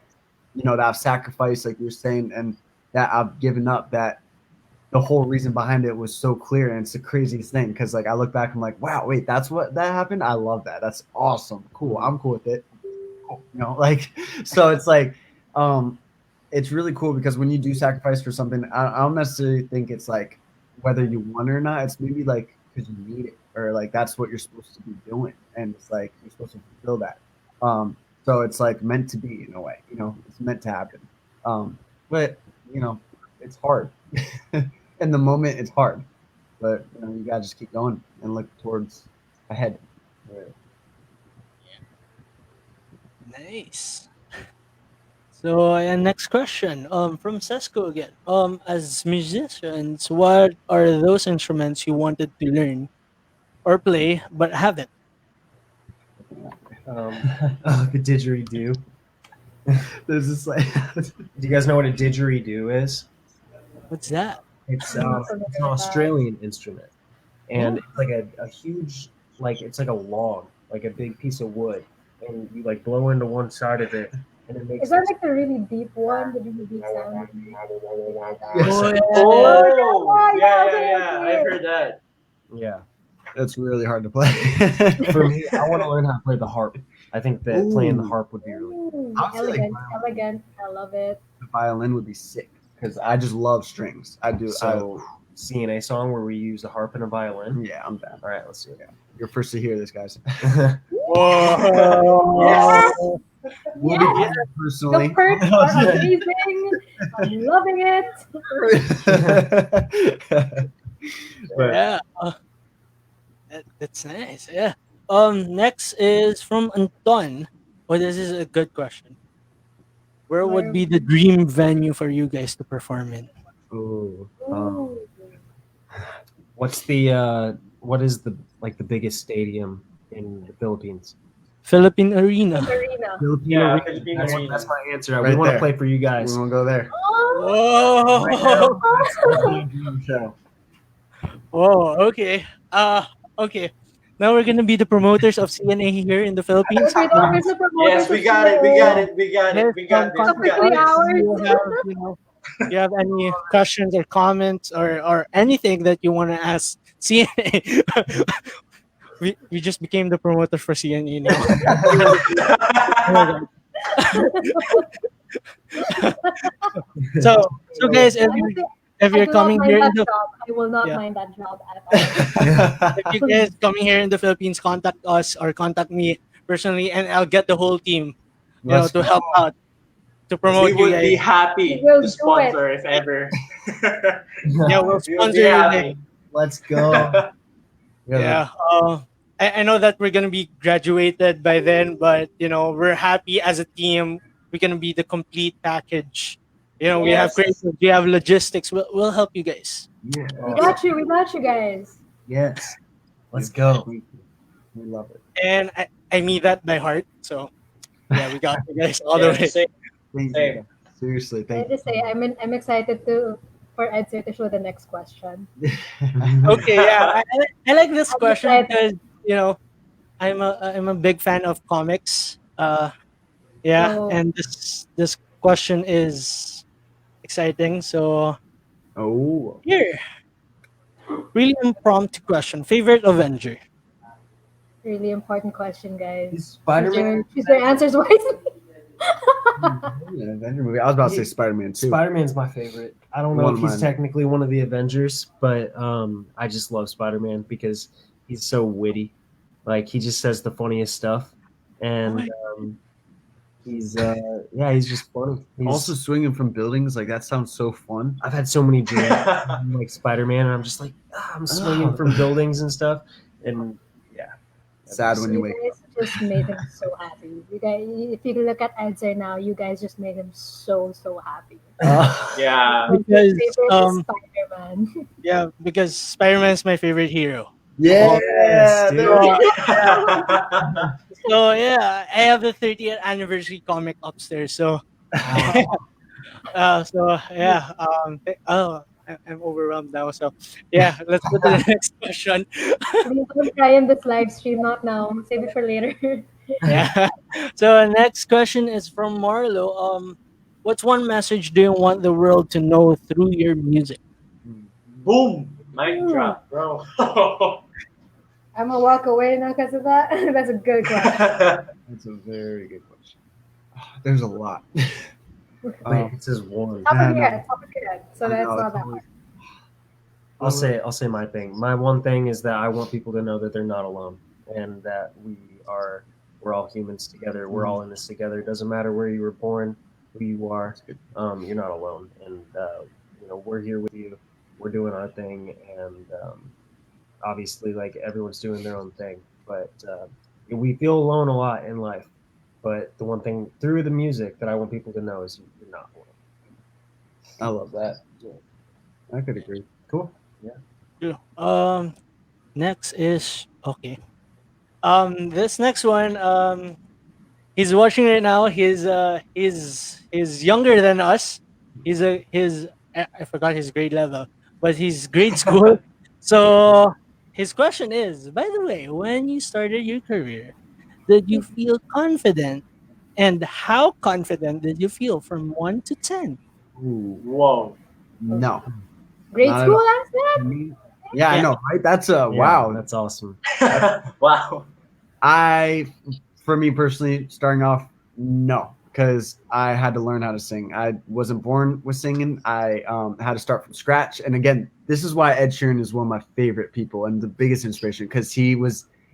Speaker 6: that I've sacrificed, like you're saying, and that I've given up, that the whole reason behind it was so clear. And it's the craziest thing because like I look back, I'm like, wow, wait, that's what that happened. I love that. That's awesome. Cool. I'm cool with it. Cool. Like, so it's like, it's really cool because when you do sacrifice for something, I don't necessarily think it's like whether you want it or not. It's maybe like because you need it or like that's what you're supposed to be doing, and it's like you're supposed to fulfill that. So it's like meant to be in a way. It's meant to happen. But it's hard. In the moment, it's hard. But you gotta just keep going and look towards ahead.
Speaker 2: Nice. So next question. From Sesko again. As musicians, what are those instruments you wanted to learn or play but haven't?
Speaker 5: The didgeridoo.
Speaker 6: There's this like
Speaker 5: Do you guys know what a didgeridoo is?
Speaker 2: What's that?
Speaker 5: It's
Speaker 3: I'm not
Speaker 5: it's
Speaker 3: familiar
Speaker 5: an
Speaker 3: with that.
Speaker 5: Australian instrument, and it's like a huge, like it's like a log, like a big piece of wood, and you like blow into one side of it, and it makes
Speaker 3: Is that like the really deep one? The really deep sound?
Speaker 2: Oh, yeah.
Speaker 4: Oh,
Speaker 3: yeah,
Speaker 4: yeah,
Speaker 3: okay,
Speaker 4: yeah.
Speaker 3: okay.
Speaker 4: I've heard that.
Speaker 5: yeah.
Speaker 6: it's really hard to play.
Speaker 5: For me, I want to learn how to play the harp. I think that playing the
Speaker 6: Ooh.
Speaker 5: harp would be really cool.
Speaker 3: Ooh,
Speaker 6: I would say, like,
Speaker 3: elegant,
Speaker 6: violin.
Speaker 3: elegant. I love it.
Speaker 6: The violin would be sick because I just love strings. I do.
Speaker 5: So, CNA song where we use a harp and a violin.
Speaker 6: Yeah, I'm down.
Speaker 5: All right, let's do it.
Speaker 6: You're first to hear this, guys.
Speaker 2: Whoa.
Speaker 4: Yes.
Speaker 6: We'll
Speaker 3: Yes.
Speaker 6: be here
Speaker 3: The
Speaker 6: personally.
Speaker 3: perks are amazing. I'm loving it.
Speaker 6: But
Speaker 2: Yeah. That's nice. Yeah. Next is from Anton. Oh, this is a good question. Where would be the dream venue for you guys to perform in?
Speaker 5: Ooh,
Speaker 3: Ooh.
Speaker 5: what's the what is the like the biggest stadium in the Philippines?
Speaker 2: Philippine Arena.
Speaker 3: Arena.
Speaker 5: Filipino
Speaker 4: Yeah,
Speaker 5: Arena.
Speaker 4: Filipino
Speaker 5: That's,
Speaker 4: Arena.
Speaker 5: that's my answer.
Speaker 6: Right
Speaker 5: we want to
Speaker 6: there.
Speaker 5: play for you
Speaker 6: we
Speaker 5: guys.
Speaker 6: won't go there.
Speaker 2: Whoa.
Speaker 6: Dream show.
Speaker 2: Whoa. Okay. Okay. Now we're gonna be the promoters of CNA here in the Philippines.
Speaker 3: If you're the promoters
Speaker 4: Yes, we
Speaker 3: of
Speaker 4: got it. We
Speaker 3: CNA,
Speaker 4: got it. We got it.
Speaker 2: Yes,
Speaker 4: We got this. We
Speaker 3: for
Speaker 4: got
Speaker 3: 3
Speaker 4: this.
Speaker 3: hours.
Speaker 2: You have any questions or comments or anything that you want to ask CNA? we just became the promoters for CNA now. so guys,
Speaker 3: Honestly,
Speaker 2: if
Speaker 3: I
Speaker 2: you're
Speaker 3: do not
Speaker 2: coming
Speaker 3: mind
Speaker 2: here in
Speaker 3: that
Speaker 2: the
Speaker 3: job. I will not
Speaker 2: Yeah.
Speaker 3: mind that job at all.
Speaker 2: if you guys coming here in the Philippines, contact us or contact me personally, and I'll get the whole team,
Speaker 6: Let's
Speaker 2: to help out to promote
Speaker 4: We
Speaker 2: you
Speaker 4: would be
Speaker 2: guys.
Speaker 4: happy
Speaker 3: We will
Speaker 4: to
Speaker 3: do
Speaker 4: sponsor if ever.
Speaker 2: Yeah, we'll
Speaker 4: We would
Speaker 2: sponsor
Speaker 4: be
Speaker 2: you guys.
Speaker 4: happy.
Speaker 6: Let's go.
Speaker 2: Yeah. I know that we're gonna be graduated by then, but we're happy as a team. We're gonna be the complete package. We have
Speaker 4: Yes.
Speaker 2: creative, we have logistics. We'll help you guys.
Speaker 6: Yeah.
Speaker 3: We got you. We got you guys.
Speaker 6: Yes.
Speaker 5: Let's go.
Speaker 6: We love it.
Speaker 2: And I mean that by heart. So yeah, we got you guys all the
Speaker 4: Yeah,
Speaker 2: way.
Speaker 4: same.
Speaker 6: Thank
Speaker 4: Same.
Speaker 6: you. Seriously,
Speaker 3: Can I
Speaker 6: thank you.
Speaker 3: just say I'm excited for Ed Sir to show the next question.
Speaker 2: Okay, yeah, I like this
Speaker 3: I'm
Speaker 2: question
Speaker 3: excited.
Speaker 2: because I'm a big fan of comics. Yeah,
Speaker 3: So,
Speaker 2: and this question is exciting. So
Speaker 6: Oh.
Speaker 2: here, really impromptu question. Favorite Avenger?
Speaker 3: really important question, guys.
Speaker 6: Is Spider-Man?
Speaker 3: Choose your answers wisely.
Speaker 6: Yeah, Avenger movie. I was about to say Spider-Man too.
Speaker 5: Spider-Man's my favorite. I don't know
Speaker 6: One
Speaker 5: if
Speaker 6: of
Speaker 5: he's
Speaker 6: mine.
Speaker 5: technically one of the Avengers, but I just love Spider-Man because he's so witty. Like he just says the funniest stuff, and he's just funny. He's,
Speaker 6: Also swinging from buildings, like that sounds so fun.
Speaker 5: I've had so many dreams like Spider-Man, and I'm just like I'm swinging from buildings and stuff, and
Speaker 6: Sad when you
Speaker 3: You
Speaker 6: wake
Speaker 3: guys just made him so happy. You guys, if you look at Ed Sir now, you guys just made him so happy.
Speaker 4: Yeah.
Speaker 2: Because,
Speaker 3: His favorite is Spider-Man.
Speaker 2: Yeah, because Spider-Man is my favorite hero.
Speaker 6: Yes,
Speaker 5: dude.
Speaker 2: So yeah, I have the 30th anniversary comic upstairs. So yeah, I'm overwhelmed now. So yeah, let's go to the next question.
Speaker 3: Please don't cry in this live stream, not now. Save it for later.
Speaker 2: Yeah. So next question is from Marlo. What's one message do you want the world to know through your music?
Speaker 4: Boom. Mic drop, bro.
Speaker 3: I'm gonna walk away now because of that. That's a good question.
Speaker 6: That's a very good question. There's a lot.
Speaker 5: Wait, it says one.
Speaker 3: Top
Speaker 6: Yeah,
Speaker 3: of your
Speaker 6: no.
Speaker 3: head, top of your head. So
Speaker 6: I
Speaker 3: that's
Speaker 6: know,
Speaker 3: not
Speaker 6: it's
Speaker 3: that
Speaker 6: always-
Speaker 3: hard.
Speaker 5: I'll say my thing. My one thing is that I want people to know that they're not alone and that we're all humans together. We're all in this together. It doesn't matter where you were born, who you are. You're not alone, and we're here with you. We're doing our thing, and obviously, like everyone's doing their own thing. But we feel alone a lot in life. But the one thing through the music that I want people to know is you're not alone.
Speaker 6: I love that. I could agree. Cool.
Speaker 2: Yeah. Next is okay. This next one. He's watching right now. He's younger than us. I forgot his grade level, but he's grade school. So his question is, by the way, when you started your career, did you feel confident? And how confident did you feel from 1 to 10?
Speaker 6: Ooh,
Speaker 4: Whoa.
Speaker 6: no.
Speaker 3: Grade
Speaker 6: Not at
Speaker 3: school
Speaker 6: all.
Speaker 3: answer?
Speaker 6: Yeah, I
Speaker 2: Yeah.
Speaker 6: know, right? That's
Speaker 5: Yeah,
Speaker 6: wow.
Speaker 5: that's awesome.
Speaker 4: Wow.
Speaker 6: For me personally, starting off, no, because I had to learn how to sing. I wasn't born with singing. I had to start from scratch. And again, this is why Ed Sheeran is one of my favorite people and the biggest inspiration because he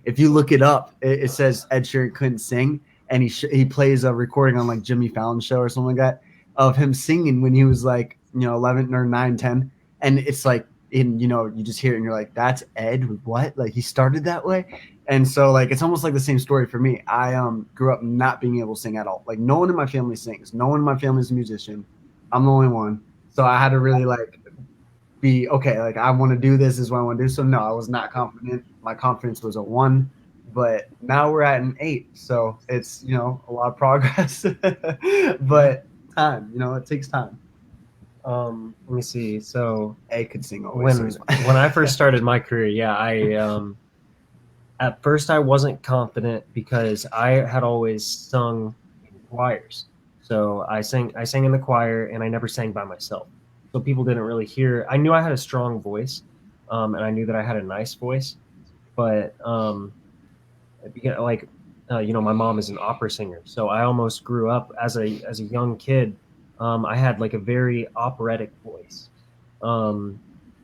Speaker 6: if you look it up, it says Ed Sheeran couldn't sing, and he plays a recording on like Jimmy Fallon's show or something like that of him singing when he was like 11 or 9, 10, and it's like you just hear it and you're like, that's Ed. What? Like he started that way. And so like it's almost like the same story for me. I grew up not being able to sing at all. Like no one in my family sings. No one in my family is a musician. I'm the only one. So I had to really like be okay. Like I want to do this. Is what I want to do. So no, I was not confident. My confidence was a 1, but now we're at an 8. So it's a lot of progress. But time, it takes time.
Speaker 5: Let me see. So
Speaker 6: A could sing always.
Speaker 5: when I first started my career, yeah, I at first I wasn't confident because I had always sung in choirs. So I sang in the choir, and I never sang by myself. So people didn't really hear. I knew I had a strong voice, and I knew that I had a nice voice, but like my mom is an opera singer, so I almost grew up as a young kid. I had like a very operatic voice,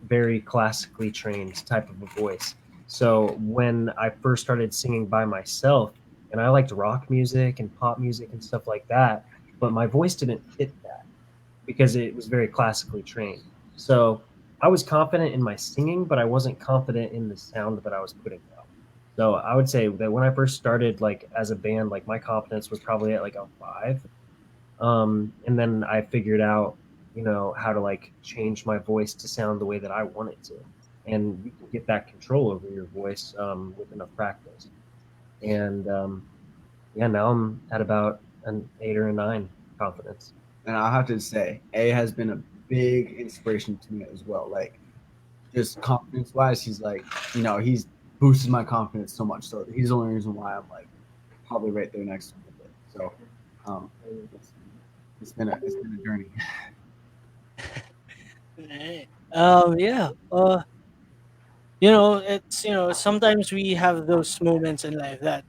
Speaker 5: very classically trained type of a voice. So when I first started singing by myself, and I liked rock music and pop music and stuff like that, but my voice didn't fit that because it was very classically trained. So I was confident in my singing, but I wasn't confident in the sound that I was putting out. So I would say that when I first started, like as a band, like my confidence was probably at like a 5. And then I figured out, how to like change my voice to sound the way that I want it to. And you can get that control over your voice with enough practice. And yeah, now I'm at about an 8 or a 9 confidence.
Speaker 6: And I'll have to say, A has been a big inspiration to me as well. Like, just confidence wise, he's like, he's boosted my confidence so much. So he's the only reason why I'm like probably right there next to him. So it's been a journey.
Speaker 2: Yeah. It's sometimes we have those moments in life that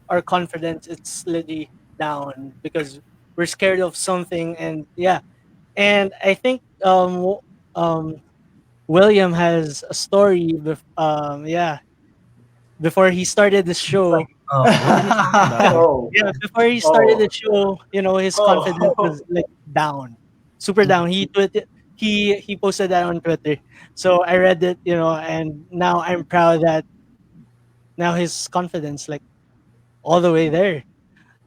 Speaker 2: our confidence it's slightly down because we're scared of something, and yeah, and I think William has a story. Yeah, before he started the show.
Speaker 4: Oh,
Speaker 2: Yeah, before he started
Speaker 4: oh,
Speaker 2: the show, his confidence
Speaker 4: oh.
Speaker 2: was like down, super down. He posted that on Twitter. So I read it, and now I'm proud that now his confidence like all the way there.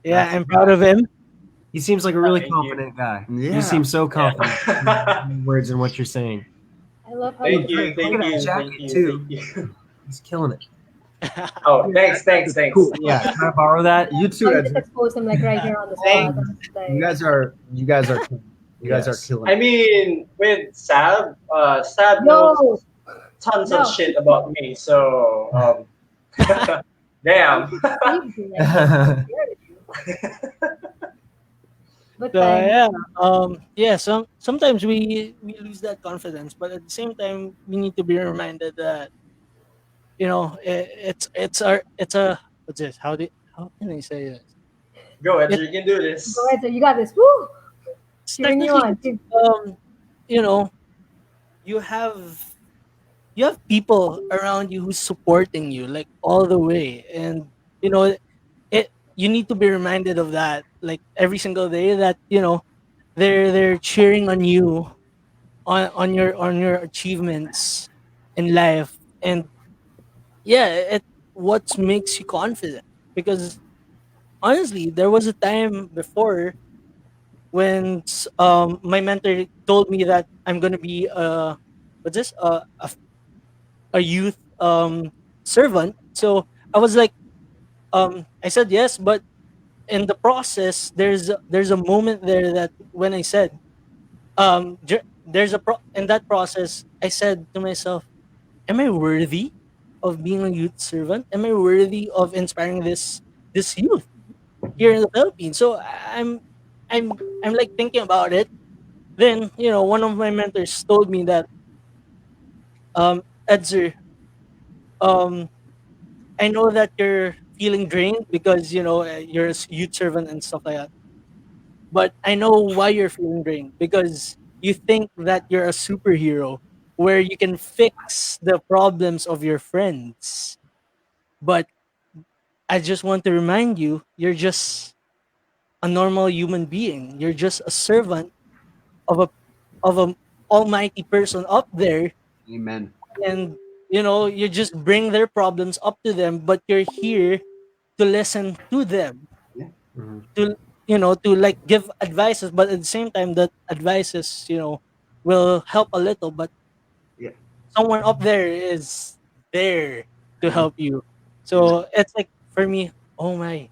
Speaker 2: Yeah,
Speaker 5: That's
Speaker 2: I'm proud of him.
Speaker 5: He seems like a really
Speaker 4: Thank you.
Speaker 5: confident guy.
Speaker 6: Yeah.
Speaker 5: You seem so confident
Speaker 4: Yeah.
Speaker 5: in your words and what you're saying.
Speaker 3: I love how
Speaker 4: Thank
Speaker 3: you
Speaker 4: you,
Speaker 5: Look
Speaker 4: thank
Speaker 5: at that
Speaker 4: you,
Speaker 5: jacket,
Speaker 4: thank you,
Speaker 5: too.
Speaker 4: thank you.
Speaker 5: He's killing it.
Speaker 4: Oh, thanks, thanks, thanks.
Speaker 5: Cool. Yeah, can I borrow that?
Speaker 6: You
Speaker 3: how
Speaker 6: two,
Speaker 3: you just expose him like right here on the spot.
Speaker 2: Thanks.
Speaker 3: I'm just like,
Speaker 6: you guys are you guys are
Speaker 5: Yes.
Speaker 6: killing
Speaker 4: I
Speaker 6: it.
Speaker 4: mean, with Sab
Speaker 3: no,
Speaker 4: knows tons
Speaker 3: no.
Speaker 4: of shit about me, so damn.
Speaker 3: Deceived you, like, I'm scared of you. But
Speaker 2: So
Speaker 3: fine.
Speaker 2: yeah, sometimes we lose that confidence, but at the same time we need to be reminded that it's a what's this? How can I say this?
Speaker 4: Go, Edger,
Speaker 2: It,
Speaker 4: you can do this.
Speaker 3: Go ahead, sir. You got this. Woo!
Speaker 2: it's
Speaker 3: Cheering you
Speaker 2: technically
Speaker 3: on. Cheer-
Speaker 2: you know you have people around you who's supporting you like all the way, and you know it you need to be reminded of that like every single day that they're cheering on you on your achievements in life. And yeah, it what makes you confident, because honestly there was a time before when my mentor told me that I'm gonna be what's this a youth servant. So I was like, I said yes, but in the process, there's a moment there that when I said, in that process, I said to myself, "Am I worthy of being a youth servant? Am I worthy of inspiring this youth here in the Philippines?" So I'm like thinking about it. Then one of my mentors told me that, Edzer, um, I know that you're feeling drained because you're a youth servant and stuff like that. But I know why you're feeling drained, because you think that you're a superhero where you can fix the problems of your friends. But I just want to remind you, you're just a normal human being. You're just a servant of a almighty person up there,
Speaker 6: Amen.
Speaker 2: and you just bring their problems up to them, but you're here to listen to them,
Speaker 5: Mhm.
Speaker 2: to to like give advices, but at the same time that advices will help a little, but
Speaker 6: Yeah.
Speaker 2: someone up there is there to
Speaker 6: Amen.
Speaker 2: help you. So it's like for me, oh my,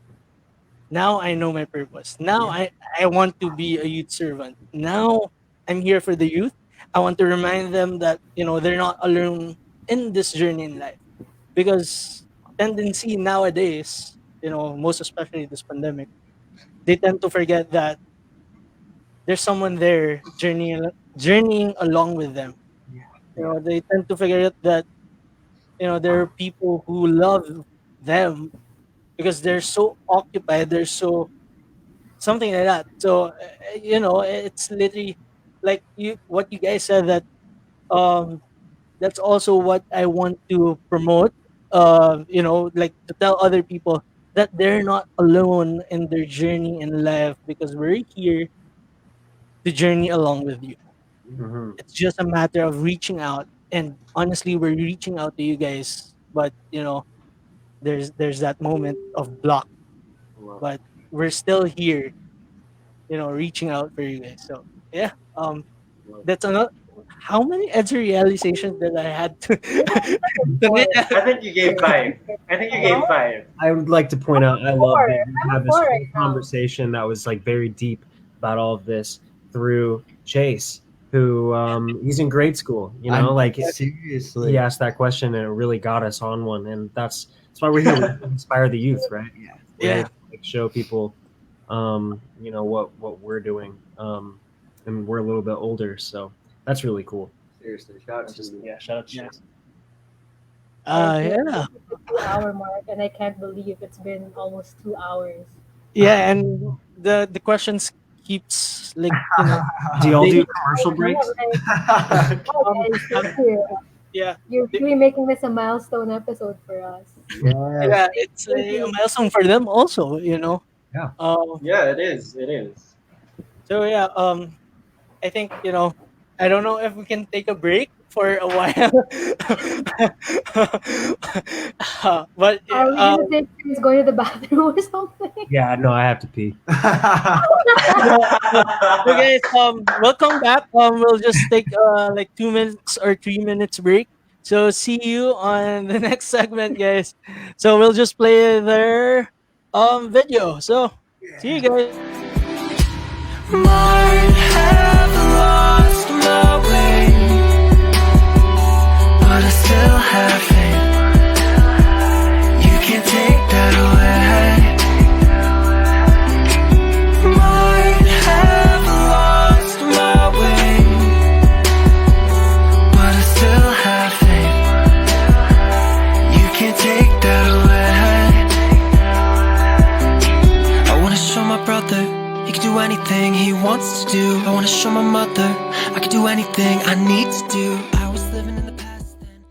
Speaker 2: now I know my purpose. Now
Speaker 6: Yeah.
Speaker 2: I want to be a youth servant. Now I'm here for the youth. I want to remind them that they're not alone in this journey in life, because tendency nowadays, most especially this pandemic, they tend to forget that there's someone there journeying along with them.
Speaker 6: Yeah.
Speaker 2: They tend to forget that there are people who love them, because they're so occupied, they're so something like that. So it's literally like what you guys said, that um that's also what I want to promote. Like to tell other people that they're not alone in their journey in life, because we're here to journey along with you.
Speaker 5: Mhm.
Speaker 2: It's just a matter of reaching out, and honestly, we're reaching out to you guys, but there's that moment of block,
Speaker 5: Well,
Speaker 2: but we're still here, reaching out for you guys. So yeah,
Speaker 5: well,
Speaker 2: that's another. How many edge realizations that I had to
Speaker 3: Four.
Speaker 4: I think you gave five. I think you
Speaker 3: No?
Speaker 4: gave five.
Speaker 5: I would like to point out, I love
Speaker 3: Four.
Speaker 5: that we
Speaker 3: I'm
Speaker 5: had
Speaker 3: at
Speaker 5: this
Speaker 3: four
Speaker 5: whole
Speaker 3: right now.
Speaker 5: conversation that was like very deep about all of this through Chase, who he's in grade school. Like
Speaker 6: Seriously.
Speaker 5: he asked that question and it really got us on one, and that's why we're here. We inspire the youth, right?
Speaker 6: Yeah.
Speaker 5: We're here
Speaker 2: Yeah.
Speaker 5: to, like, show people, what we're doing, and we're a little bit older, so that's really cool.
Speaker 6: Seriously. Shout out to you.
Speaker 5: Yeah, shout out to
Speaker 2: Yeah.
Speaker 5: Chase.
Speaker 3: And
Speaker 2: Yeah.
Speaker 3: this is the 2 hour mark, and I can't believe it's been almost 2 hours.
Speaker 2: Yeah, and the questions keeps like
Speaker 5: Do y'all
Speaker 2: they
Speaker 5: do commercial
Speaker 3: I
Speaker 5: breaks?
Speaker 3: know, like, oh, guys,
Speaker 2: have,
Speaker 3: thank you.
Speaker 2: yeah.
Speaker 3: You're
Speaker 2: They-
Speaker 3: really making this a milestone episode for us.
Speaker 6: Yes.
Speaker 2: yeah, it's a milestone for them also,
Speaker 5: Yeah.
Speaker 4: Yeah, it is. It is.
Speaker 2: So yeah, I think I don't know if we can take a break for a while. But
Speaker 3: Are we gonna take turns going to the bathroom or something?
Speaker 5: Yeah, no, I have to pee.
Speaker 2: so guys, welcome back. We'll just take like 2 minutes or 3 minutes break. So see you on the next segment, guys. So we'll just play their video. So see you guys.
Speaker 1: Might have lost my way, but I still have faith. You can't take that away. Might have lost my way, but I still have faith. You can't take that away. I wanna show my brother he can do anything he wants to do. I wanna show my mother I can do anything I need to do. I was living in the past then.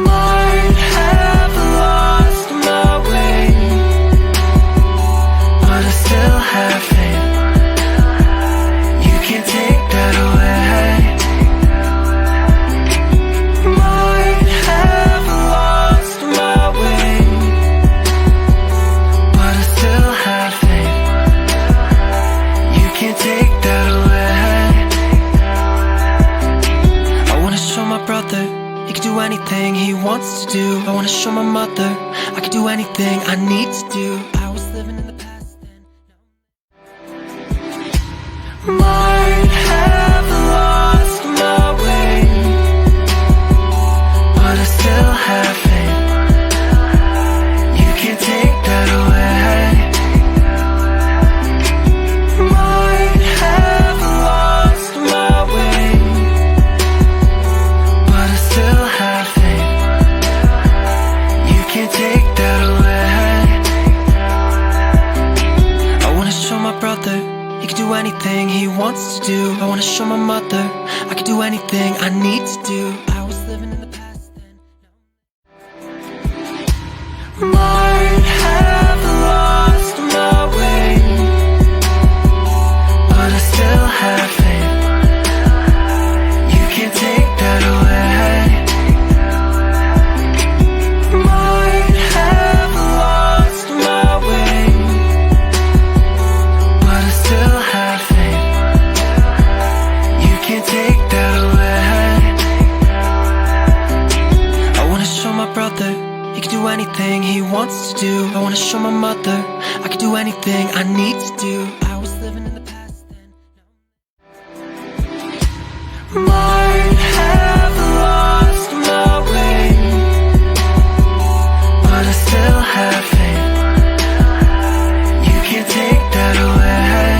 Speaker 1: Might have lost my way, but I still have faith. You can't take that away. Might have lost my way, but I still have faith. You can't take that away. I wanna show my brother he can do anything he wants to do. I wanna show my mother I can do anything I need to do. I was living in the past then. Might have lost my way, but I still have faith. You can't take that away. Might have lost my way, but I still have faith. You can't take that away. I wanna show my brother he can do anything he wants to do. I wanna show my mother I can do anything I need to do. I was living in the past then. mother. I could do anything I need to do. I was living in the past then. Might have lost my way, but I still have faith. You can't take that away.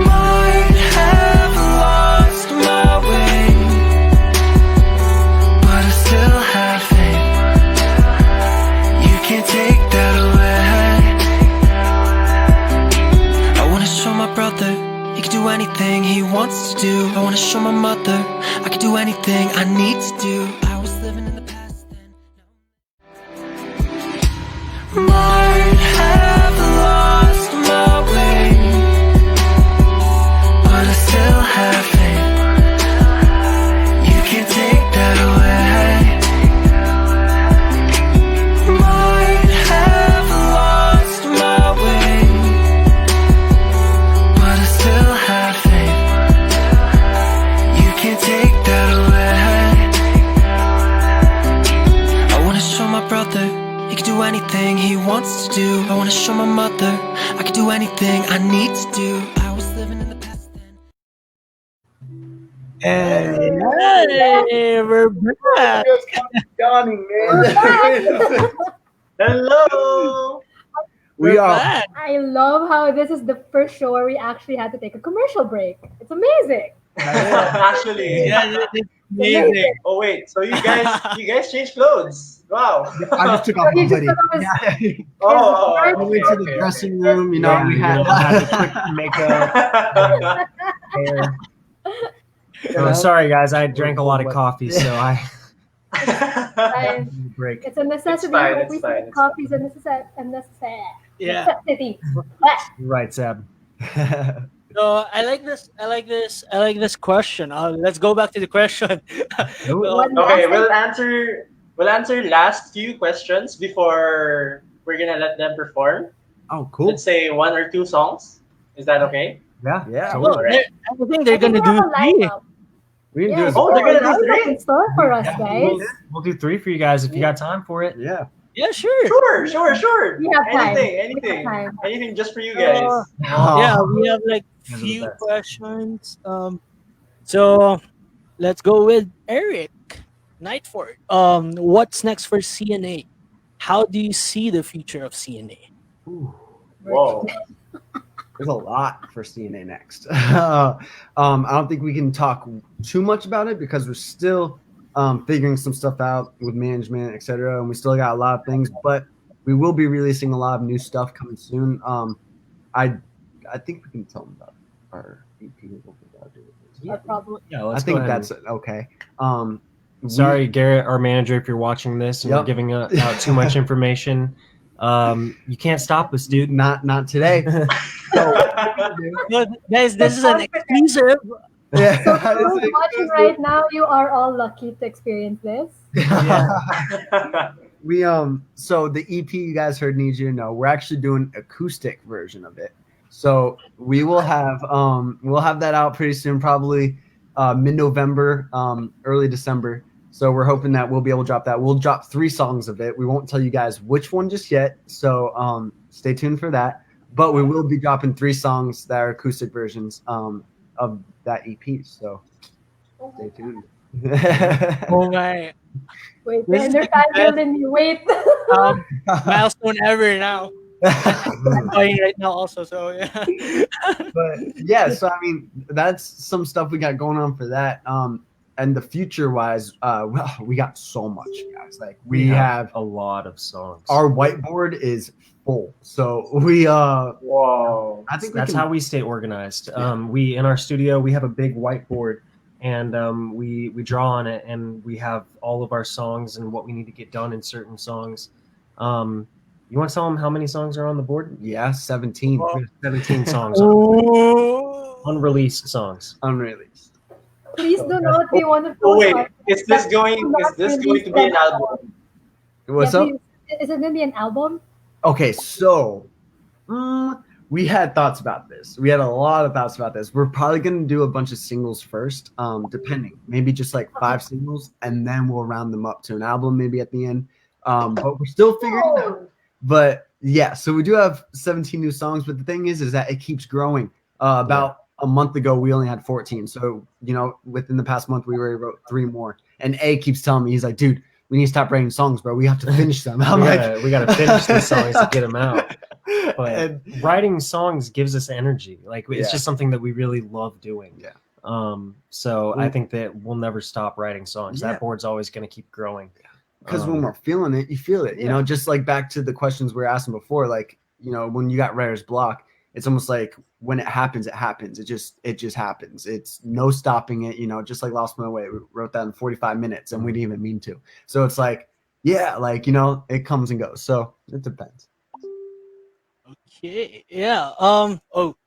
Speaker 1: Might have lost my way, but I still have faith. You can't take that away. I wanna show my brother he can do anything he wants to do. I wanna show my mother I can do anything I need to do. I was living in the past then. Might have lost my way, but I still have faith. You can't take that away. Might have lost my way, but I still have faith. You can't take that away. I wanna show my brother he can do anything he wants to do. I wanna show my mother I can do anything I need to do. I was living in the past then.
Speaker 2: Hey, we're back.
Speaker 6: Yawning, man.
Speaker 4: Hello.
Speaker 6: We
Speaker 2: We're
Speaker 6: are.
Speaker 2: back.
Speaker 3: I love how this is the first show where we actually had to take a commercial break. It's amazing.
Speaker 4: Actually.
Speaker 2: Yeah, it's amazing.
Speaker 4: Oh wait, so you guys changed clothes. Wow.
Speaker 6: I just took off
Speaker 3: You
Speaker 6: my
Speaker 3: just
Speaker 6: hoodie.
Speaker 3: took off his-
Speaker 4: Oh,
Speaker 6: I went to the
Speaker 4: okay.
Speaker 6: dressing room. You know,
Speaker 5: Yeah,
Speaker 6: we
Speaker 5: you
Speaker 6: had.
Speaker 5: know, had to quick makeup, hair. Oh, sorry guys, I drank a lot of coffee, so I
Speaker 3: Fine.
Speaker 5: need a break.
Speaker 3: It's a necessity.
Speaker 4: fine,
Speaker 3: Like
Speaker 4: it's
Speaker 3: we
Speaker 4: fine,
Speaker 3: said,
Speaker 4: it's
Speaker 3: coffee is a necessity.
Speaker 2: Yeah.
Speaker 3: Necessity.
Speaker 5: You're right, Seb.
Speaker 2: So I like this question. Let's go back to the question.
Speaker 3: One
Speaker 4: Okay,
Speaker 3: last
Speaker 4: we'll answer last few questions before we're gonna let them perform.
Speaker 6: Oh, cool.
Speaker 4: Let's say one or two songs. Is that okay?
Speaker 5: Yeah,
Speaker 6: Yeah.
Speaker 5: totally.
Speaker 2: Well, I think they're
Speaker 3: I think
Speaker 2: gonna
Speaker 3: we have
Speaker 2: do
Speaker 3: a
Speaker 2: three.
Speaker 3: lineup.
Speaker 6: We can do
Speaker 3: Yeah,
Speaker 6: this.
Speaker 4: Oh, they're gonna do
Speaker 3: lineup
Speaker 4: three?
Speaker 3: in store for us, guys.
Speaker 5: We'll do 3 for you guys if you got time for it.
Speaker 6: Yeah.
Speaker 2: Yeah, sure.
Speaker 4: Sure.
Speaker 3: We have time.
Speaker 4: Anything.
Speaker 3: We have time.
Speaker 4: Anything just for you guys.
Speaker 2: Yeah, we have like
Speaker 5: Those are the
Speaker 2: few
Speaker 5: best.
Speaker 2: questions. So let's go with Eric Nightford. What's next for CNA? How do you see the future of CNA?
Speaker 4: Whoa.
Speaker 6: There's a lot for CNA next. I don't think we can talk too much about it because we're still figuring some stuff out with management, etc. And we still got a lot of things, but we will be releasing a lot of new stuff coming soon. I think we can tell them about our EP.
Speaker 3: Or probably.
Speaker 5: Yeah,
Speaker 6: I
Speaker 5: let's
Speaker 6: think
Speaker 5: go ahead.
Speaker 6: that's okay.
Speaker 5: Sorry, Garrett, our manager, if you're watching this and we're
Speaker 6: Yep.
Speaker 5: giving out too much information. You can't stop us, dude.
Speaker 6: Not today.
Speaker 2: So, guys, this is an exclusive.
Speaker 6: Yeah.
Speaker 3: So for those watching right now, you are all lucky to experience this.
Speaker 6: We so the EP you guys heard Need You to Know, we're actually doing acoustic version of it. So we'll have that out pretty soon, probably mid-November, early December. So we're hoping that we'll be able to drop that. We'll drop 3 songs of it. We won't tell you guys which one just yet. So stay tuned for that. But we will be dropping 3 songs that are acoustic versions of that EP. So stay tuned.
Speaker 2: Oh my
Speaker 3: Wait,
Speaker 2: This is
Speaker 3: they're
Speaker 2: the best.
Speaker 3: building me. Wait.
Speaker 2: milestone ever now. I'm buying right now also. So yeah.
Speaker 6: But yeah, so I mean, that's some stuff we got going on for that. And the future wise, well, we got so much, guys. Like we have
Speaker 5: a lot of songs.
Speaker 6: our whiteboard is full. So we
Speaker 4: Whoa.
Speaker 6: I think
Speaker 5: That's how we stay organized. We in our studio we have a big whiteboard, and we draw on it, and we have all of our songs and what we need to get done in certain songs. You want to tell them how many songs are on the board?
Speaker 6: 17
Speaker 5: We have 17 songs,
Speaker 2: Oh.
Speaker 5: unreleased songs.
Speaker 6: unreleased.
Speaker 3: Please do not be one of those.
Speaker 4: Oh wait,
Speaker 3: artists
Speaker 4: is this
Speaker 3: that
Speaker 4: going
Speaker 3: do not
Speaker 4: to be
Speaker 3: release
Speaker 4: an
Speaker 3: an
Speaker 4: album?
Speaker 6: What's
Speaker 3: Yeah,
Speaker 6: up?
Speaker 3: please. Is it gonna be an album?
Speaker 6: Okay, so we had thoughts about this. We had a lot of thoughts about this. We're probably gonna do a bunch of singles first, depending. Maybe just like 5 singles, and then we'll round them up to an album maybe at the end. But we're still figuring it out. But yeah, so we do have 17 new songs. But the thing is that it keeps growing. About a month ago, we only had 14. So, within the past month, we already wrote 3 more. And A keeps telling me, he's like, dude, we need to stop writing songs, bro. We have to finish them. I'm
Speaker 5: we gotta finish the songs to get them out. But
Speaker 6: And-
Speaker 5: writing songs gives us energy. Like it's
Speaker 6: Yeah.
Speaker 5: just something that we really love doing.
Speaker 6: Yeah.
Speaker 5: So I think that we'll never stop writing songs.
Speaker 6: Yeah.
Speaker 5: That board's always going to keep growing.
Speaker 6: Because when we're feeling it, you feel it. Just like back to the questions we were asking before, like, when you got writer's block, it's almost like when it happens, it happens. It just happens. It's no stopping it, just like Lost My Way. We wrote that in 45 minutes and we didn't even mean to. So it's like, yeah, like, it comes and goes. So it depends.
Speaker 2: Okay. Yeah.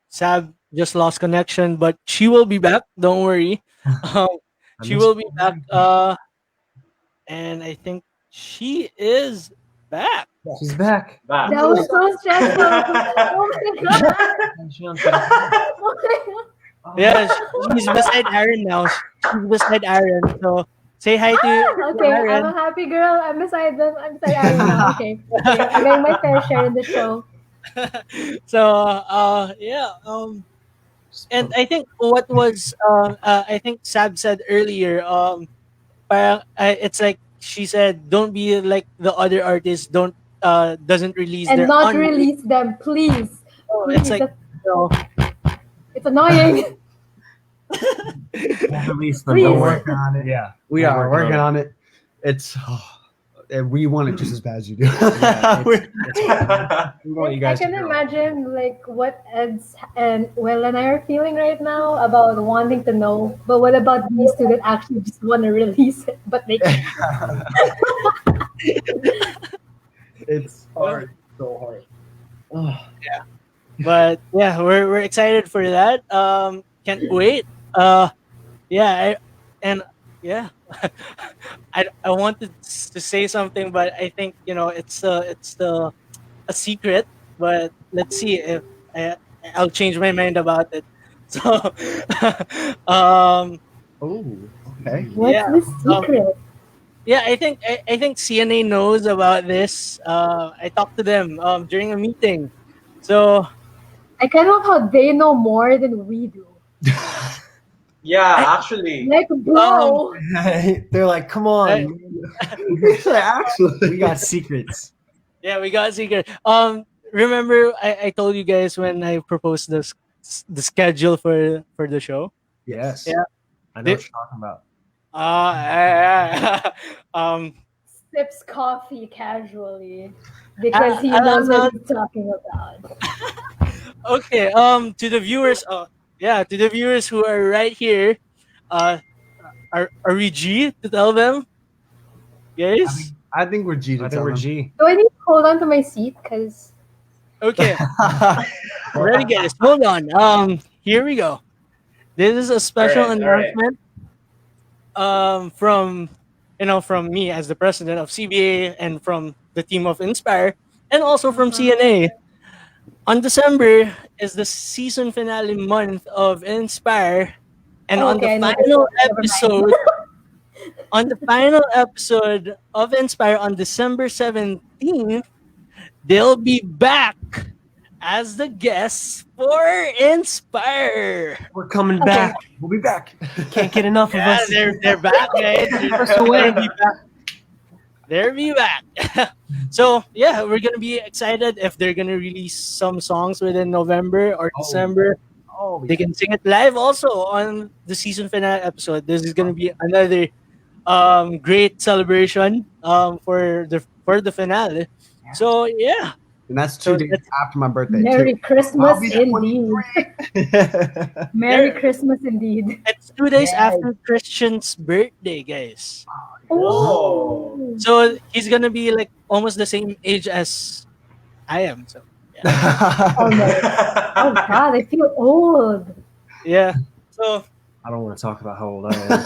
Speaker 2: Sab just lost connection, but she will be back. Don't worry. She will be back. And I think she is back.
Speaker 5: She's back.
Speaker 4: Back.
Speaker 3: That was so stressful. Oh my god. Oh my god.
Speaker 2: Yeah, she's beside Aaron now. She's beside Aaron. So say hi to
Speaker 3: Okay, I'm
Speaker 2: Aaron.
Speaker 3: a happy girl. I'm beside them. I'm beside Aaron now. Okay. I'm getting my fair share in the show.
Speaker 2: So yeah. And I think what was I think Sab said earlier. Parang, it's like she said, don't be like the other artists. Don't doesn't release
Speaker 3: And
Speaker 2: their
Speaker 3: not release them, please. Please.
Speaker 2: It's like
Speaker 3: It's annoying.
Speaker 5: At least
Speaker 3: Please.
Speaker 6: We're working on it.
Speaker 5: Yeah.
Speaker 6: We
Speaker 5: We're
Speaker 6: are
Speaker 5: working
Speaker 6: working
Speaker 5: on
Speaker 6: on it. It's and we want it just as bad as you do.
Speaker 5: We want you
Speaker 3: I
Speaker 5: guys to
Speaker 3: can
Speaker 5: grow.
Speaker 3: imagine like what Eds and Will and I are feeling right now about wanting to know. But what about these two that actually just want to release it, but they can't?
Speaker 6: It's hard. So hard.
Speaker 2: But yeah, we're excited for that. Can't wait. Yeah, I wanted to say something, but I think it's a secret. But let's see if I'll change my mind about it. So,
Speaker 6: Oh, okay.
Speaker 3: What's
Speaker 2: Yeah,
Speaker 3: the secret?
Speaker 2: yeah, I think CNA knows about this. I talked to them during a meeting. So
Speaker 3: I kind of how they know more than we do.
Speaker 4: Yeah, actually.
Speaker 3: Like, bro.
Speaker 5: They're like, come on,
Speaker 6: Actually,
Speaker 5: we got secrets.
Speaker 2: yeah, we got a secret. Remember I told you guys when I proposed the schedule for the show.
Speaker 5: Yes.
Speaker 2: Yeah.
Speaker 5: I know what you're talking about.
Speaker 3: Sips coffee casually because he knows what he's talking about.
Speaker 2: Okay. To the viewers. To the viewers who are right here. Are we G to tell them? Guys.
Speaker 6: I think we're G.
Speaker 5: I think we're G.
Speaker 3: Do I need to hold on to my seat? Because
Speaker 2: Okay. Ready, guys? Hold on. Here we go. This is a special
Speaker 4: All right.
Speaker 2: announcement. From me as the president of CBA and from the team of Inspire, and also from CNA. On December is the season finale month of Inspire, and on the
Speaker 3: Okay, I know this
Speaker 2: final
Speaker 3: one. Never mind.
Speaker 2: episode, on the final episode of Inspire on December 17th, they'll be back as the guests for Inspire.
Speaker 5: We're coming back.
Speaker 6: We'll be back.
Speaker 5: Can't get enough of
Speaker 2: Yeah,
Speaker 5: us.
Speaker 2: they're back, guys. They'll be back. They'll be back. So yeah, we're gonna be excited if they're gonna release some songs within November or December.
Speaker 5: Oh,
Speaker 2: They can sing it live also on the season finale episode. This is gonna be another great celebration for the finale. So yeah.
Speaker 6: And that's
Speaker 2: So
Speaker 6: 2 days
Speaker 2: that's-
Speaker 6: after my birthday.
Speaker 3: Merry
Speaker 6: too.
Speaker 3: Christmas
Speaker 6: I'll be
Speaker 3: indeed.
Speaker 6: 23.
Speaker 3: Merry Christmas indeed.
Speaker 2: It's 2 days after Christian's birthday, guys.
Speaker 3: Oh.
Speaker 2: So he's gonna be like almost the same age as I am. So
Speaker 3: Oh, no. Oh God, I feel old.
Speaker 2: yeah. So
Speaker 5: I don't want to talk about how old I am.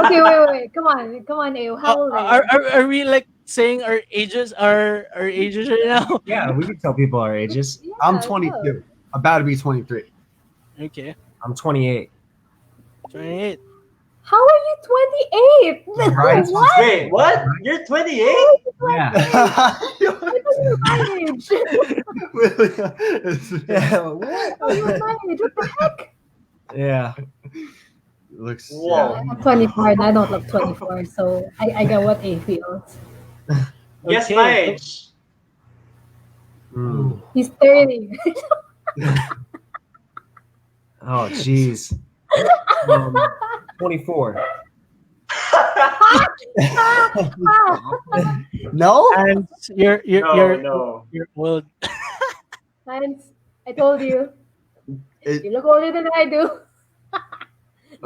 Speaker 3: Okay, wait. Come on, Ayo. How old are you?
Speaker 2: are we like saying our ages right now?
Speaker 5: Yeah, we can tell people our ages.
Speaker 3: Yeah,
Speaker 6: I'm
Speaker 3: go.
Speaker 6: 22. About to be 23.
Speaker 2: Okay.
Speaker 5: I'm 28.
Speaker 2: 28.
Speaker 3: How are you 28?
Speaker 6: Right.
Speaker 3: What?
Speaker 4: Wait, what? You're 28?
Speaker 6: Yeah.
Speaker 3: What is your my age?
Speaker 5: Yeah, what?
Speaker 3: Oh, you're my age. What the heck?
Speaker 5: Yeah.
Speaker 6: Looks.
Speaker 4: Whoa.
Speaker 3: I'm 24 and I don't look 24, so I get what A feels.
Speaker 4: Guess my
Speaker 2: Okay, so-
Speaker 4: age.
Speaker 5: Mm.
Speaker 3: He's 30.
Speaker 5: Oh, jeez. 24.
Speaker 6: No.
Speaker 2: and you're
Speaker 4: No.
Speaker 2: you're old.
Speaker 3: Lance, I told you.
Speaker 6: It-
Speaker 3: You look older than I do.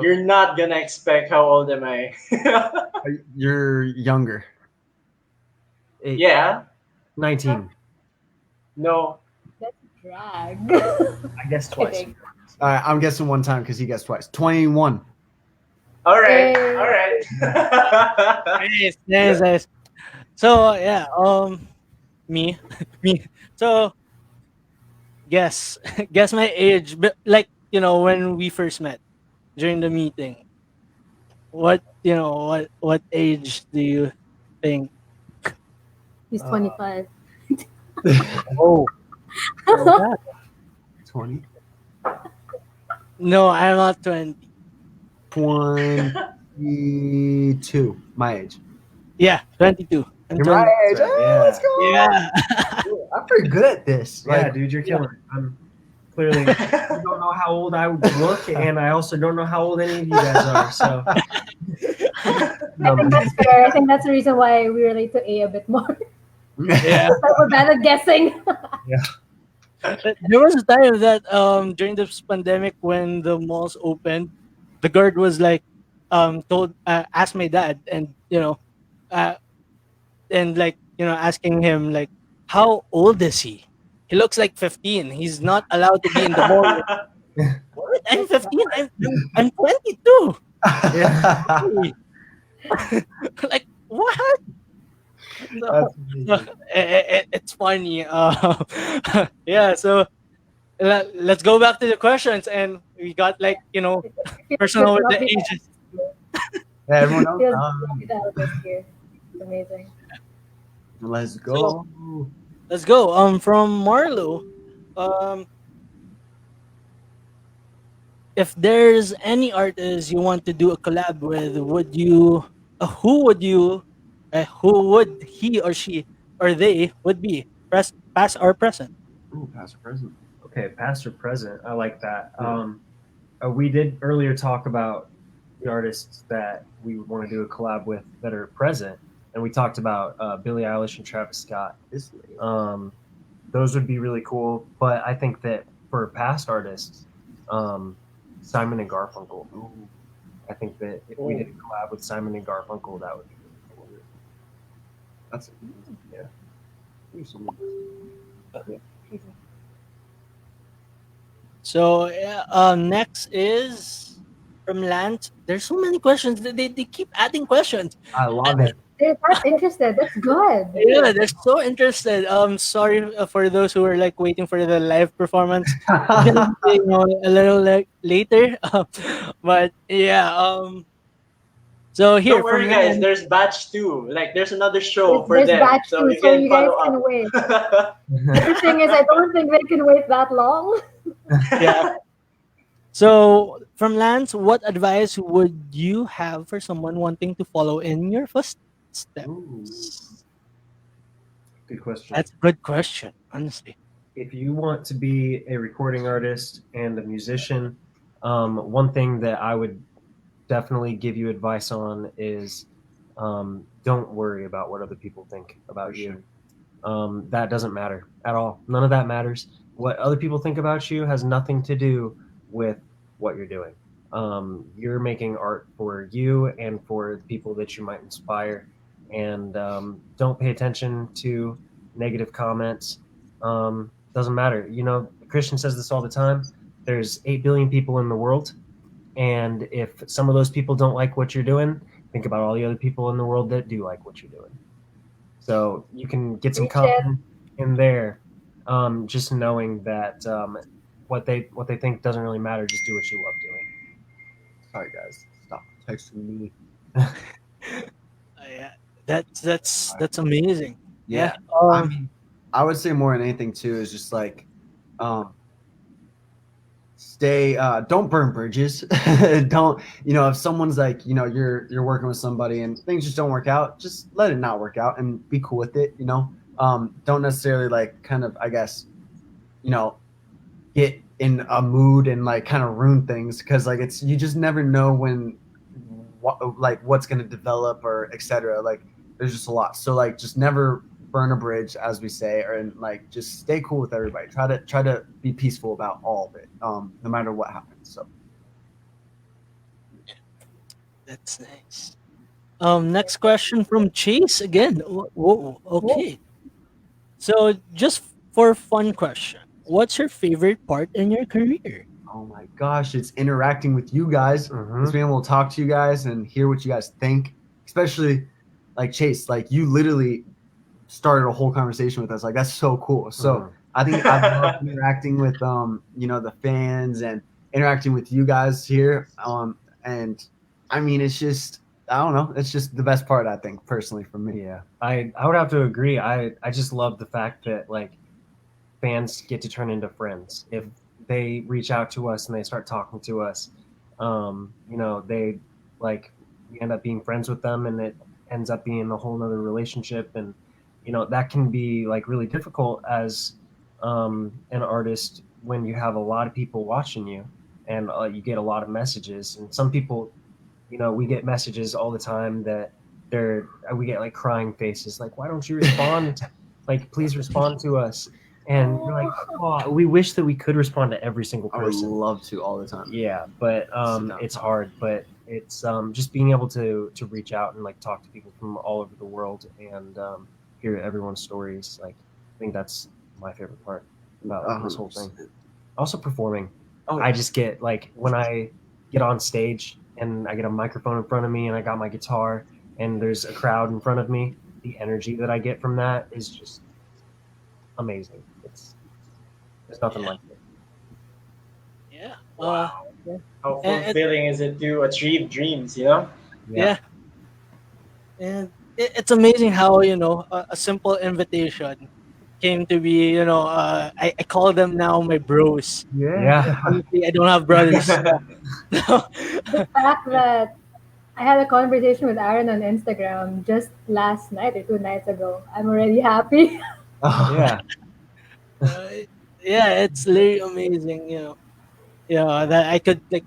Speaker 4: You're not gonna expect how old am I.
Speaker 6: You're younger.
Speaker 4: Yeah.
Speaker 5: 19.
Speaker 4: No.
Speaker 3: That's drag.
Speaker 5: I guess twice.
Speaker 3: Kidding.
Speaker 6: All right, I'm guessing one time because he guessed twice. 21.
Speaker 4: All right.
Speaker 3: Hey.
Speaker 4: All right.
Speaker 2: Nice. So yeah, me, me. So guess, guess my age. But like when we first met during the meeting, what age do you think?
Speaker 3: He's 25.
Speaker 2: Oh, yeah.
Speaker 6: 20.
Speaker 2: No, I'm not 20.
Speaker 6: 22. My age.
Speaker 2: Yeah, 22. I'm
Speaker 6: You're
Speaker 2: 20.
Speaker 6: my age.
Speaker 5: Yeah.
Speaker 6: Oh, let's go.
Speaker 2: Yeah.
Speaker 6: I'm pretty good at this.
Speaker 5: Yeah,
Speaker 6: Like,
Speaker 5: dude, you're killing it. I'm clearly. I don't know how old I look, and I also don't know how old any of you guys are. So.
Speaker 3: I think that's fair. I think that's the reason why we relate to A bit more.
Speaker 2: Yeah.
Speaker 3: But we're bad at guessing.
Speaker 2: There was a time that during this pandemic when the malls opened, the guard was like told asked my dad uh, and asking him like how old is he? He looks like 15. He's not allowed to be in the mall. What? I'm 15. I'm 22. Like what? So, it's funny. Yeah. So let's go back to the questions, and we got personal with the ages.
Speaker 6: Yeah, everyone else.
Speaker 3: Feels good to have this here. It's amazing.
Speaker 6: Let's go.
Speaker 2: Let's go. From Marlo, if there's any artist you want to do a collab with, who would he or she or they would be? Past or present?
Speaker 6: Ooh, past or present.
Speaker 5: Okay, past or present. I like that. We did earlier talk about the artists that we would want to do a collab with that are present, and we talked about Billie Eilish and Travis Scott.
Speaker 6: This
Speaker 5: Those would be really cool. But I think that for past artists, Simon and Garfunkel. I think that if we did a collab with Simon and Garfunkel, that would be really cool.
Speaker 6: That's
Speaker 5: Yeah.
Speaker 2: So next is from Lance. There's so many questions. They keep adding questions.
Speaker 6: I love it.
Speaker 3: They're that interested. That's good.
Speaker 2: Yeah, they're so interested. Sorry for those who are like waiting for the live performance. A little later. But yeah. So here
Speaker 4: Don't worry,
Speaker 2: from
Speaker 4: guys.
Speaker 2: Lance-
Speaker 4: There's batch 2. Like, there's another show for
Speaker 3: There's
Speaker 4: them,
Speaker 3: batch
Speaker 4: so
Speaker 3: too,
Speaker 4: you
Speaker 3: so
Speaker 4: can
Speaker 3: you guys
Speaker 4: follow
Speaker 3: can
Speaker 4: up.
Speaker 3: wait. The thing is, I don't think they can wait that long.
Speaker 2: Yeah. So from Lance, what advice would you have for someone wanting to follow in your footsteps?
Speaker 5: Good question.
Speaker 2: That's a good question, honestly.
Speaker 5: If you want to be a recording artist and a musician, one thing that I would definitely give you advice on is don't worry about what other people think about you. That doesn't matter at all. None of that matters. What other people think about you has nothing to do with what you're doing. You're making art for you and for the people that you might inspire. And don't pay attention to negative comments. Doesn't matter. Christian says this all the time. There's 8 billion people in the world. And if some of those people don't like what you're doing, think about all the other people in the world that do like what you're doing. So you can get some confidence in there, just knowing that what they think doesn't really matter. Just do what you love doing.
Speaker 6: Sorry, guys. Stop. texting me.
Speaker 2: Yeah, that's amazing. Yeah.
Speaker 6: I mean, I would say more than anything too is just like, um, stay. Don't burn bridges. Don't, if someone's like, you're working with somebody and things just don't work out, just let it not work out and be cool with it. Don't necessarily like kind of, I guess, you know, get in a mood and like kind of ruin things because like you just never know when what's going to develop or etc. Like there's just a lot, so like just never burn a bridge, as we say, or and like just stay cool with everybody. Try to be peaceful about all of it, no matter what happens. So
Speaker 2: That's nice. Next question from Chase again. Whoa, okay. So just for fun question, what's your favorite part in your career?
Speaker 6: oh my gosh, it's interacting with you guys. It's being able to talk to you guys and hear what you guys think, especially like Chase, like you literally started a whole conversation with us. Like that's so cool. So I think I love interacting with the fans and interacting with you guys here. And I mean it's just, I don't know, it's just the best part, I think, personally, for me.
Speaker 5: Yeah, I would have to agree. I just love the fact that like fans get to turn into friends if they reach out to us and they start talking to us. They like we end up being friends with them, and it ends up being a whole nother relationship. And that can be like really difficult as an artist when you have a lot of people watching you and you get a lot of messages. And some people, we get messages all the time that we get like crying faces, like, why don't you respond? Like, please respond to us. And you're like, oh, we wish that we could respond to every single
Speaker 6: I would
Speaker 5: person.
Speaker 6: love to all the time.
Speaker 5: Yeah, but it's hard. But it's just being able to reach out and like talk to people from all over the world and hear everyone's stories. Like, I think that's my favorite part about this whole thing. Also performing. I just get like when I get on stage and I get a microphone in front of me and I got my guitar and there's a crowd in front of me, the energy that I get from that is just amazing. There's nothing like it.
Speaker 2: Yeah.
Speaker 4: Wow.
Speaker 2: Yeah.
Speaker 4: How
Speaker 2: And
Speaker 4: fulfilling is it to achieve dreams, you know?
Speaker 2: Yeah. And it's amazing how a simple invitation came to be. I call them now my bros.
Speaker 5: Yeah.
Speaker 2: Honestly, I don't have brothers.
Speaker 3: The fact that I had a conversation with Aaron on Instagram just last night or 2 nights ago, I'm already happy.
Speaker 5: Yeah.
Speaker 2: Uh, yeah, it's really amazing. That I could like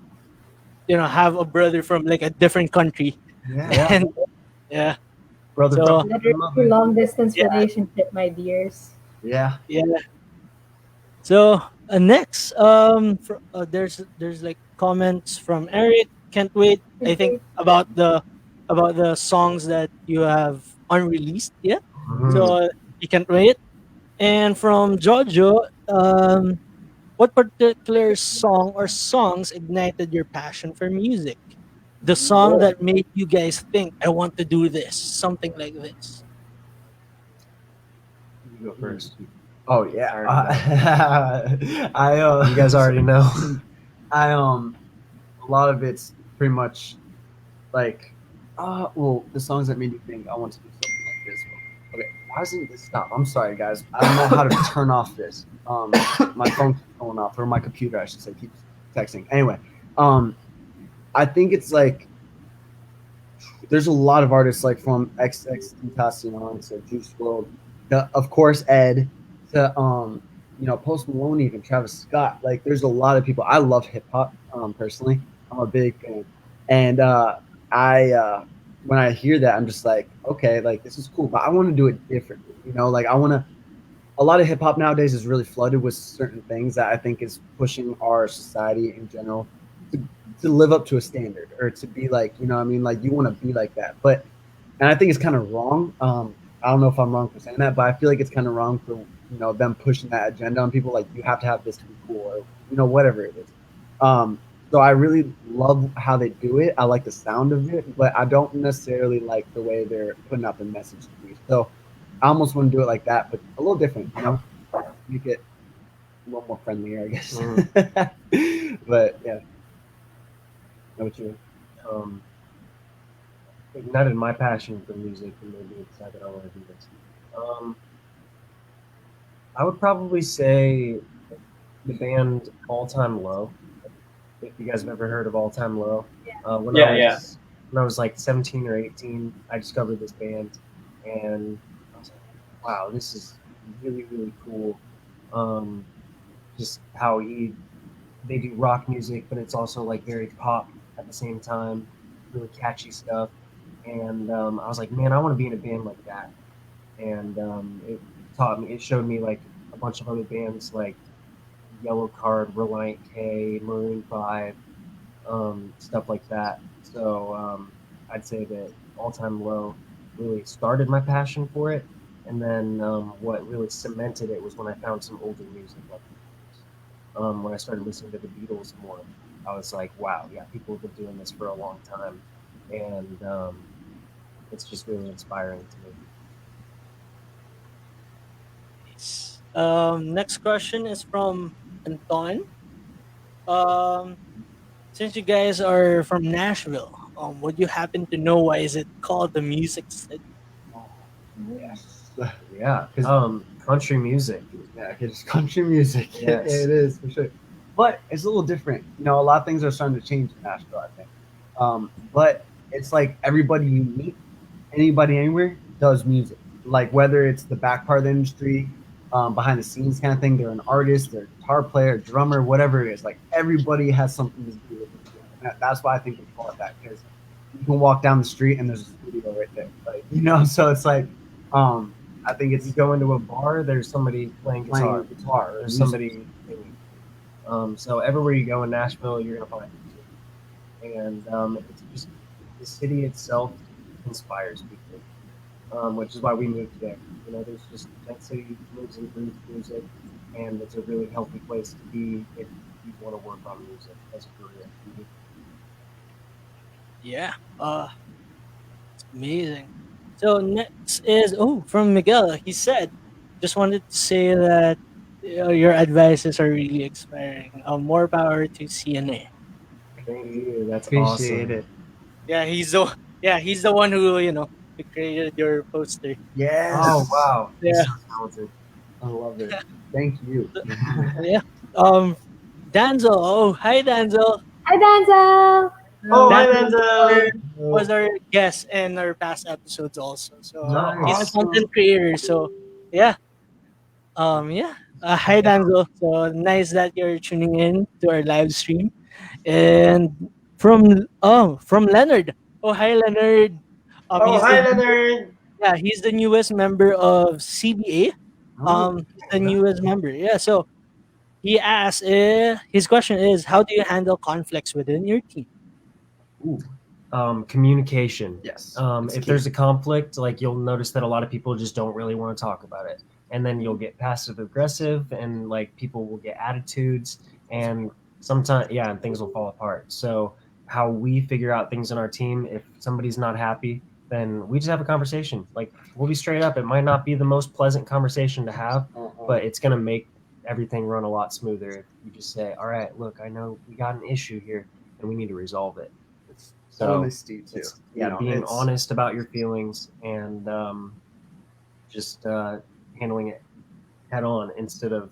Speaker 2: have a brother from like a different country.
Speaker 5: Yeah.
Speaker 2: And yeah,
Speaker 5: Brother
Speaker 2: so
Speaker 5: from
Speaker 3: Literally long distance relationship, my dears.
Speaker 6: Yeah.
Speaker 2: yeah. So next, there's like comments from Eric. Can't wait. I think about the songs that you have unreleased. Yeah. So you can't wait. And from Jojo, what particular song or songs ignited your passion for music? The song that made you guys think, I want to do this, something like this.
Speaker 5: You go first.
Speaker 6: Oh yeah.
Speaker 5: You guys already know.
Speaker 6: A lot of it's pretty much like, the songs that made you think I want to do something like this. Okay, why doesn't this stop? I'm sorry, guys. I don't know how to turn off this. My phone keeps going off, or my computer, I should say, keeps texting. Anyway, I think it's like there's a lot of artists like from XX Tentacion to Juice WRLD, of course Ed, to Post Malone, even Travis Scott. Like there's a lot of people. I love hip hop personally. I'm a big fan, and I when I hear that, I'm just like, okay, like this is cool, but I want to do it differently. Like I want to. A lot of hip hop nowadays is really flooded with certain things that I think is pushing our society in general to live up to a standard, or to be like, what I mean, like you want to be like that. But and I think it's kind of wrong. I don't know if I'm wrong for saying that, but I feel like it's kind of wrong for them pushing that agenda on people. Like you have to have this to be cool, or whatever it is. So I really love how they do it. I like the sound of it, but I don't necessarily like the way they're putting out the message to me. So I almost want to do it like that, but a little different, make it a little more friendlier, I guess. But yeah. What you?
Speaker 5: ignited my passion for music and made me decide that I want to do this. Um, I would probably say the band All Time Low. If you guys have ever heard of All Time Low, when I
Speaker 4: Yeah, yeah.
Speaker 5: was like 17 or 18, I discovered this band, and I was like, wow, this is really really cool. Um, just how they do rock music, but it's also like very pop at the same time, really catchy stuff. And I was like, man, I want to be in a band like that. And it showed me like a bunch of other bands like Yellow Card, Reliant K, Maroon 5, stuff like that. So I'd say that All Time Low really started my passion for it. And then what really cemented it was when I found some older music like the Beatles. When I started listening to the Beatles more, I was like, wow, yeah, people have been doing this for a long time. And it's just really inspiring to me.
Speaker 2: Nice. Next question is from Anton. Um, since you guys are from Nashville, would you happen to know why is it called the Music City?
Speaker 6: Yes.
Speaker 5: Yeah,
Speaker 6: 'Cause-
Speaker 5: country music.
Speaker 6: Yeah, it's country music.
Speaker 5: Yes.
Speaker 6: It is for sure. But it's a little different. You know, a lot of things are starting to change in Nashville, I think. But it's like everybody you meet, anybody anywhere, does music. Like whether it's the back part of the industry, behind the scenes kind of thing, they're an artist, they're a guitar player, drummer, whatever it is. Like everybody has something to do with it. That's why I think they call it that, because you can walk down the street and there's a studio right there. Like, you know, so it's like I think
Speaker 5: If
Speaker 6: it's
Speaker 5: you go into a bar, there's somebody playing guitar.
Speaker 6: playing guitar.
Speaker 5: There's somebody singing. So everywhere you go in Nashville, you're gonna find music, and it's just the city itself inspires people, which is why we moved there. You know, there's just that city lives and breathes music, and it's a really healthy place to be if you want to work on music as a career.
Speaker 2: Yeah. It's amazing. So next is from Miguel. He said, just wanted to say that your advices are really inspiring. More power to CNA.
Speaker 5: Thank you. That's
Speaker 6: Appreciate
Speaker 5: awesome.
Speaker 6: it.
Speaker 2: He's the one who created your poster.
Speaker 6: Yes.
Speaker 5: Oh wow,
Speaker 2: Yeah.
Speaker 5: he's so talented.
Speaker 6: I love it. Thank you.
Speaker 2: Yeah. Um, Danzel. Oh, hi Danzel.
Speaker 3: Hi, Danza!
Speaker 4: Oh, hi,
Speaker 2: Danzel
Speaker 4: Denzel.
Speaker 2: was our guest in our past episodes also. So he's a
Speaker 6: Nice.
Speaker 2: content creator. So yeah. Yeah. Hi Danzo. So nice that you're tuning in to our live stream. And from Leonard. Oh hi Leonard.
Speaker 4: Oh,
Speaker 2: He's
Speaker 4: hi,
Speaker 2: the
Speaker 4: Leonard.
Speaker 2: he's the newest member of CBA.
Speaker 6: Oh,
Speaker 2: He's the newest member. Yeah. So he asked. His question is, how do you handle conflicts within your team?
Speaker 6: ooh,
Speaker 5: Communication.
Speaker 6: yes.
Speaker 5: If
Speaker 6: It's key.
Speaker 5: there's a conflict, like you'll notice that a lot of people just don't really want to talk about it, and then you'll get passive aggressive, and like people will get attitudes, and sometimes and things will fall apart. So how we figure out things in our team, if somebody's not happy, then we just have a conversation. Like we'll be straight up. It might not be the most pleasant conversation to have, but it's gonna make everything run a lot smoother if you just say, "All right, look, I know we got an issue here, and we need to resolve it."
Speaker 6: It's
Speaker 5: So
Speaker 6: honesty too.
Speaker 5: it's,
Speaker 6: You know,
Speaker 5: being
Speaker 6: it's-
Speaker 5: honest about your feelings and just handling it head on instead of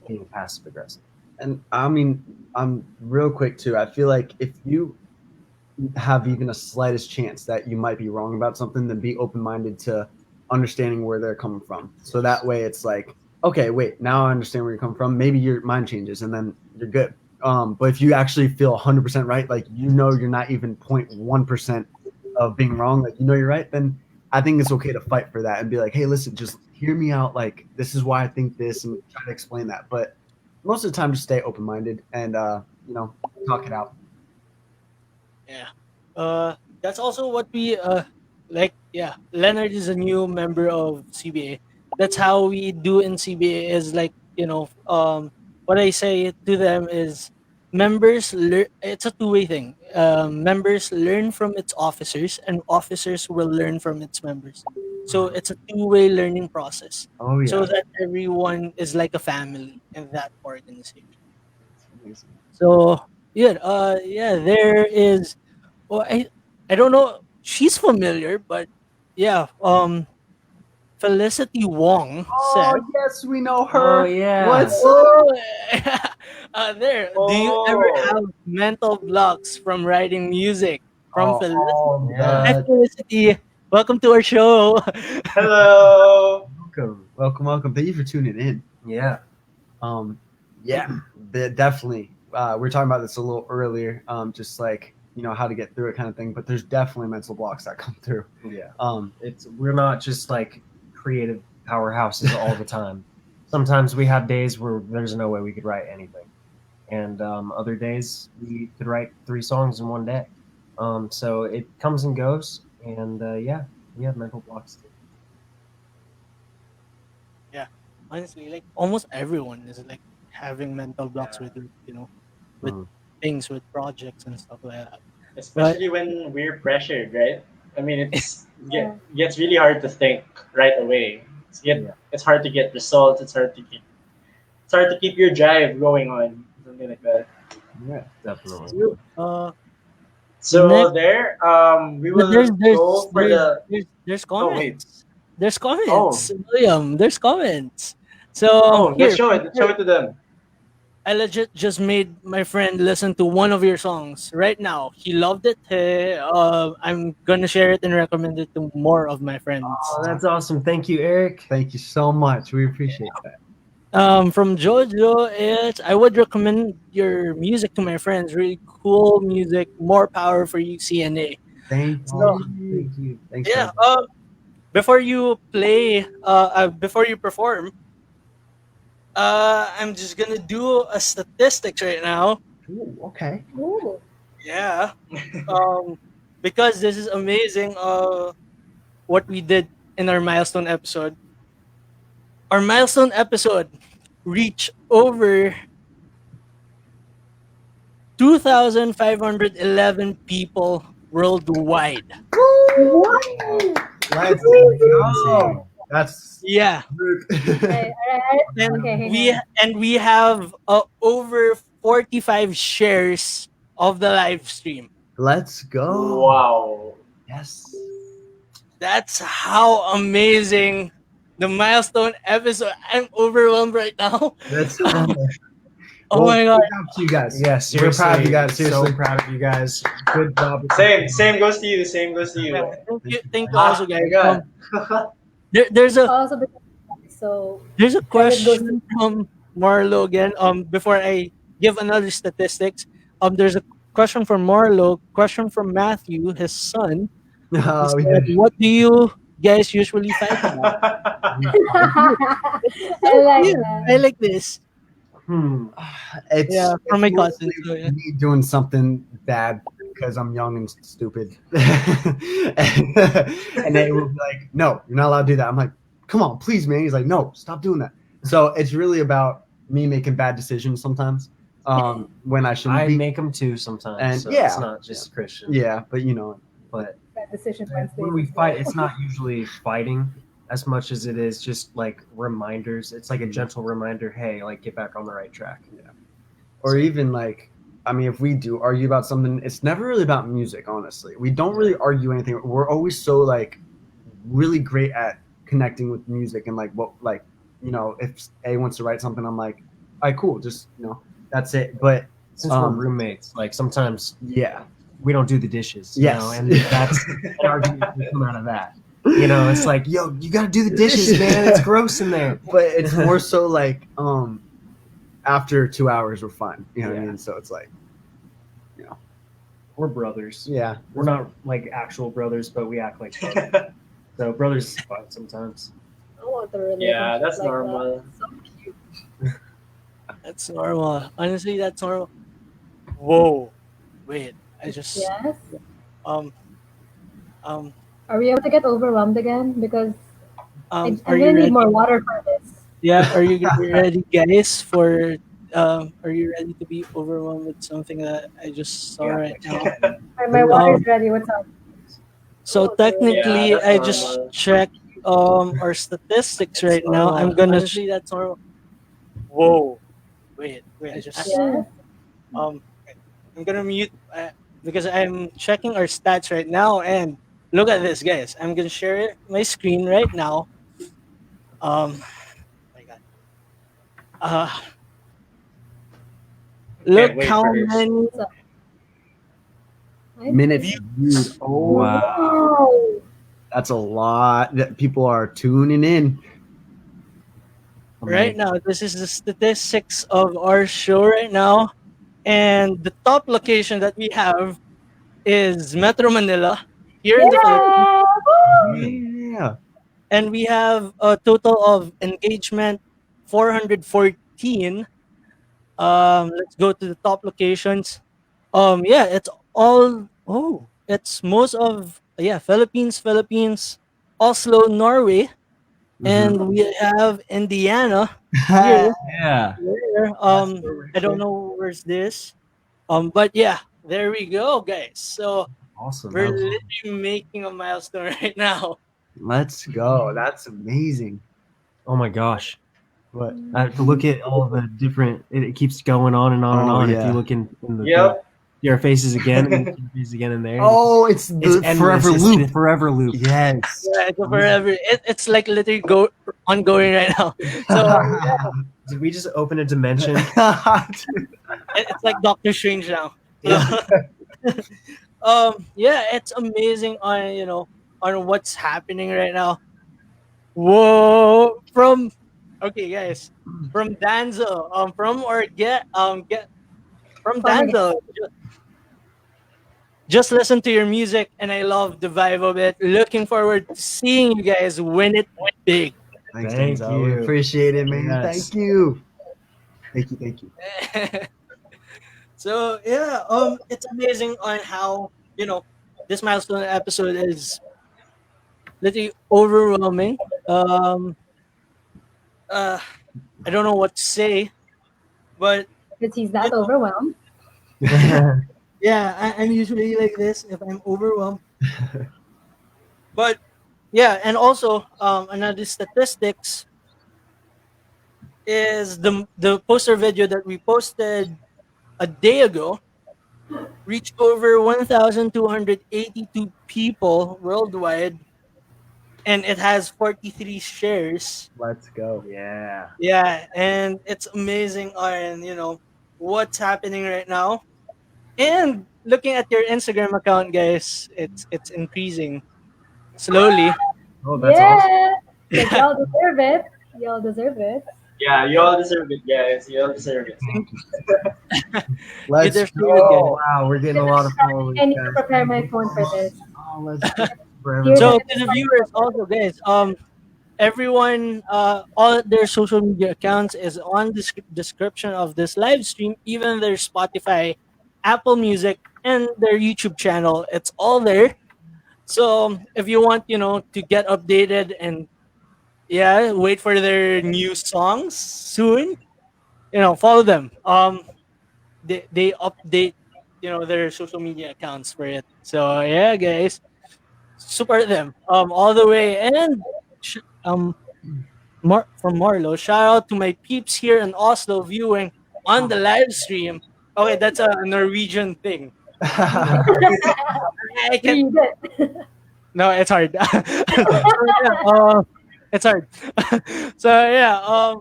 Speaker 5: being passive aggressive.
Speaker 6: And I mean, I'm real quick too. I feel like if you have even a slightest chance that you might be wrong about something, then be open minded to understanding where they're coming from. So that way it's like, okay, wait, now I understand where you're coming from. Maybe your mind changes and then you're good. But if you actually feel 100% right, like you know you're not even 0.1% of being wrong, like you know you're right, then I think it's okay to fight for that and be like, hey, listen, just hear me out. Like this is why I think this, and try to explain that. But most of the time, just stay open minded and talk it out.
Speaker 2: Yeah. That's also what we like. Yeah, Leonard is a new member of CBA. That's how we do in CBA. Is like what I say to them is members learn. It's a two-way thing. Members learn from its officers, and officers will learn from its members. So it's a two-way learning process.
Speaker 6: Oh yeah.
Speaker 2: So that everyone is like a family in that organization.
Speaker 6: Amazing.
Speaker 2: So yeah, there is. Well, I don't know. she's familiar, but yeah. Felicity Wong said,
Speaker 6: Oh yes, we know
Speaker 5: Oh
Speaker 6: her.
Speaker 5: yeah.
Speaker 6: What's up?
Speaker 2: "Oh, there. Do you ever
Speaker 4: Oh,
Speaker 2: have mental blocks from writing music?" From
Speaker 6: Oh,
Speaker 2: Felicity.
Speaker 6: all
Speaker 5: Yeah.
Speaker 2: Hi,
Speaker 6: the
Speaker 2: Felicity. Welcome to our show.
Speaker 4: hello.
Speaker 6: welcome. Thank you for tuning in.
Speaker 5: Yeah.
Speaker 6: Yeah, definitely. We were talking about this a little earlier, just like how to get through it kind of thing. But there's definitely mental blocks that come through.
Speaker 5: Yeah.
Speaker 6: Um,
Speaker 5: We're not just like creative powerhouses all the time. Sometimes we have days where there's no way we could write anything, and other days we could write 3 songs in one day. So it comes and goes, and yeah, we have mental blocks too.
Speaker 2: Yeah, honestly, like almost everyone is like having mental blocks
Speaker 4: Yeah.
Speaker 2: with
Speaker 6: Mm.
Speaker 2: things, with projects and stuff like that. But
Speaker 4: Especially when we're pressured, right? I mean,
Speaker 3: Yeah.
Speaker 4: gets really hard to think right away.
Speaker 5: Yeah.
Speaker 4: It's hard to get results. It's hard to keep your drive going on, something like that.
Speaker 6: yeah.
Speaker 5: Definitely.
Speaker 4: So
Speaker 2: next,
Speaker 4: there, we
Speaker 2: but
Speaker 4: will go for the.
Speaker 2: there's
Speaker 4: Oh wait.
Speaker 2: comments. There's
Speaker 4: Oh
Speaker 2: comments, William. There's comments. So
Speaker 4: oh, let's
Speaker 2: here,
Speaker 4: show it. Show it to them.
Speaker 2: I legit just made my friend listen to one of your songs right now. He loved it. I'm gonna share it and recommend it to more of my friends.
Speaker 5: Oh, that's awesome. Thank you, Eric.
Speaker 6: Thank you so much. We appreciate that.
Speaker 2: From Jojo, it's I would recommend your music to my friends. Really cool music, more power for you, CNA.
Speaker 6: Thank
Speaker 2: So
Speaker 6: you.
Speaker 5: Thank you.
Speaker 6: Thanks,
Speaker 2: yeah,
Speaker 6: man.
Speaker 2: before you play, before you perform, I'm just gonna do a statistics right now.
Speaker 6: Ooh, okay.
Speaker 3: Ooh.
Speaker 2: Yeah, um, because this is amazing. What we did in our milestone episode. Our milestone episode reached over 2,511 people worldwide.
Speaker 3: What?
Speaker 6: Let's
Speaker 3: Amazing.
Speaker 6: go. That's
Speaker 2: Yeah, and
Speaker 3: Okay, hang on.
Speaker 2: we have over 45 shares of the live stream.
Speaker 6: let's go.
Speaker 4: Wow.
Speaker 6: Yes.
Speaker 2: That's how amazing the milestone episode. I'm overwhelmed right now.
Speaker 6: That's
Speaker 2: Oh my god.
Speaker 6: Good job to you guys.
Speaker 5: Yeah,
Speaker 6: We're proud of you guys.
Speaker 5: So
Speaker 6: Seriously.
Speaker 5: proud of you guys. Good job.
Speaker 4: Same goes to you. Same goes to you.
Speaker 2: Yeah, thank you
Speaker 4: Ah,
Speaker 2: also, guys.
Speaker 4: my God.
Speaker 2: There's a
Speaker 3: Also because so
Speaker 2: There's a
Speaker 3: Credit goes
Speaker 2: question from Marlo again. Before I give another statistics, there's a question from Marlo. Question from Matthew, his son. He
Speaker 6: Oh,
Speaker 2: said, "What do you guys usually fight about?"
Speaker 3: I like
Speaker 2: Yeah,
Speaker 3: that.
Speaker 2: I like this.
Speaker 6: It's,
Speaker 2: Yeah, from my
Speaker 6: mostly
Speaker 2: cousin. So, yeah.
Speaker 6: me doing something bad because I'm young and stupid. And they will be like, no, you're not allowed to do that. I'm like, come on, please, man. He's like, no, stop doing that. So it's really about me making bad decisions sometimes when I shouldn't
Speaker 5: I
Speaker 6: be.
Speaker 5: make them too sometimes.
Speaker 6: And
Speaker 5: so
Speaker 6: yeah.
Speaker 5: it's not just Christian.
Speaker 6: Yeah, but
Speaker 5: But
Speaker 3: That decision Wednesday.
Speaker 5: when we fight, it's not usually fighting as much as it is just like reminders. It's like a gentle reminder, hey, like get back on the right track.
Speaker 6: or even like, I mean, if we do argue about something, it's never really about music, honestly. We don't really argue anything. We're always so like really great at connecting with music and like what, like, if A wants to write something, I'm like, all right, cool, just, that's it. But
Speaker 5: Since we're roommates, like sometimes
Speaker 6: yeah,
Speaker 5: we don't do the dishes.
Speaker 6: Yes.
Speaker 5: And that's an argument that come out of that. It's like, yo, you gotta do the dishes, man. It's gross in there.
Speaker 6: but it's more so like, after 2 hours, we're fine. You know what I
Speaker 5: Yeah.
Speaker 6: mean? So it's like,
Speaker 5: We're brothers.
Speaker 6: yeah.
Speaker 5: We're not like actual brothers, but we act like brothers. So brothers fight sometimes.
Speaker 3: I want a relationship
Speaker 4: Yeah, that's
Speaker 3: like
Speaker 4: normal.
Speaker 3: That. So cute.
Speaker 2: That's normal. Honestly, that's normal. Whoa, wait. I just
Speaker 3: Yes.
Speaker 2: um um
Speaker 3: Are we able to get overwhelmed again? Because I'm
Speaker 2: Are
Speaker 3: gonna
Speaker 2: you
Speaker 3: need
Speaker 2: ready?
Speaker 3: more water for this.
Speaker 2: Yeah, are you ready, guys? Are you ready to be overwhelmed with something that I just saw right now?
Speaker 3: My water's ready. What's up?
Speaker 2: So
Speaker 3: Oh,
Speaker 2: technically,
Speaker 4: Yeah, that's
Speaker 2: I just
Speaker 4: normal.
Speaker 2: checked our statistics right now. I'm gonna honestly, that's normal. Whoa, wait, I just
Speaker 3: Yes.
Speaker 2: I'm gonna mute because I'm checking our stats right now, and look at this, guys. I'm gonna share my screen right now. My God. Uh,
Speaker 4: Can't
Speaker 2: look
Speaker 4: wait
Speaker 2: how
Speaker 4: for this.
Speaker 2: many.
Speaker 6: Minutes viewed. Oh,
Speaker 3: Wow.
Speaker 6: that's a lot. That people are tuning in.
Speaker 2: Right now, this is the statistics of our show right now, and the top location that we have is Metro Manila here in the Philippines,
Speaker 3: Yeah. Woo!
Speaker 6: Yeah.
Speaker 2: and we have a total of engagement 414. Let's go to the top locations. Yeah, it's all. Oh, it's most of, yeah, Philippines, Oslo, Norway, and we have Indiana here.
Speaker 5: Yeah.
Speaker 2: Here. I don't know where's this. But yeah, there we go, guys. So
Speaker 5: Awesome.
Speaker 2: we're literally making a milestone right now.
Speaker 6: Let's go. That's amazing.
Speaker 5: Oh my gosh.
Speaker 6: What?
Speaker 5: I have to look at all the different. It keeps going on and on and
Speaker 6: Oh,
Speaker 5: on. If
Speaker 6: yeah.
Speaker 5: you look in the
Speaker 4: Yep.
Speaker 5: your faces again, and your faces again in there.
Speaker 6: Oh, it's
Speaker 5: it's
Speaker 6: the
Speaker 5: endless.
Speaker 6: forever
Speaker 5: It's
Speaker 6: loop.
Speaker 5: the forever loop.
Speaker 6: Yes.
Speaker 2: Yeah, it's forever. It's like literally ongoing right now. So
Speaker 5: Did we just open a dimension?
Speaker 2: it's like Doctor Strange now.
Speaker 6: Yeah.
Speaker 2: Yeah, it's amazing on on what's happening right now. Whoa, okay, guys, from Danzo, from Danzo. Just listen to your music, and I love the vibe of it. Looking forward to seeing you guys win it big.
Speaker 6: Thanks,
Speaker 5: Thank
Speaker 6: Denzel. We
Speaker 5: you.
Speaker 6: appreciate it, man.
Speaker 5: Yes.
Speaker 6: Thank you. Thank you.
Speaker 2: So yeah, it's amazing on how this milestone episode is literally overwhelming. I don't know what to say, but
Speaker 3: Because he's that overwhelmed.
Speaker 2: yeah, I'm usually like this if I'm overwhelmed. But yeah, and also another statistics is the poster video that we posted a day ago reached over 1,282 people worldwide, and it has 43 shares.
Speaker 6: Let's go.
Speaker 5: Yeah.
Speaker 2: Yeah, and it's amazing on what's happening right now. And looking at your Instagram account, guys, it's increasing slowly.
Speaker 5: Oh, that's awesome.
Speaker 3: Yeah. Like, y'all deserve it. Y'all deserve it.
Speaker 4: Yeah, you all deserve it, guys. You all deserve it.
Speaker 6: Let's
Speaker 2: Either
Speaker 6: go.
Speaker 2: feel good.
Speaker 6: Wow, we're getting a lot of followers.
Speaker 3: I need to
Speaker 6: guys.
Speaker 3: prepare my phone for this.
Speaker 6: Oh, let's go. Forever.
Speaker 3: Here's
Speaker 2: So
Speaker 3: it.
Speaker 2: to the viewers also, guys, everyone, all their social media accounts is on the description of this live stream, even their Spotify, Apple Music, and their YouTube channel. It's all there. So if you want, to get updated and wait for their new songs soon, follow them. They update, their social media accounts for it. So yeah, guys, support them all the way. And from Marlo, shout out to my peeps here in Oslo viewing on the live stream. Okay, that's a Norwegian thing. I can
Speaker 3: Read it.
Speaker 2: No, it's hard. It's hard. So yeah,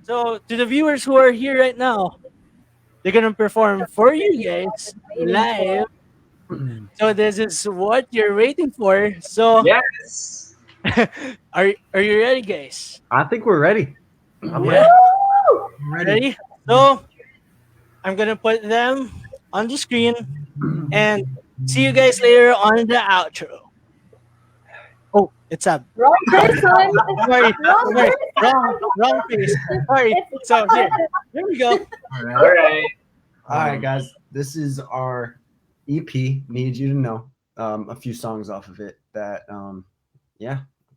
Speaker 2: so to the viewers who are here right now, they're gonna perform for you guys live. So this is what you're waiting for. So
Speaker 4: Yes.
Speaker 2: are you ready, guys?
Speaker 6: I think we're ready. I'm
Speaker 2: Yeah.
Speaker 6: ready.
Speaker 2: Ready? So I'm gonna put them on the screen and see you guys later on the outro. Oh, it's Ab.
Speaker 3: Wrong person.
Speaker 2: Sorry,
Speaker 3: Wrong
Speaker 2: sorry,
Speaker 3: person.
Speaker 2: wrong face. Sorry. So here we go.
Speaker 6: All right.
Speaker 4: All right.
Speaker 6: All right, guys. This is our EP. Need You to Know. A few songs off of it. That,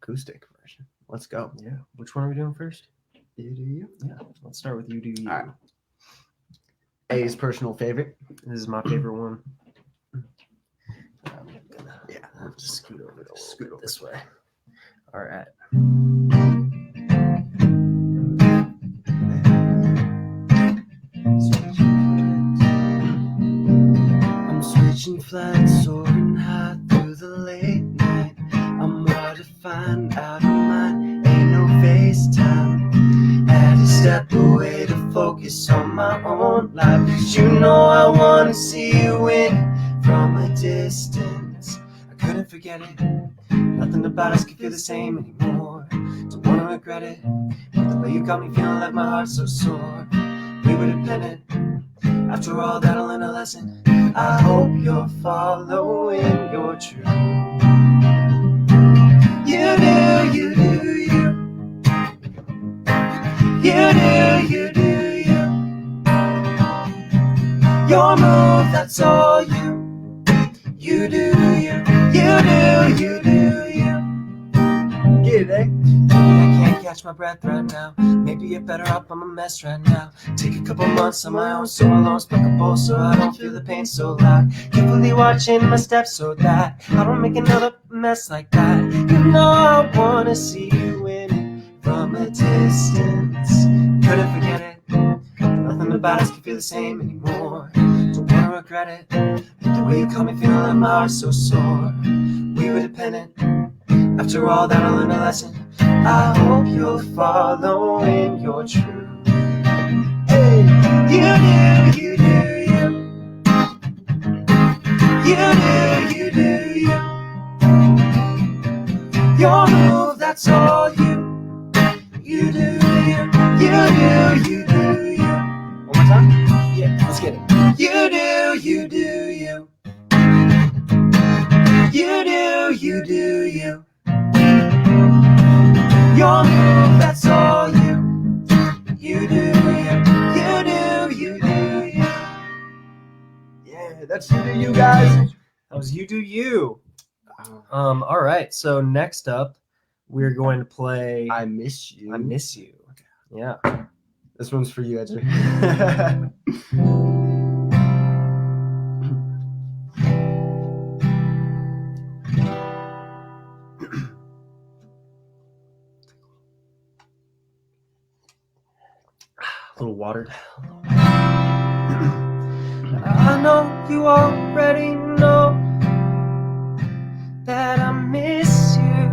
Speaker 6: acoustic version. Let's go.
Speaker 5: Yeah. Which one are we doing first?
Speaker 6: You do you.
Speaker 5: Yeah. Let's start with You Do You.
Speaker 6: All right. A's personal favorite.
Speaker 5: This is my favorite one.
Speaker 6: Yeah.
Speaker 5: I'll just scoot over this way. All right.
Speaker 6: I'm switching flights, soaring high through the late night.
Speaker 1: step away to focus on my own life. 'Cause you know I wanna see you win from a distance. I couldn't forget it. Nothing about us could feel the same anymore. Don't wanna regret it. But the way you got me feeling like my heart's so sore. We were dependent. After all that, I learned a lesson. I hope you're following your truth. You do, you do, you. You do, you do, you. Your move, that's all you. You do, you. You do, you do, you. Get it, eh? I can't catch my breath right now. Maybe you're better off, I'm a mess right now. Take a couple months on my own, so alone, spark a bowl so I don't feel the pain so loud. Carefully watching my steps so that I don't make another mess like that. You know I wanna see you win from a distance. Couldn't forget it. Nothing about us can feel the same anymore. Don't wanna regret it. The way you caught me feeling like my heart's so sore. We were dependent. After all that, I learned a lesson. I hope you're following your truth. Hey, you do, you do, you. You do, you do, you. Your move, that's all you. You do, you. You do, you do, you. One more time? Yeah, let's get it. You do, you do, you. You do, you do, you. Your move, that's all you. You do, you. You do, you do, you.
Speaker 6: Yeah, that's you do you guys.
Speaker 5: That was You Do You. All right. So next up, we're going to play
Speaker 6: I Miss You.
Speaker 5: I Miss You. Yeah.
Speaker 6: This one's for you, Edger.
Speaker 5: A little watered.
Speaker 1: I know you already know that I miss you.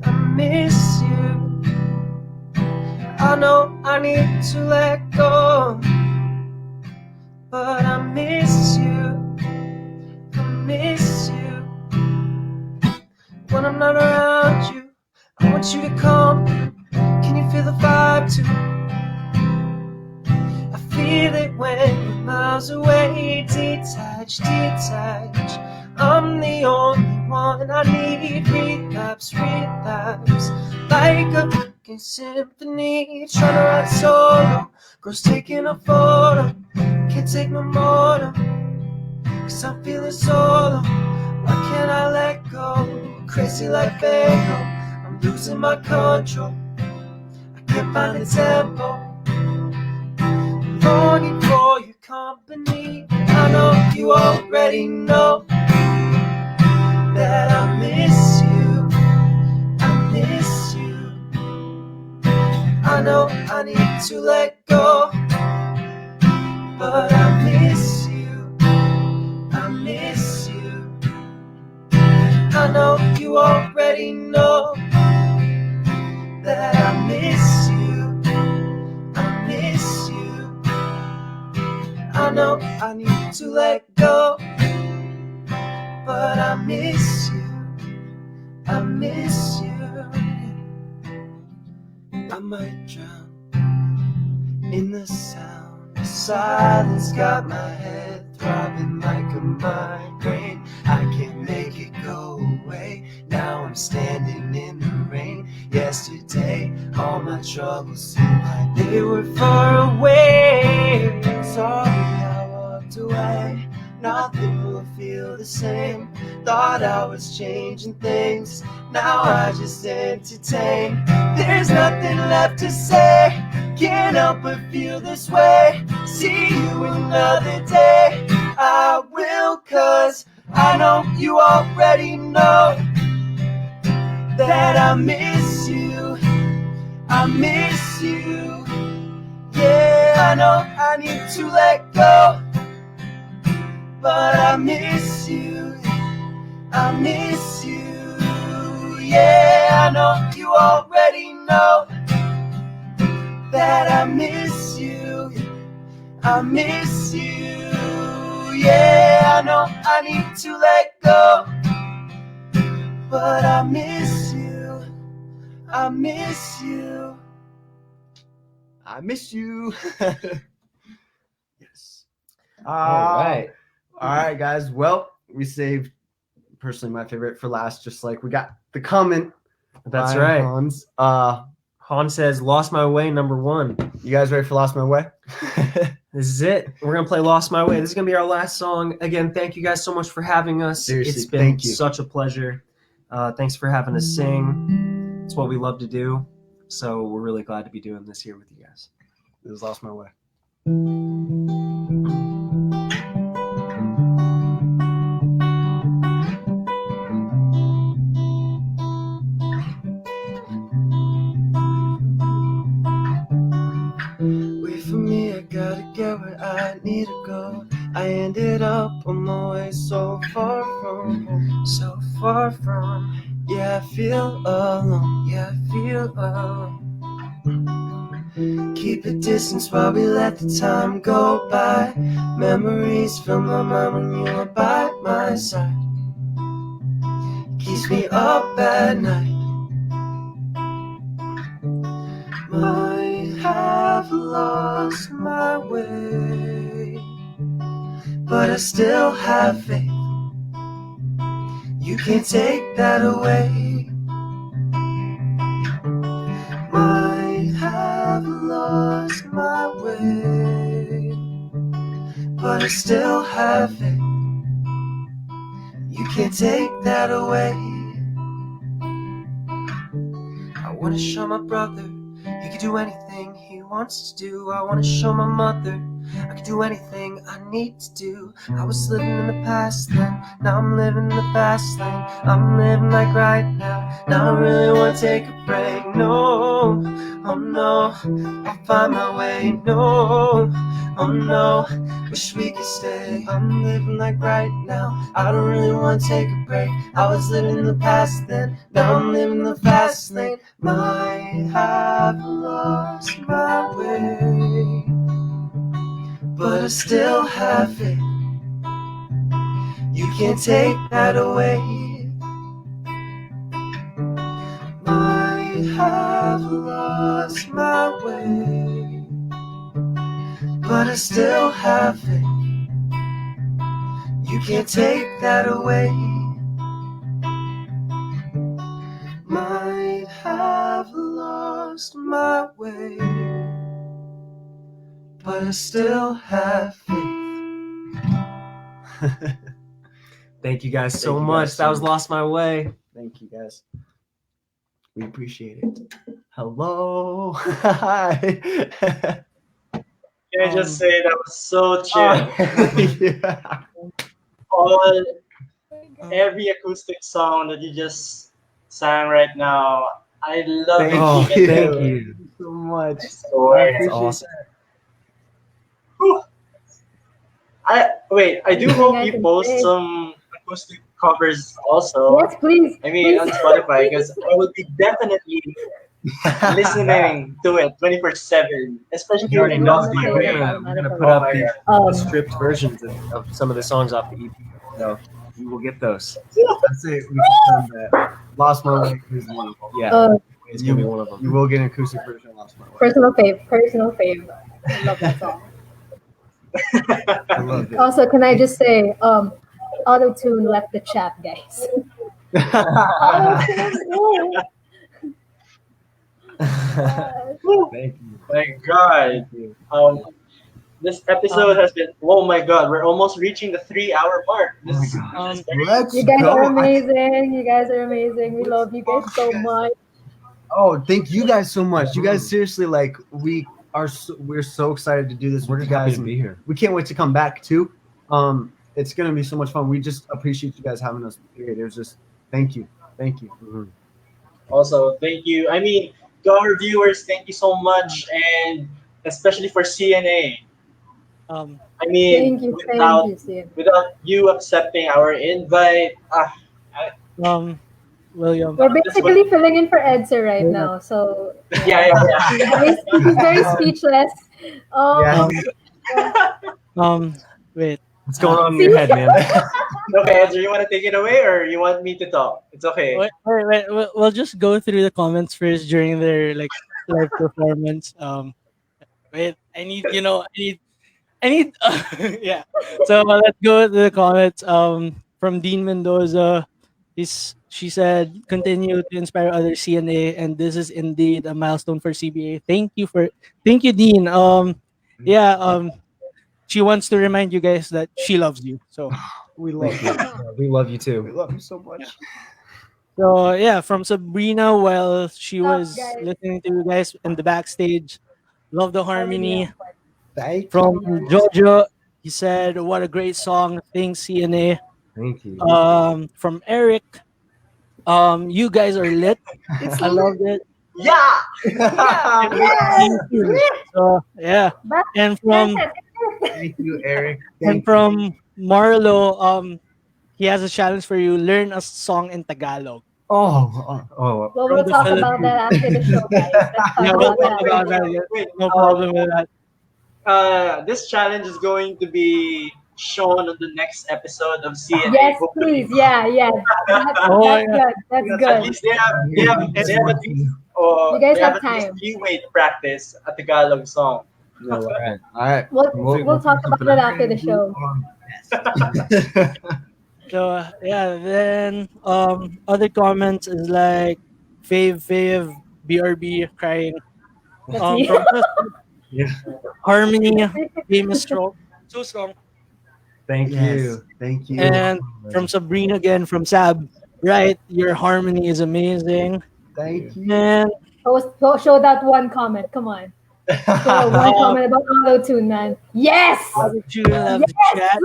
Speaker 1: I miss you. I know I need to let go, but I miss you. I miss you. When I'm not around you, I want you to come. Can you feel the vibe too? I feel it when you're miles away. Detach, detach. I'm the only one I need. Relapse, relapse. Like a fucking symphony. Trying to write solo. Girls taking a photo. Can't take no more. No. 'Cause I'm feeling solo. Why can't I let go? Crazy like Fago. I'm losing my control. I can't find the tempo. Longing for your company. I know you already know that I miss you. I miss you. I know I need to let go, but I miss you. I miss you. I know you already know that I miss you. I miss you. I know I need to let go, but I miss you. I miss you. I might drown in the sound. The silence got my head throbbing like a migraine. I can't make it go away. Now I'm standing in the rain. Yesterday, all my troubles seemed like they were far away. Sorry I walked away. Nothing will feel the same. Thought I was changing things. Now I just entertain. There's nothing left to say. Can't help but feel this way. See you another day. I will, 'cause I know you already know that I miss you. I miss you. Yeah, I know I need to let go, but I miss you. I miss you. Yeah, I know you already know that I miss you. I miss you. Yeah, I know I need to let go, but I miss you. I miss you. I miss you. Yes.
Speaker 5: All right.
Speaker 6: All right, guys. Well, we saved personally my favorite for last. Just like we got the comment.
Speaker 5: That's
Speaker 6: by
Speaker 5: right.
Speaker 6: Hans.
Speaker 5: Han says, "Lost My Way," #1.
Speaker 6: You guys ready for Lost My Way?
Speaker 5: This is it. We're gonna play "Lost My Way." This is gonna be our last song. Again, thank you guys so much for having us.
Speaker 6: Seriously,
Speaker 5: It's been
Speaker 6: thank you.
Speaker 5: such a pleasure. Thanks for having us sing. It's what we love to do. So we're really glad to be doing this here with you guys.
Speaker 6: This is Lost My Way.
Speaker 1: Wait for me, I gotta get where I need to go. I ended up on my way so far from home, so far from. Yeah, I feel alone, yeah, I feel alone. Keep a distance while we let the time go by. Memories fill my mind when you are by my side. Keeps me up at night. Might have lost my way, but I still have faith. You can't take that away. Might have lost my way, but I still have faith. You can't take that away. I wanna show my brother he can do anything he wants to do. I wanna show my mother I can do anything I need to do. I was living in the past then, now I'm living in the fast lane. I'm living like right now, now I really wanna take a break. No, oh no, I'll find my way. No, oh no, wish we could stay. I'm living like right now, I don't really wanna take a break. I was living in the past then, now I'm living in the fast lane. Might have lost my way, but I still have it. You can't take that away. Might have lost my way, but I still have it. You can't take that away. Might have lost my way, but I still have faith.
Speaker 5: Thank you guys so
Speaker 6: Thank you
Speaker 5: much.
Speaker 6: guys
Speaker 5: That
Speaker 6: so
Speaker 5: was
Speaker 6: much.
Speaker 5: "Lost My Way."
Speaker 6: Thank you, guys. We appreciate it. Hello. Hi.
Speaker 4: Can I just say that was so chill?
Speaker 6: Yeah.
Speaker 4: All every acoustic song that you just sang right now, I love
Speaker 6: Thank
Speaker 4: it.
Speaker 5: Oh,
Speaker 6: you.
Speaker 5: thank you.
Speaker 6: so much.
Speaker 4: I swear.
Speaker 6: I
Speaker 5: That's
Speaker 6: appreciate
Speaker 5: awesome.
Speaker 4: Whew. I do
Speaker 3: Anything
Speaker 4: hope
Speaker 3: I
Speaker 4: you
Speaker 3: can
Speaker 4: post
Speaker 3: say?
Speaker 4: some acoustic covers also.
Speaker 3: Yes, please.
Speaker 4: I mean,
Speaker 3: Please.
Speaker 4: on Spotify,
Speaker 3: Please.
Speaker 4: because I will be definitely
Speaker 6: it.
Speaker 4: listening to it 24/7, especially
Speaker 5: You already
Speaker 3: I
Speaker 5: know.
Speaker 3: don't wanna
Speaker 5: We're
Speaker 3: play it
Speaker 5: gonna
Speaker 3: automatically.
Speaker 5: put
Speaker 4: Oh
Speaker 5: up
Speaker 4: my
Speaker 5: the
Speaker 4: god.
Speaker 5: stripped versions of some of the songs off the EP. So you will get those.
Speaker 6: I'd say we confirm that Lost My Way is one of them.
Speaker 5: Yeah, it's gonna be one of
Speaker 6: You
Speaker 5: them.
Speaker 6: will get an acoustic version of Lost My Way.
Speaker 3: Personal fave. Personal fave. I love that song.
Speaker 6: I loved it.
Speaker 3: Also, can I just say, auto tune left the chat, guys. Auto-tune,
Speaker 5: Thank you.
Speaker 4: My god.
Speaker 5: Thank you.
Speaker 4: This episode has been, oh my god, we're almost reaching the 3-hour mark. This is
Speaker 2: Um,
Speaker 4: very
Speaker 6: Let's
Speaker 3: You guys
Speaker 6: go.
Speaker 3: are amazing. You guys are amazing. We love you guys so much.
Speaker 6: Oh, thank you guys so much. You guys seriously, like, we're so excited to do this
Speaker 5: We're
Speaker 6: with
Speaker 5: just
Speaker 6: you
Speaker 5: happy
Speaker 6: guys.
Speaker 5: to be here.
Speaker 6: We can't wait to come back too. It's gonna be so much fun. We just appreciate you guys having us here. There's just thank you.
Speaker 4: Also, thank you. I mean, to our viewers, thank you so much, and especially for CNA.
Speaker 2: um,
Speaker 4: I mean,
Speaker 3: Thank you, Sid.
Speaker 4: without you accepting our invite,
Speaker 2: um, William.
Speaker 3: We're
Speaker 4: That's what.
Speaker 3: basically filling in for Edsa right
Speaker 2: Yeah.
Speaker 3: now. So
Speaker 4: Yeah, yeah, yeah.
Speaker 3: he's very speechless.
Speaker 6: Yeah.
Speaker 2: Um, um, wait.
Speaker 5: What's going on in
Speaker 3: See?
Speaker 5: your head, man?
Speaker 4: Okay, Andrew, you want to take it away or you want me to talk? It's okay.
Speaker 2: Wait. We'll just go through the comments first during their like live performance. Wait. I need. You know. I need. Yeah. So let's go to the comments. From Dean Mendoza. She said, continue to inspire other CNA, and this is indeed a milestone for CBA. Thank you, Dean. Yeah. She wants to remind you guys that she loves you. So
Speaker 6: We love you.
Speaker 5: Yeah, we love you
Speaker 6: We
Speaker 5: too.
Speaker 6: love you so much.
Speaker 2: So yeah, from Sabrina, while she
Speaker 3: Love,
Speaker 2: was
Speaker 3: guys.
Speaker 2: listening to you guys in the backstage, love the
Speaker 3: Harmony
Speaker 2: harmony.
Speaker 3: on point.
Speaker 6: Thank
Speaker 2: From
Speaker 3: Harmony on point.
Speaker 2: Jojo, he said, "What a great song, thanks CNA."
Speaker 5: Thank you.
Speaker 2: From Eric, you guys are lit.
Speaker 6: It's
Speaker 2: I loved it.
Speaker 4: Yeah!
Speaker 2: Can't wait to see you soon. So yeah,
Speaker 3: But
Speaker 2: and from
Speaker 6: Thank you, Eric.
Speaker 2: and
Speaker 6: Thank you.
Speaker 2: from Marlo, he has a challenge for you. Learn a song in Tagalog
Speaker 5: Oh,
Speaker 3: well,
Speaker 2: from
Speaker 3: we'll
Speaker 2: the
Speaker 3: talk about
Speaker 2: Philippines.
Speaker 3: that after the show, guys. Let's
Speaker 2: Yeah,
Speaker 3: talk
Speaker 2: we'll
Speaker 3: about
Speaker 2: talk
Speaker 3: that.
Speaker 2: about
Speaker 3: After the
Speaker 2: that. Yeah.
Speaker 4: Wait,
Speaker 2: No problem with that.
Speaker 4: this challenge is going to be shown on the next episode of CNA.
Speaker 3: Yes,
Speaker 4: Hopefully,
Speaker 3: please. Yeah.
Speaker 2: Oh
Speaker 3: That's
Speaker 2: yeah.
Speaker 3: good. That's
Speaker 4: at
Speaker 3: good.
Speaker 4: least they have at least
Speaker 3: You guys
Speaker 4: they have
Speaker 3: have
Speaker 4: at least
Speaker 3: time.
Speaker 4: leeway to practice a Tagalog song.
Speaker 5: no, all right.
Speaker 6: All right.
Speaker 3: We'll talk about it after the show.
Speaker 2: So yeah, then other comments is like fave BRB crying.
Speaker 3: That's me.
Speaker 2: From us,
Speaker 5: Yeah.
Speaker 2: Harmony, game is strong, so strong.
Speaker 5: Thank
Speaker 6: Yes.
Speaker 5: you.
Speaker 6: Thank you.
Speaker 2: And from Sabrina again, from Sab, right? Your harmony is amazing.
Speaker 6: Thank you.
Speaker 2: And
Speaker 3: Show that one comment. Come on. Show one comment about auto tune, man. Yes.
Speaker 2: you love the chat.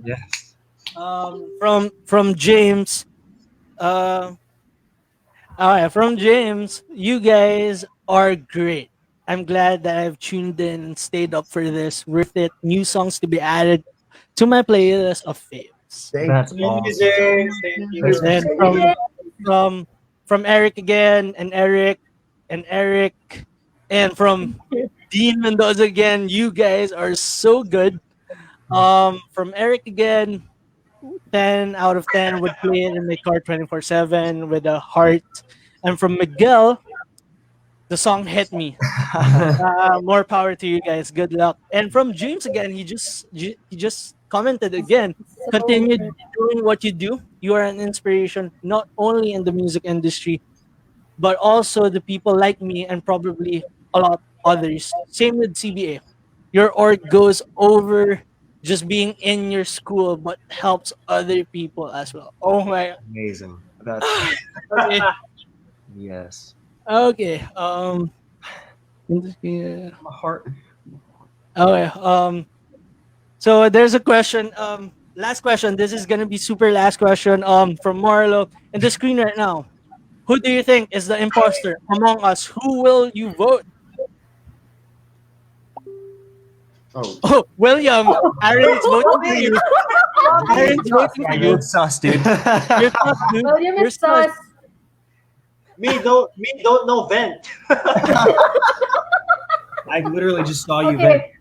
Speaker 5: Yes.
Speaker 2: From James, uh, from James, you guys are great. I'm glad that I've tuned in and stayed up for this. Worth it. New songs to be added to my playlist of faves.
Speaker 6: Thank
Speaker 5: That's
Speaker 4: Thank you,
Speaker 5: awesome.
Speaker 4: James. Thank you.
Speaker 5: Thanks for
Speaker 2: And from from Eric again, and Eric, and from Dean Mendoza again. You guys are so good. From Eric again, 10 out of 10 would play it in my car 24/7 with a heart. And from Miguel, the song hit me. More power to you guys. Good luck. And from James again, he just commented again.
Speaker 3: So
Speaker 2: Continue
Speaker 3: good.
Speaker 2: doing what you do. You are an inspiration not only in the music industry, but also the people like me and probably a lot others. Same with CBA. Your org goes over just being in your school, but helps other people as well. Oh my.
Speaker 5: Amazing.
Speaker 6: That's
Speaker 2: Okay.
Speaker 5: Yes.
Speaker 2: Okay. Yeah.
Speaker 6: my heart.
Speaker 2: Okay. So there's a question. Last question. This is gonna be super last question. From Marlo in the screen right now. Who do you think is the imposter among us? Who will you vote?
Speaker 6: Oh,
Speaker 2: Oh, William. Aaron's voting for you. Aaron's voting for you.
Speaker 5: sus, dude.
Speaker 2: You're sus, dude.
Speaker 3: William
Speaker 2: You're
Speaker 3: is sus.
Speaker 4: Me don't know vent.
Speaker 5: I literally just saw you.
Speaker 3: Okay,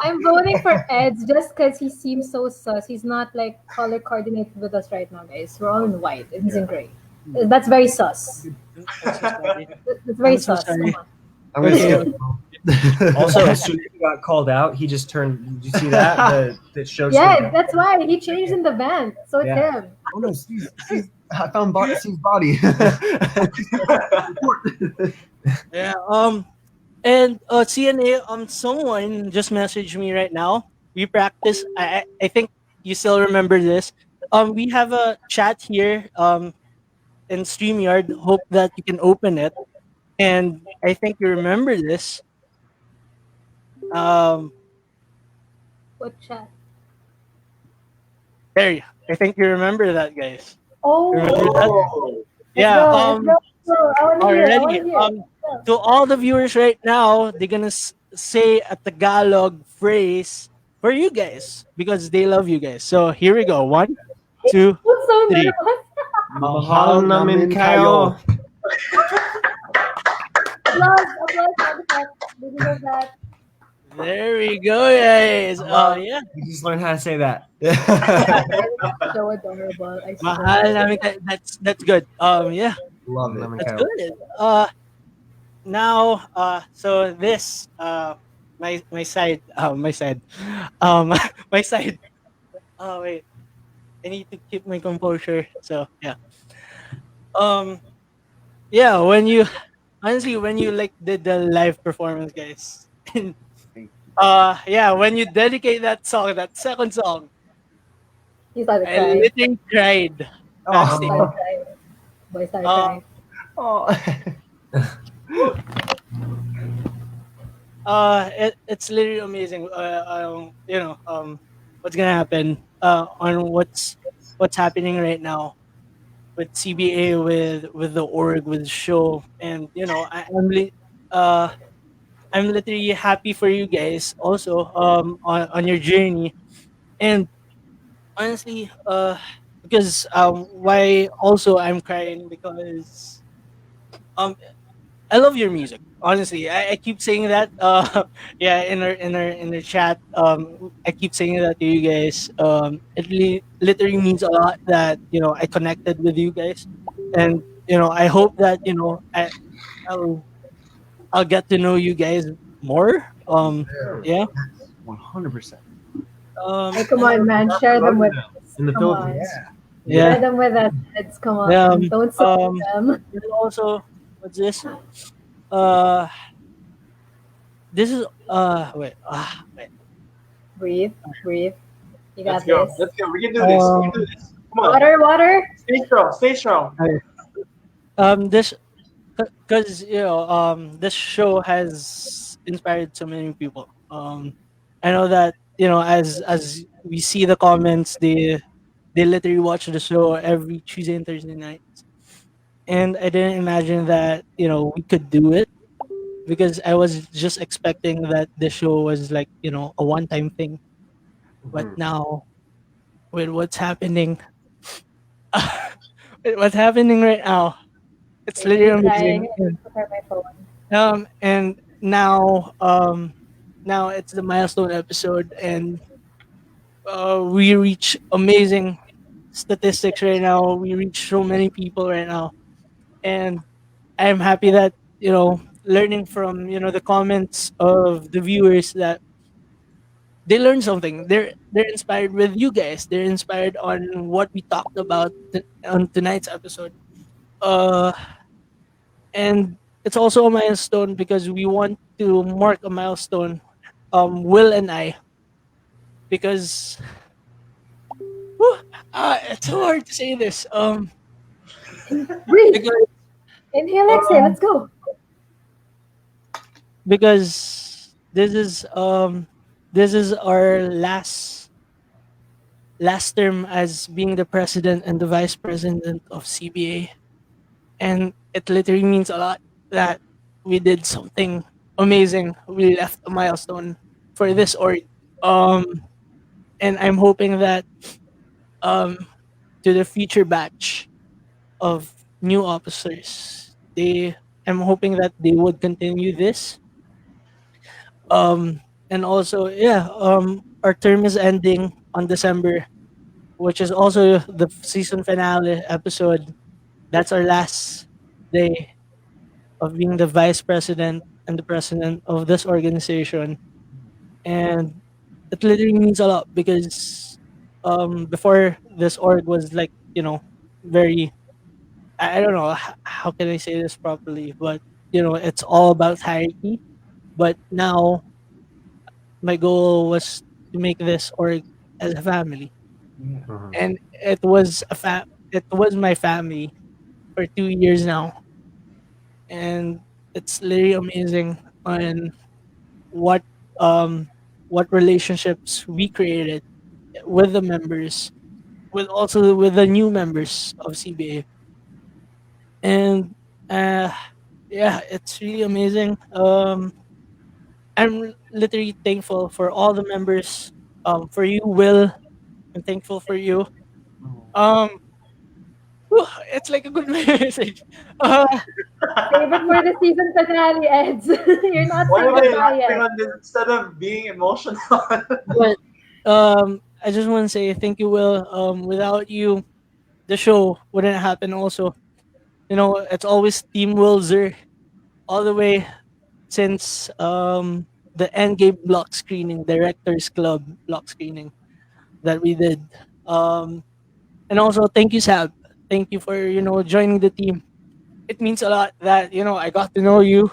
Speaker 3: I'm voting for Eds just because he seems so sus. He's not like color coordinated with us right now, guys. We're all in white and he's in gray. That's very sus.
Speaker 2: I'm so sorry.
Speaker 3: That's very
Speaker 2: I'm so
Speaker 3: sus.
Speaker 2: sorry.
Speaker 3: Come on.
Speaker 6: I'm gonna
Speaker 2: Okay.
Speaker 6: skip.
Speaker 5: Also, as soon as he got called out, he just turned. Did you see that? The show.
Speaker 3: Yeah, that's why he changed in the band. So it's
Speaker 5: Yeah.
Speaker 3: him.
Speaker 6: Oh no, I found Steve's body.
Speaker 2: Yeah. And CNA, someone just messaged me right now. We practice. I think you still remember this. We have a chat here. In StreamYard. Hope that you can open it. And I think you remember this. Um,
Speaker 3: What chat?
Speaker 2: there. I think you remember that, guys.
Speaker 3: Oh,
Speaker 2: Remember that?
Speaker 4: Oh,
Speaker 2: Yeah.
Speaker 3: Let's go. I want to hear. I
Speaker 2: Already.
Speaker 3: want to hear.
Speaker 2: To all the viewers right now, they're gonna say a Tagalog phrase for you guys because they love you guys. So here we go. 1, 2.
Speaker 3: What's so
Speaker 2: Three.
Speaker 3: nervous?
Speaker 5: Mahal namin kayo.
Speaker 3: Applause, applause, sound effect. We deserve that.
Speaker 2: There we go, guys. Yeah.
Speaker 5: We just learned how to say that.
Speaker 3: It's so adorable. I
Speaker 2: Mahal
Speaker 3: swear.
Speaker 2: namin that's good. Yeah,
Speaker 6: Love
Speaker 5: Mahal
Speaker 6: it.
Speaker 5: namin
Speaker 2: that's
Speaker 5: kayo.
Speaker 2: good. Now, so this, my side, my side, um, my side. Oh wait, I need to keep my composure. So yeah, um, yeah. When you honestly, when you like did the live performance, guys, yeah, when you dedicate that song, that second song,
Speaker 3: He started
Speaker 2: I
Speaker 3: crying.
Speaker 2: literally cried
Speaker 3: He
Speaker 2: backstage.
Speaker 3: started
Speaker 5: Oh.
Speaker 3: crying. Boy started
Speaker 2: Uh,
Speaker 3: crying.
Speaker 2: it's literally amazing. What's gonna happen? On what's happening right now with CBA, with the org, with the show, and uh, I'm literally happy for you guys also on your journey. And honestly, because why also I'm crying because um I love your music. Honestly, I keep saying that. Yeah, in our chat. I keep saying that to you guys. It literally means a lot that I connected with you guys, and I hope that I'll I'll get to know you guys more. Yeah.
Speaker 6: 100%.
Speaker 3: Hey, come
Speaker 2: And
Speaker 3: on, man. Share them with us.
Speaker 5: In the
Speaker 3: Come on.
Speaker 5: Philippines.
Speaker 3: Share
Speaker 2: yeah.
Speaker 3: them with us, kids. Come
Speaker 2: Yeah.
Speaker 3: on. Don't sell them.
Speaker 2: And also, what's this? Uh, this is wait. Wait.
Speaker 3: Breathe. Breathe. You
Speaker 4: Let's
Speaker 3: got
Speaker 4: go.
Speaker 3: this.
Speaker 4: Let's go. We can do this. We can do
Speaker 2: Um.
Speaker 4: this. Come on.
Speaker 3: Water, water.
Speaker 4: Stay strong. Stay strong.
Speaker 2: Okay. This because this show has inspired so many people. I know that as we see the comments, they literally watch the show every Tuesday and Thursday night, and I didn't imagine that we could do it because I was just expecting that the show was like a one time thing, but
Speaker 5: Mhm.
Speaker 2: now with what's happening, with what's happening right now, it's
Speaker 3: Wait, are you
Speaker 2: literally
Speaker 3: crying?
Speaker 2: amazing.
Speaker 3: I need to prepare my phone.
Speaker 2: And now it's the milestone episode, and we reach amazing statistics right now. We reach so many people right now, and I'm happy that learning from the comments of the viewers that they learn something. They're inspired with you guys. They're inspired on what we talked about on tonight's episode. Uh, and it's also a milestone because we want to mark a milestone, Will and I, because whew, it's so hard to say this.
Speaker 3: Breathe.
Speaker 2: Because
Speaker 3: Inhale, exhale.
Speaker 2: um,
Speaker 3: Let's go.
Speaker 2: because this is our last term as being the president and the vice president of CBA, and it literally means a lot that we did something amazing. We left a milestone for this org. Um, and I'm hoping that um to the future batch of new officers, I'm hoping that they would continue this. Um, and also, yeah, our term is ending on December, which is also the season finale episode. That's our last day of being the vice president and the president of this organization. And it literally means a lot because before this org was like, very, I don't know how can I say this properly, but it's all about hierarchy. But now my goal was to make this org as a family.
Speaker 5: Mhm.
Speaker 2: And it was my family for 2 years now. And it's literally amazing on what um what relationships we created with the members, with also with the new members of CBA. And uh yeah, it's really amazing. I'm literally thankful for all the members. For you, Will, I'm thankful for you. Um It's like a good message. Uh,
Speaker 3: Save it for the season finale, Eds. You're not
Speaker 4: Why
Speaker 3: saying
Speaker 4: am I
Speaker 3: goodbye
Speaker 4: laughing
Speaker 3: yet.
Speaker 4: on this instead of being emotional?
Speaker 2: but I just want to say thank you, Will. Without you, the show wouldn't happen. Also, it's always Team Wilzer all the way since the Endgame block screening, Directors Club block screening that we did. Um, and also thank you, Sab. Thank you for joining the team. It means a lot that I got to know you,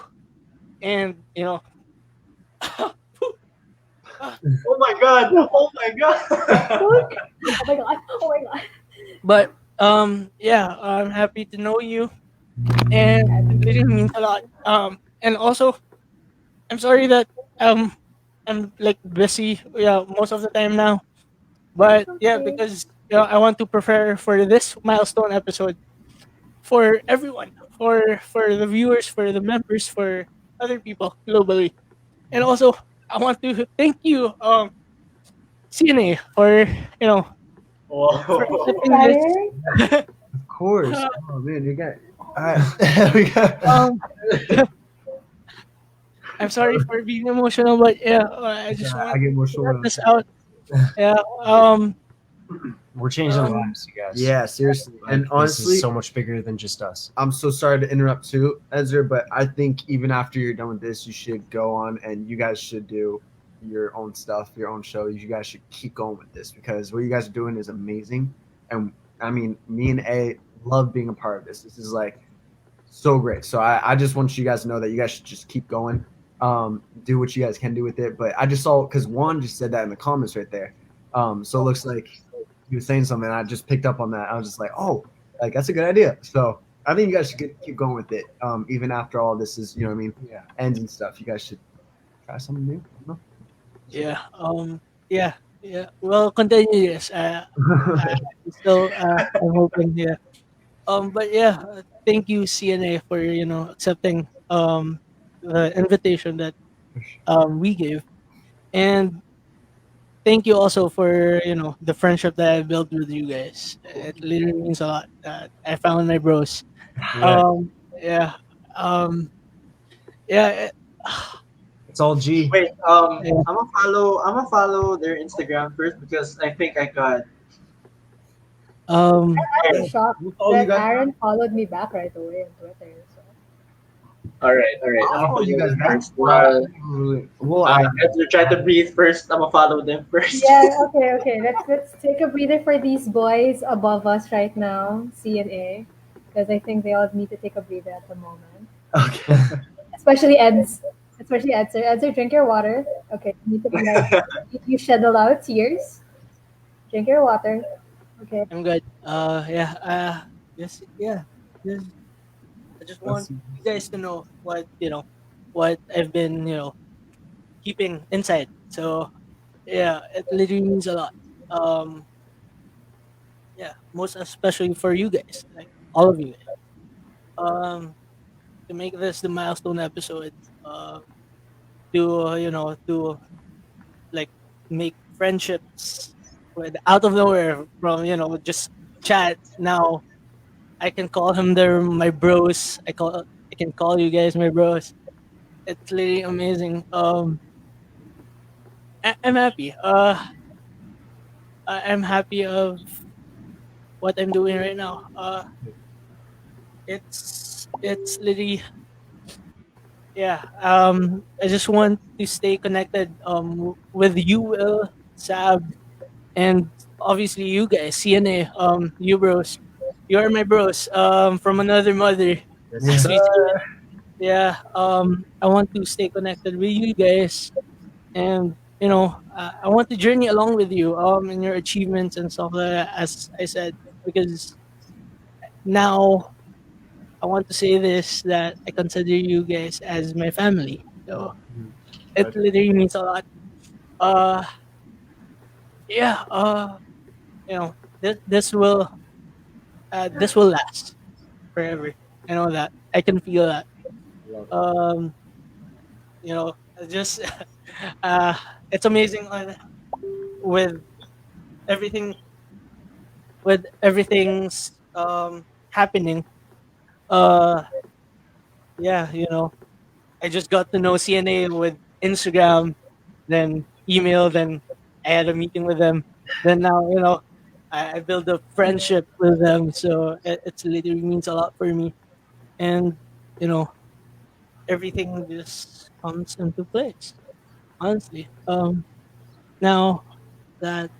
Speaker 2: and
Speaker 4: Oh my god! Oh my god!
Speaker 3: Don't. Oh my god. Oh my god.
Speaker 2: but yeah, I'm happy to know you, and it really means a lot. And also I'm sorry that um I'm like busy, yeah, most of the time now.
Speaker 3: It's
Speaker 2: But yeah,
Speaker 3: okay.
Speaker 2: because I want to prepare for this milestone episode for everyone, for the viewers, for the members, for other people globally. And also I want to thank you, CNA, for for
Speaker 4: Whoa.
Speaker 2: accepting this.
Speaker 3: Inspiring?
Speaker 6: Of course. Oh man, you got. We got.
Speaker 2: um I'm sorry for being emotional, but yeah, I just
Speaker 6: I
Speaker 2: want
Speaker 6: get
Speaker 2: to let
Speaker 6: emotional.
Speaker 2: this out. Yeah.
Speaker 5: We're changing
Speaker 2: Um,
Speaker 5: lives, you guys.
Speaker 6: Yeah, seriously.
Speaker 5: Like,
Speaker 6: And
Speaker 5: this
Speaker 6: honestly,
Speaker 5: is so much bigger than just us.
Speaker 6: I'm so sorry to interrupt too, Ezra, but I think even after you're done with this, you should go on and you guys should do your own stuff, your own show. You guys should keep going with this because what you guys are doing is amazing. And I mean, me and A love being a part of this. This is like so great. So I just want you guys to know that you guys should just keep going. Do what you guys can do with it. But I just saw because Juan just said that in the comments right there. So it looks like he was saying something. And I just picked up on that. I was just like, oh, like that's a good idea. So I think you guys should keep going with it. Even after all this is, what I mean,
Speaker 5: Yeah.
Speaker 6: ends and stuff. You guys should try something new. I don't
Speaker 2: yeah. Yeah. Yeah. Well, continue this. Still, I'm hoping. Yeah. But yeah, thank you, CNA, for accepting the invitation that we gave, and thank you also for the friendship that I built with you guys. It literally means a lot. That I found my bros.
Speaker 5: Yeah.
Speaker 2: Yeah. Um. Yeah.
Speaker 5: It's all G.
Speaker 4: Wait,
Speaker 2: Yeah.
Speaker 4: I'm gonna follow their Instagram first because I think I got.
Speaker 2: Um.
Speaker 3: I'm actually shocked
Speaker 6: Oh, you
Speaker 3: that
Speaker 6: guys-
Speaker 3: Aaron followed me back right away on Twitter. So.
Speaker 4: All right. I'm
Speaker 6: I'll
Speaker 4: gonna
Speaker 6: follow
Speaker 4: follow
Speaker 6: you guys
Speaker 4: them
Speaker 6: back.
Speaker 4: first. While
Speaker 6: Well,
Speaker 4: Ezra try to breathe first, I'm gonna follow them first.
Speaker 3: Yeah, okay. Let's take a breather for these boys above us right now, C and A, because I think they all need to take a breather at the moment.
Speaker 6: okay.
Speaker 3: Especially Eds. Especially Eds. Eds, drink your water. Okay, you need to be like you shed a lot of tears. Drink your water. Okay.
Speaker 2: I'm good. Yeah. Yes. Yeah. Yes. I just want you guys to know what I've been keeping inside. So yeah, it literally means a lot. Um, yeah, most especially for you guys, like all of you guys. To make this the milestone episode, to to like make friendships with out of nowhere from just chat. Now I can call him my bros. I can call you guys my bros. It's really amazing. I'm happy. I'm happy of what I'm doing right now. It's literally, yeah. I just want to stay connected with you, Will, Sab, and obviously you guys, CNA, you bros. You are my bros. From another mother.
Speaker 5: Yes,
Speaker 2: As we say it. Yeah. I want to stay connected with you guys, and I want to journey along with you in your achievements and stuff like that, as I said, because now I want to say this, that I consider you guys as my family. So it literally means a lot. Uh yeah, this will last forever. I know that. I can feel that. Um just uh it's amazing with everything, with everything's happening. Uh, yeah, I just got to know CNA with Instagram, then email, then I had a meeting with them. Then now, I build a friendship with them. So it's literally means a lot for me. And, you know, everything just comes into place, honestly. Now that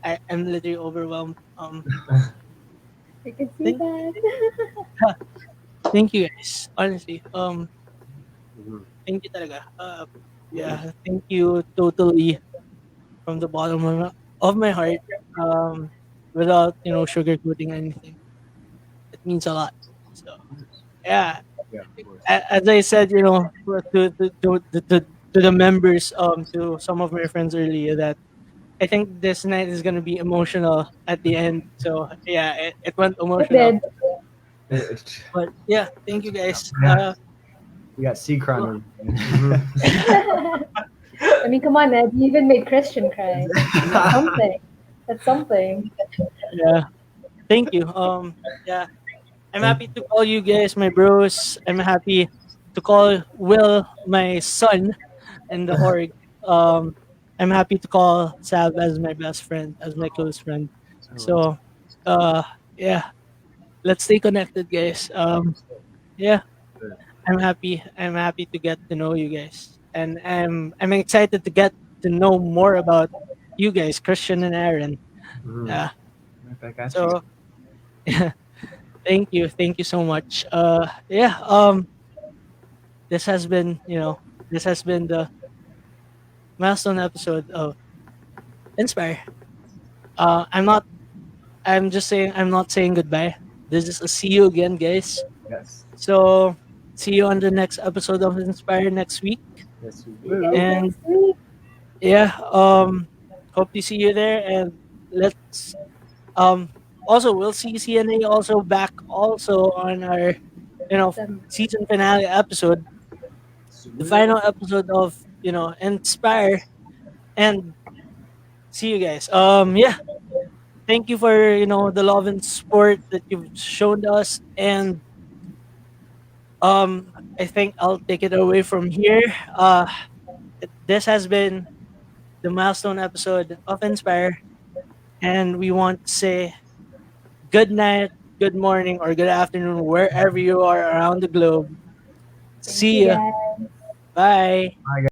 Speaker 2: I, I'm literally overwhelmed.
Speaker 3: I can see
Speaker 2: Thank,
Speaker 3: that.
Speaker 2: thank you guys, honestly.
Speaker 6: Mhm.
Speaker 2: Thank you talaga. Yeah, thank you totally from the bottom of my heart, without sugarcoating anything. It means a lot. So yeah,
Speaker 5: Yeah, of course.
Speaker 2: as I said, to the members, to some of my friends earlier, that I think this night is gonna be emotional at the end. So yeah, it went
Speaker 3: It
Speaker 2: emotional.
Speaker 3: did.
Speaker 2: But yeah, thank you guys.
Speaker 5: Yeah. We got C crying
Speaker 2: Well,
Speaker 5: over
Speaker 6: Mhm.
Speaker 3: I mean, come on, Ed. You even made Christian cry. That's something. That's something.
Speaker 2: yeah, thank you. Yeah, I'm happy to call you guys my bros. I'm happy to call Will my son in the org. Um, I'm happy to call Sab as my best friend, as my close friend. So, uh, yeah, let's stay connected, guys. Yeah, I'm happy. I'm happy to get to know you guys, and I'm excited to get to know more about you guys, Christian and Aaron.
Speaker 6: Mhm.
Speaker 2: Yeah.
Speaker 5: Right back at you.
Speaker 2: So, yeah, thank you so much. Yeah. This has been, this has been the milestone episode of Inspire. I'm not. I'm just saying. I'm not saying goodbye. This is a see you again, guys.
Speaker 5: Yes.
Speaker 2: So see you on the next episode of Inspire next week.
Speaker 5: Yes, we
Speaker 3: See you
Speaker 5: will.
Speaker 3: guys
Speaker 2: And
Speaker 3: next week.
Speaker 2: yeah, hope to see you there. And let's also we'll see CNA also back also on our
Speaker 3: Some
Speaker 2: season finale episode, the final episode of Inspire. And see you guys. Yeah, thank you for the love and support that you've shown us. And I think I'll take it away from here. This has been the milestone episode of Inspire, and we want to say good night, good morning, or good afternoon wherever you are around the globe.
Speaker 3: thank
Speaker 2: See
Speaker 3: you
Speaker 2: ya.
Speaker 3: guys.
Speaker 2: Bye.
Speaker 5: Bye,